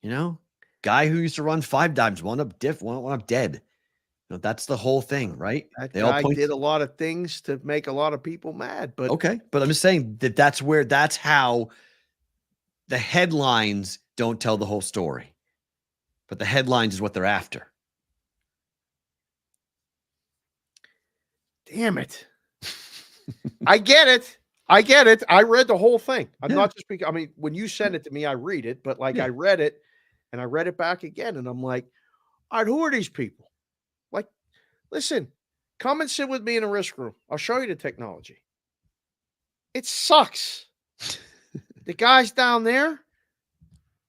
You know, guy who used to run 5 dimes, wound up dead. You know, that's the whole thing, right? That They guy all point did a lot of things to make a lot of people mad. But okay, but I'm just saying that's how the headlines don't tell the whole story. But the headlines is what they're after. Damn it. I get it. I read the whole thing. I'm not just because, I mean, when you send it to me, I read it, but I read it and I read it back again. And I'm like, all right, who are these people? Like, listen, come and sit with me in a risk room. I'll show you the technology. It sucks. The guys down there,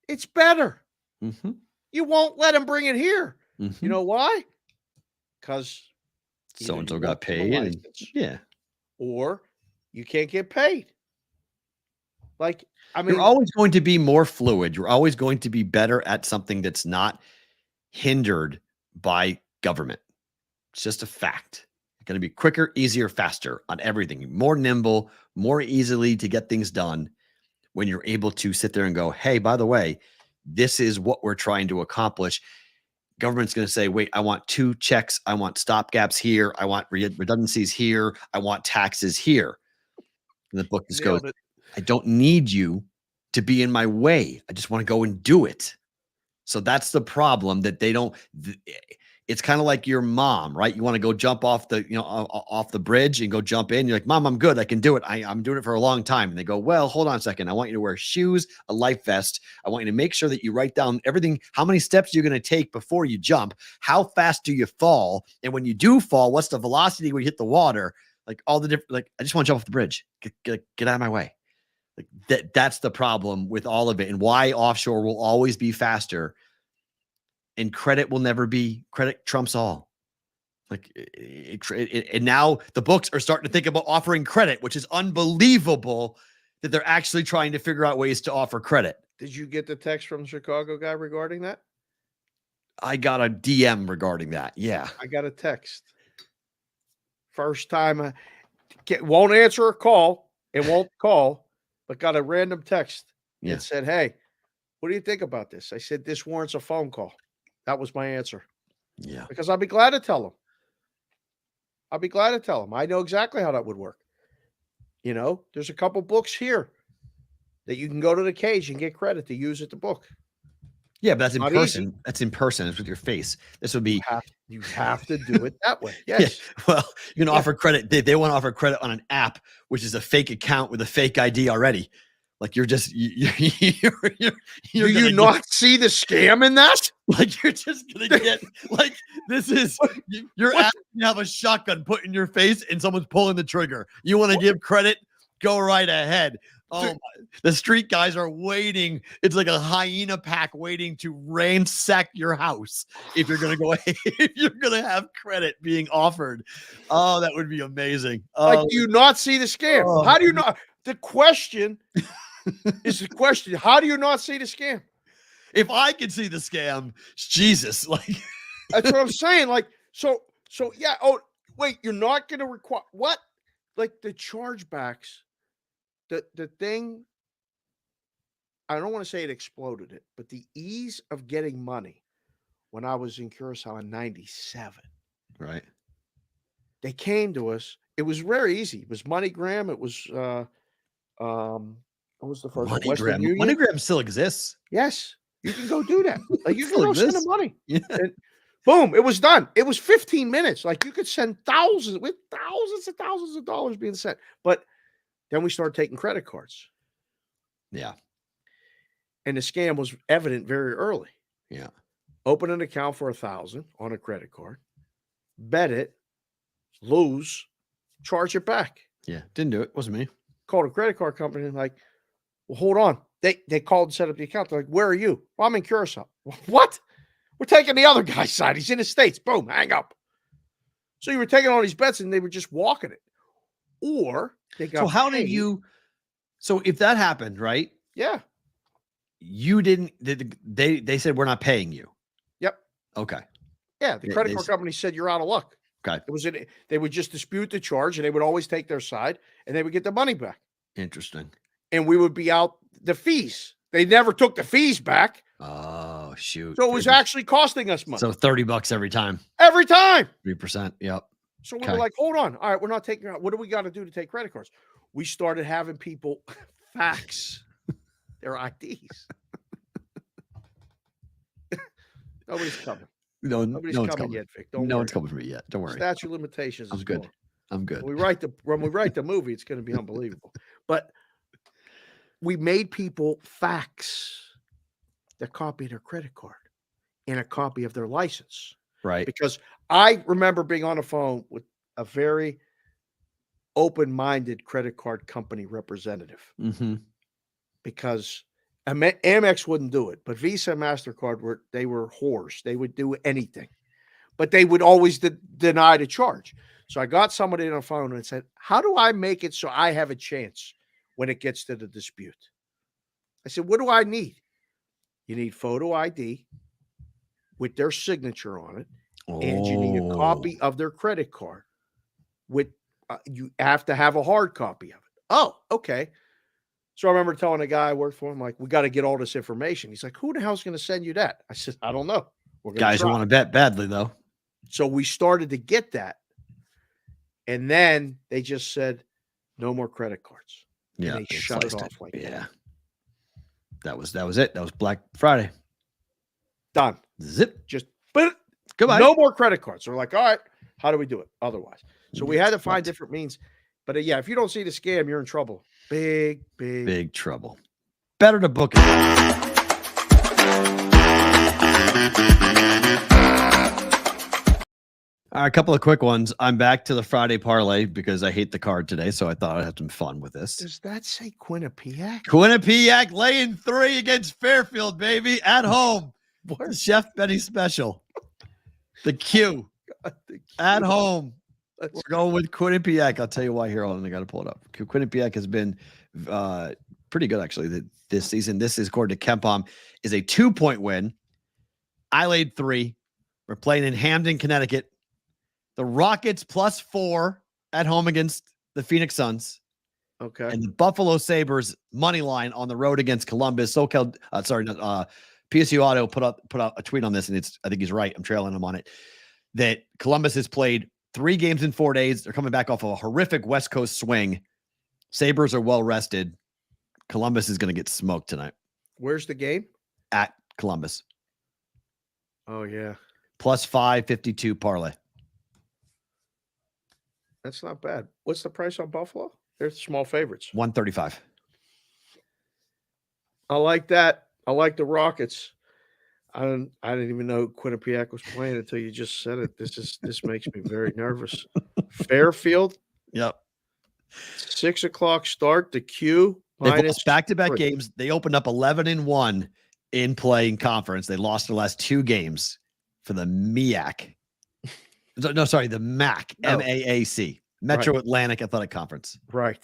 it's better. Mm-hmm. You won't let them bring it here. Mm-hmm. You know why? Because so-and-so got paid. Or you can't get paid. Like, I mean, you're always going to be more fluid. You're always going to be better at something that's not hindered by government. It's just a fact. You're going to be quicker, easier, faster on everything. More nimble, more easily to get things done when you're able to sit there and go, hey, by the way, this is what we're trying to accomplish. Government's going to say, wait, I want 2 checks. I want stopgaps here. I want redundancies here. I want taxes here. And the book just goes, I don't need you to be in my way. I just want to go and do it. So that's the problem, that they don't. It's kind of like your mom, right? You want to go jump off the bridge and go jump in. You're like, Mom, I'm good. I can do it. I'm doing it for a long time. And they go, well, hold on a second. I want you to wear shoes, a life vest. I want you to make sure that you write down everything. How many steps you're going to take before you jump? How fast do you fall? And when you do fall, what's the velocity when you hit the water? Like all the different, like, I just want to jump off the bridge. Get out of my way. Like that's the problem with all of it, and why offshore will always be faster. And credit trumps all. Like, and now the books are starting to think about offering credit, which is unbelievable that they're actually trying to figure out ways to offer credit. Did you get the text from the Chicago guy regarding that? I got a DM regarding that. Yeah. I got a text. First time won't answer a call. It won't call, but got a random text. Yeah. It said, "Hey, what do you think about this?" I said, "This warrants a phone call." That was my answer. Yeah. Because I'll be glad to tell him. I'll be glad to tell him. I know exactly how that would work. You know, there's a couple books here that you can go to the cage and get credit to use at the book. Yeah, but that's in Not person. easy. That's in person. It's with your face. This would be. You have to do it that way. Yes. Yeah, well, you can offer credit. They want to offer credit on an app, which is a fake account with a fake ID already. Like you're just you're Do you not see the scam in that? Like you're just gonna get like this is you're asking to have a shotgun put in your face and someone's pulling the trigger. You want to give credit? Go right ahead. Oh, my. The street guys are waiting. It's like a hyena pack waiting to ransack your house if you're gonna go ahead, if you're gonna have credit being offered. Oh, that would be amazing. Like, do you not see the scam? How do you not? The question is the question. How do you not see the scam? If I could see the scam, Jesus, like that's what I'm saying. Like, so yeah. Oh, wait, you're not gonna require what? Like the chargebacks. The thing, I don't want to say it exploded it, but the ease of getting money when I was in Curacao in 97. Right. They came to us. It was very easy. It was MoneyGram. It was what was the first one? Western Union. MoneyGram still exists. Yes. You can go do that. Like you can Still go send exists. the money. Yeah. And boom, it was done. It was 15 minutes. Like you could send thousands and thousands of dollars being sent. But then we started taking credit cards. Yeah. And the scam was evident very early. Yeah. Open an account for $1,000 on a credit card, bet it, lose, charge it back. Yeah. Didn't do it. Wasn't me. Called a credit card company and like, well, hold on. They called and set up the account. They're like, where are you? Well, I'm in Curacao. What? We're taking the other guy's side. He's in the States. Boom, hang up. So you were taking all these bets and they were just walking it. Or they got So how paid. did you? So if that happened, right? Yeah. You didn't. They said we're not paying you. Yep. Okay. Yeah. The credit card company said you're out of luck. Okay. They would just dispute the charge and they would always take their side and they would get the money back. Interesting. And we would be out the fees. They never took the fees back. Oh shoot. So it was actually costing us money. So $30 every time. Every time. 3%. Yep. So we were like, hold on. All right, we're not taking out. What do we got to do to take credit cards? We started having people fax their IDs. Nobody's coming. Nobody's coming yet, Vic. Don't worry. No one's coming for me yet. Don't worry. Statute of limitations. I'm is good. gone. I'm good. When we write the movie, it's going to be unbelievable. But we made people fax the copy of their credit card and a copy of their license. Right. Because I remember being on the phone with a very open-minded credit card company representative. Mm-hmm. Because Amex wouldn't do it, but Visa and MasterCard were whores. They would do anything, but they would always deny the charge. So I got somebody on the phone and said, how do I make it so I have a chance when it gets to the dispute? I said, what do I need? You need photo ID with their signature on it, and you need a copy of their credit card. With you have to have a hard copy of it. Oh, okay. So I remember telling a guy I worked for him, like, we got to get all this information. He's like, who the hell's going to send you that? I said, I don't know. Guys who want to bet badly, though. So we started to get that. And then they just said, no more credit cards. Yeah. And they shut it off like that. That was it. That was Black Friday. Done. Zip. Just but goodbye. No more credit cards. So we're like, all right, how do we do it otherwise? So we had to find different means. But yeah, if you don't see the scam, you're in trouble. Big trouble. Better to book it. All right, a couple of quick ones. I'm back to the Friday parlay because I hate the card today, so I thought I'd have some fun with this. Does that say Quinnipiac? Quinnipiac laying 3 against Fairfield, baby, at home. What? Chef Benny special. The Q. At home. Let's We're going with Quinnipiac. I'll tell you why here. Hold on, I got to pull it up. Quinnipiac has been pretty good, actually, this season. This is, according to Kempom, is a 2-point win. I laid 3. We're playing in Hamden, Connecticut. The Rockets +4 at home against the Phoenix Suns. Okay. And the Buffalo Sabres money line on the road against Columbus. PSU Auto put out a tweet on this, and I think he's right. I'm trailing him on it. That Columbus has played 3 games in 4 days. They're coming back off of a horrific West Coast swing. Sabres are well rested. Columbus is going to get smoked tonight. Where's the game? At Columbus. Oh, yeah. +552 parlay. That's not bad. What's the price on Buffalo? They're small favorites. 135. I like that. I like the Rockets. I didn't even know Quinnipiac was playing until you just said it. This makes me very nervous. Fairfield. Yep. 6 o'clock start. The Q. They've lost back-to-back games. They opened up 11-1 in playing conference. They lost their last 2 games for the MEAC. No, sorry, the MAC. No. MAAC. Metro Atlantic Athletic Conference. Right.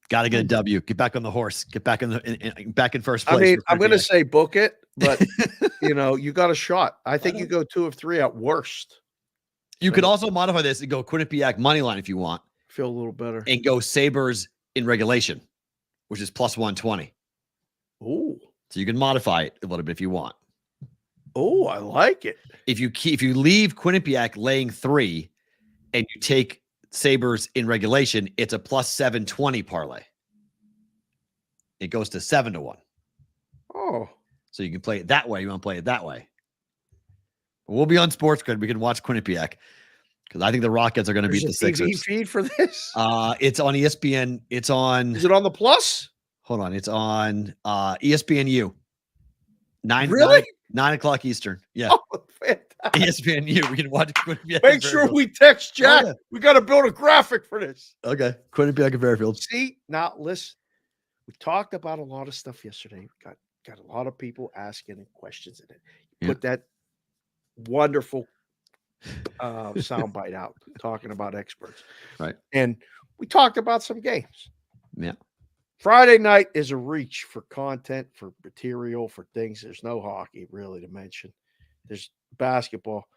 Got to get a W. Get back on the horse. Get back back in first place. I mean, I'm going to say book it, but you got a shot. I think you go 2 of 3 at worst. You could also modify this and go Quinnipiac money line if you want. Feel a little better. And go Sabres in regulation, which is +120. Oh. So you can modify it a little bit if you want. Oh, I like it. If you leave Quinnipiac laying 3 and you take Sabres in regulation, it's a +720 parlay. It goes to 7-1. Oh. So you can play it that way. You want to play it that way. But we'll be on Sports Grid. We can watch Quinnipiac because I think the Rockets are going to beat the Sixers. TV feed for this? It's on ESPN. It's on. Is it on the Plus? Hold on. It's on ESPNU. 9 o'clock Eastern. Yeah. Oh, fantastic. ESPNU. We can watch Quinnipiac. Make sure we text Jack. Oh, yeah. We got to build a graphic for this. Okay. Quinnipiac and Fairfield. See, now listen. We talked about a lot of stuff yesterday. We got a lot of people asking questions in it. Put that wonderful soundbite out talking about experts. Right. And we talked about some games. Yeah. Friday night is a reach for content, for material, for things. There's no hockey really to mention. There's basketball.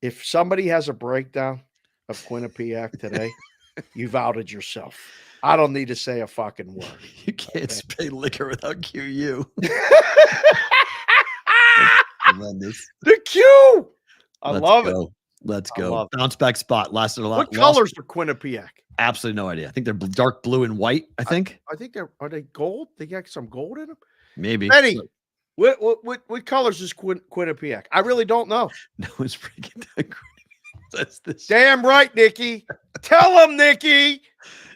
If somebody has a breakdown of Quinnipiac today, you've outed yourself. I don't need to say a fucking word. You can't spray liquor without QU. The Q. I love it. Let's go. Bounce back spot. Lasted a lot. What colors are Quinnipiac? Absolutely no idea. I think they're dark blue and white. I think are they gold? They got some gold in them. Maybe. Benny, what colors is Quinnipiac? I really don't know. No one's freaking that. That's this. Damn right, Nikki. Tell them, Nikki.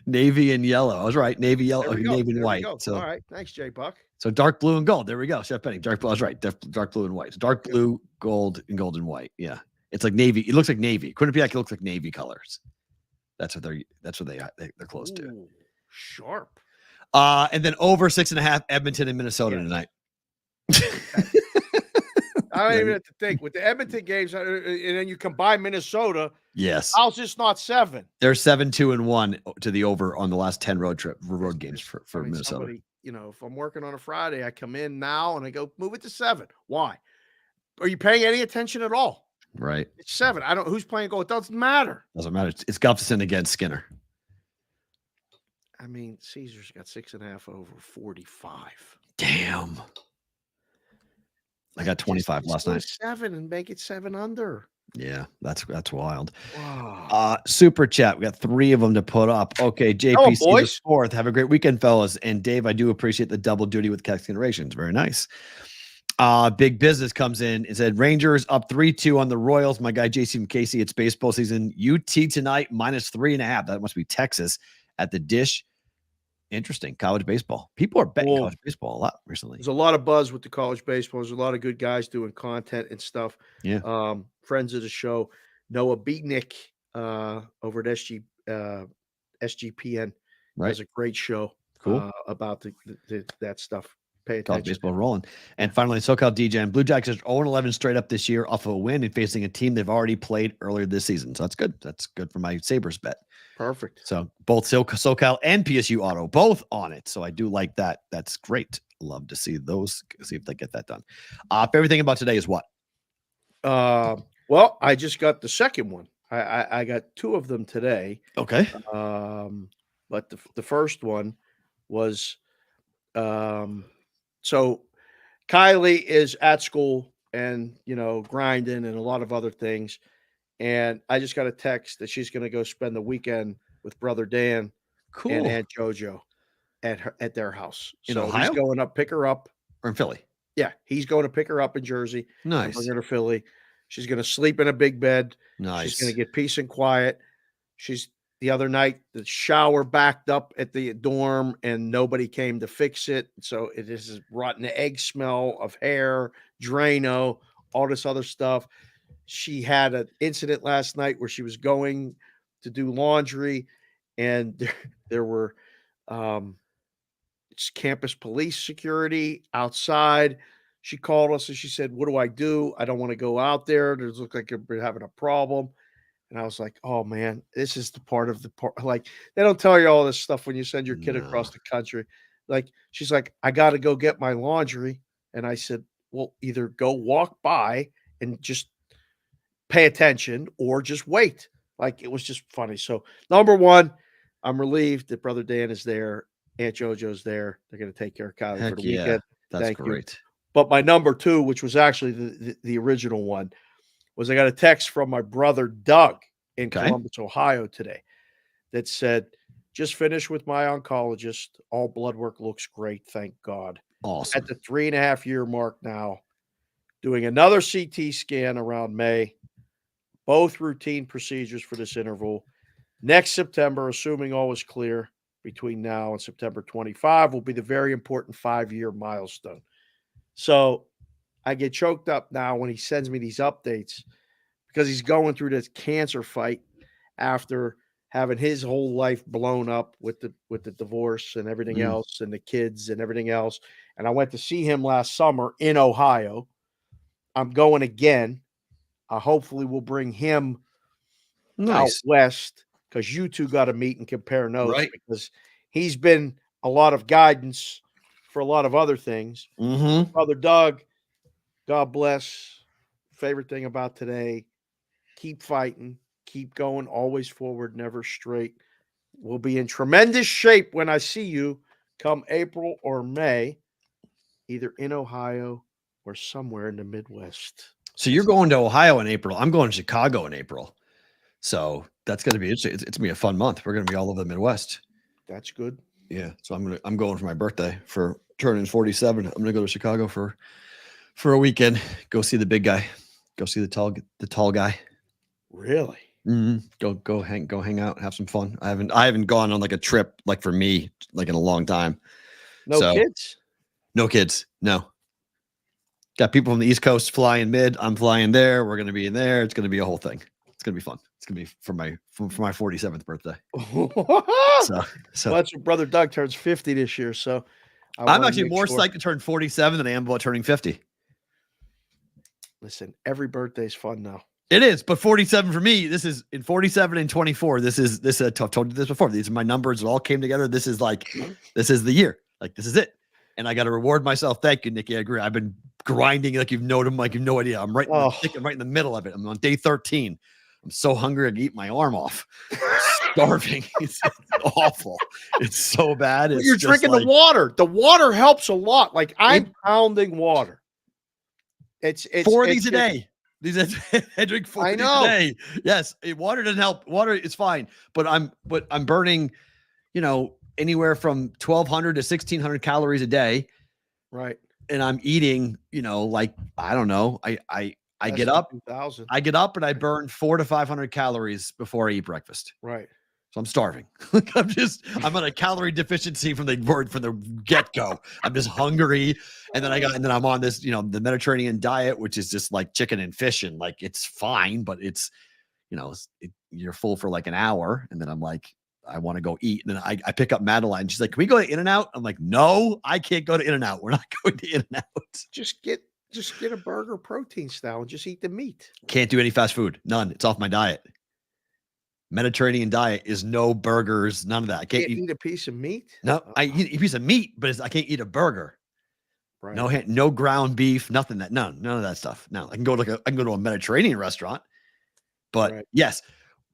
Navy and yellow. I was right. Navy, yellow, navy and white. So all right. Thanks, J Buck. So dark blue and gold. There we go. Chef Benny. Dark blue. I was right. Dark blue and white. So dark blue, gold, and gold and white. Yeah. It's like navy. It looks like navy. Quinnipiac looks like navy colors. That's what they're close to. Ooh, sharp. And then over 6.5 Edmonton and Minnesota tonight. I don't even have to think. With the Edmonton games, and then you combine Minnesota. Yes. How's this not 7? They're 7-2-1 to the over on the last 10 road games for Minnesota. Somebody, if I'm working on a Friday, I come in now and I go, move it to 7. Why? Are you paying any attention at all? Right. It's 7. I don't who's playing goal. It doesn't matter. Doesn't matter. It's Gustafson against Skinner. I mean, Caesar's got 6.5 over 45. Damn. I got 25 last night. 7 and make it 7 under. Yeah, that's wild. Wow. Super chat. We got 3 of them to put up. Okay, JPC the 4th. Have a great weekend, fellas. And Dave, I do appreciate the double duty with Cax Generations. Very nice. Big Business comes in and said Rangers up 3-2 on the Royals. My guy JC Casey. It's baseball season. UT tonight -3.5. That must be Texas at the Dish. Interesting. College baseball. People are betting college baseball a lot recently. There's a lot of buzz with the college baseball. There's a lot of good guys doing content and stuff. Yeah. Friends of the show, Noah Beatnick over at SGPN. Right. Has a great show Cool. about that stuff. pay College attention. baseball rolling. And finally, SoCal DJ and Blue Jackets are 0-11 straight up this year off of a win and facing a team they've already played earlier this season. So that's good. That's good for my Sabres bet. Perfect. So both SoCal and PSU Auto, both on it. So I do like that. That's great. Love to see those, see if they get that done. Everything about today is what? Well, I just got the second one. I got two of them today. Okay. But the first one was so Kylie is at school and grinding and a lot of other things. And I just got a text that she's going to go spend the weekend with brother Dan and Aunt JoJo at their house. In So Ohio? he's going up, pick her up. Or in Philly? Yeah, he's going to pick her up in Jersey. And Nice. bring her to Philly. She's going to sleep in a big bed. Nice. She's going to get peace and quiet. The other night, the shower backed up at the dorm and nobody came to fix it. So it is this rotten egg smell of hair, Drano, all this other stuff. She had an incident last night where she was going to do laundry and there were campus police security outside. She called us and she said, "What do I do? I don't want to go out there. There's look like we're having a problem." And I was like, "Oh man, this is the part of the part. Like they don't tell you all this stuff when you send your kid across the country." Like she's like, "I got to go get my laundry," and I said, "Well, either go walk by and just pay attention, or just wait." Like it was just funny. So number one, I'm relieved that brother Dan is there, Aunt JoJo's there. They're going to take care of Kylie for the weekend. That's Thank great. you. But my number two, which was actually the original one, was I got a text from my brother Doug in Columbus, Ohio today that said, "Just finished with my oncologist. All blood work looks great. Thank God." Awesome. At the 3.5-year mark now, doing another CT scan around May, both routine procedures for this interval. Next September, assuming all is clear between now and September 25, will be the very important 5-year milestone. So I get choked up now when he sends me these updates because he's going through this cancer fight after having his whole life blown up with the divorce and everything else and the kids and everything else. And I went to see him last summer in Ohio. I'm going again. Hopefully we'll bring him out west because you two got to meet and compare notes because he's been a lot of guidance for a lot of other things. Brother Doug, God bless. Favorite thing about today, keep fighting, keep going, always forward, never straight. We'll be in tremendous shape when I see you come April or May, either in Ohio or somewhere in the Midwest. So you're going to Ohio in April. I'm going to Chicago in April. So that's going to be interesting. It's going to be a fun month. We're going to be all over the Midwest. That's good. Yeah. So I'm going for my birthday for turning 47. I'm going to go to Chicago for a weekend. Go see the big guy. Go see the tall guy. Really? Go hang out, have some fun. I haven't gone on like a trip like for me like in a long time. No kids? No kids. No. Got people from the East Coast flying mid. I'm flying there. We're going to be in there. It's going to be a whole thing. It's going to be fun. It's going to be for my 47th birthday. So that's what brother Doug turns 50 this year. So I'm actually more psyched to turn 47 than I am about turning 50. Listen, every birthday's fun now. It is, but 47 for me, this is in 47 and 24. I've told you this before. These are my numbers. It all came together. This is the year. Like, this is it. And I got to reward myself. Thank you, Nikki. I agree. I've been grinding like you've known him, like you've no idea. I'm right in the middle of it. I'm on day 13. I'm so hungry I can eat my arm off. Starving. It's awful. It's so bad. You're drinking the water. The water helps a lot. Like I'm pounding water. It's 4 of these a day. I drink 4 of these a day. Yes, water doesn't help. Water is fine, but I'm burning, anywhere from 1,200 to 1,600 calories a day. Right. And I'm eating, like I don't know. I get up. I get up and I burn 400 to 500 calories before I eat breakfast. Right. So I'm starving. I'm on a calorie deficiency from the get-go. I'm just hungry. And then I'm on this, the Mediterranean diet, which is just like chicken and fish. And like, it's fine, but it's, you're full for like an hour. And then I'm like, I want to go eat. And then I pick up Madeline. She's like, can we go to In-N-Out? I'm like, no, I can't go to In-N-Out. We're not going to In-N-Out. Just get a burger protein style and just eat the meat. Can't do any fast food. None. It's off my diet. Mediterranean diet is no burgers, none of that. I can't eat a piece of meat. No, I eat a piece of meat, but I can't eat a burger. Right. No ground beef, nothing none of that stuff. No, I can go to a Mediterranean restaurant, but yes,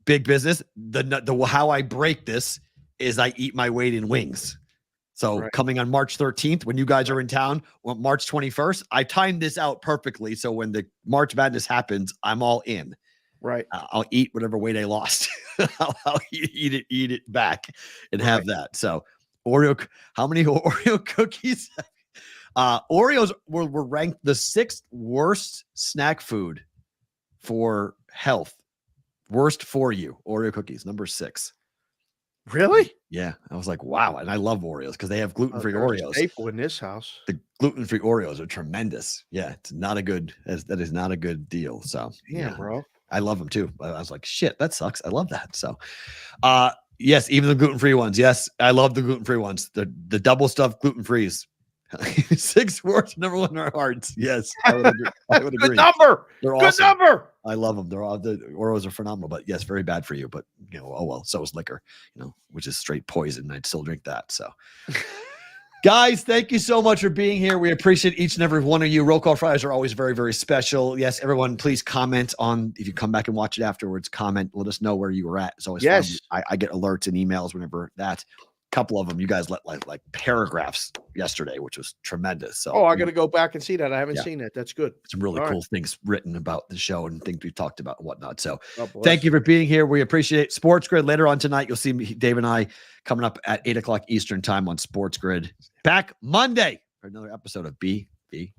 big business. The how I break this is I eat my weight in wings. So coming on March 13th, when you guys are in town, March 21st, I timed this out perfectly. So when the March Madness happens, I'm all in. Right. I'll eat whatever weight I lost. I'll eat it back and have that. So how many Oreo cookies? Oreos were ranked the 6th worst snack food for health. Worst for you. Oreo cookies, number 6. Really? Yeah. I was like, wow. And I love Oreos because they have gluten-free Oreos. Staple in this house. The gluten-free Oreos are tremendous. Yeah. It's not that is not a good deal. So yeah, bro. I love them too. I was like, shit, that sucks. I love that. So, yes, even the gluten-free ones. Yes, I love the gluten-free ones. The double stuffed gluten-frees. 6 worst, number 1 in our hearts. Yes, I would agree. Good number. They're Good awesome. number. I love them. The Oreos are phenomenal, but yes, very bad for you. But oh well, so is liquor, which is straight poison. I'd still drink that. So, guys, thank you so much for being here. We appreciate each and every one of you. Roll Call Fridays are always very, very special. Yes, everyone, please comment on, if you come back and watch it afterwards, comment. Let us know where you were at. It's always fun. I get alerts and emails whenever that. Couple of them you guys let like paragraphs yesterday, which was tremendous. So I got to go back and see that. I haven't seen it. That's good. Some really cool things written about the show and things we've talked about and whatnot. So thank you for being here. We appreciate it. Sports Grid later on tonight. You'll see me, Dave and I coming up at 8:00 Eastern time on Sports Grid. Back Monday for another episode of BB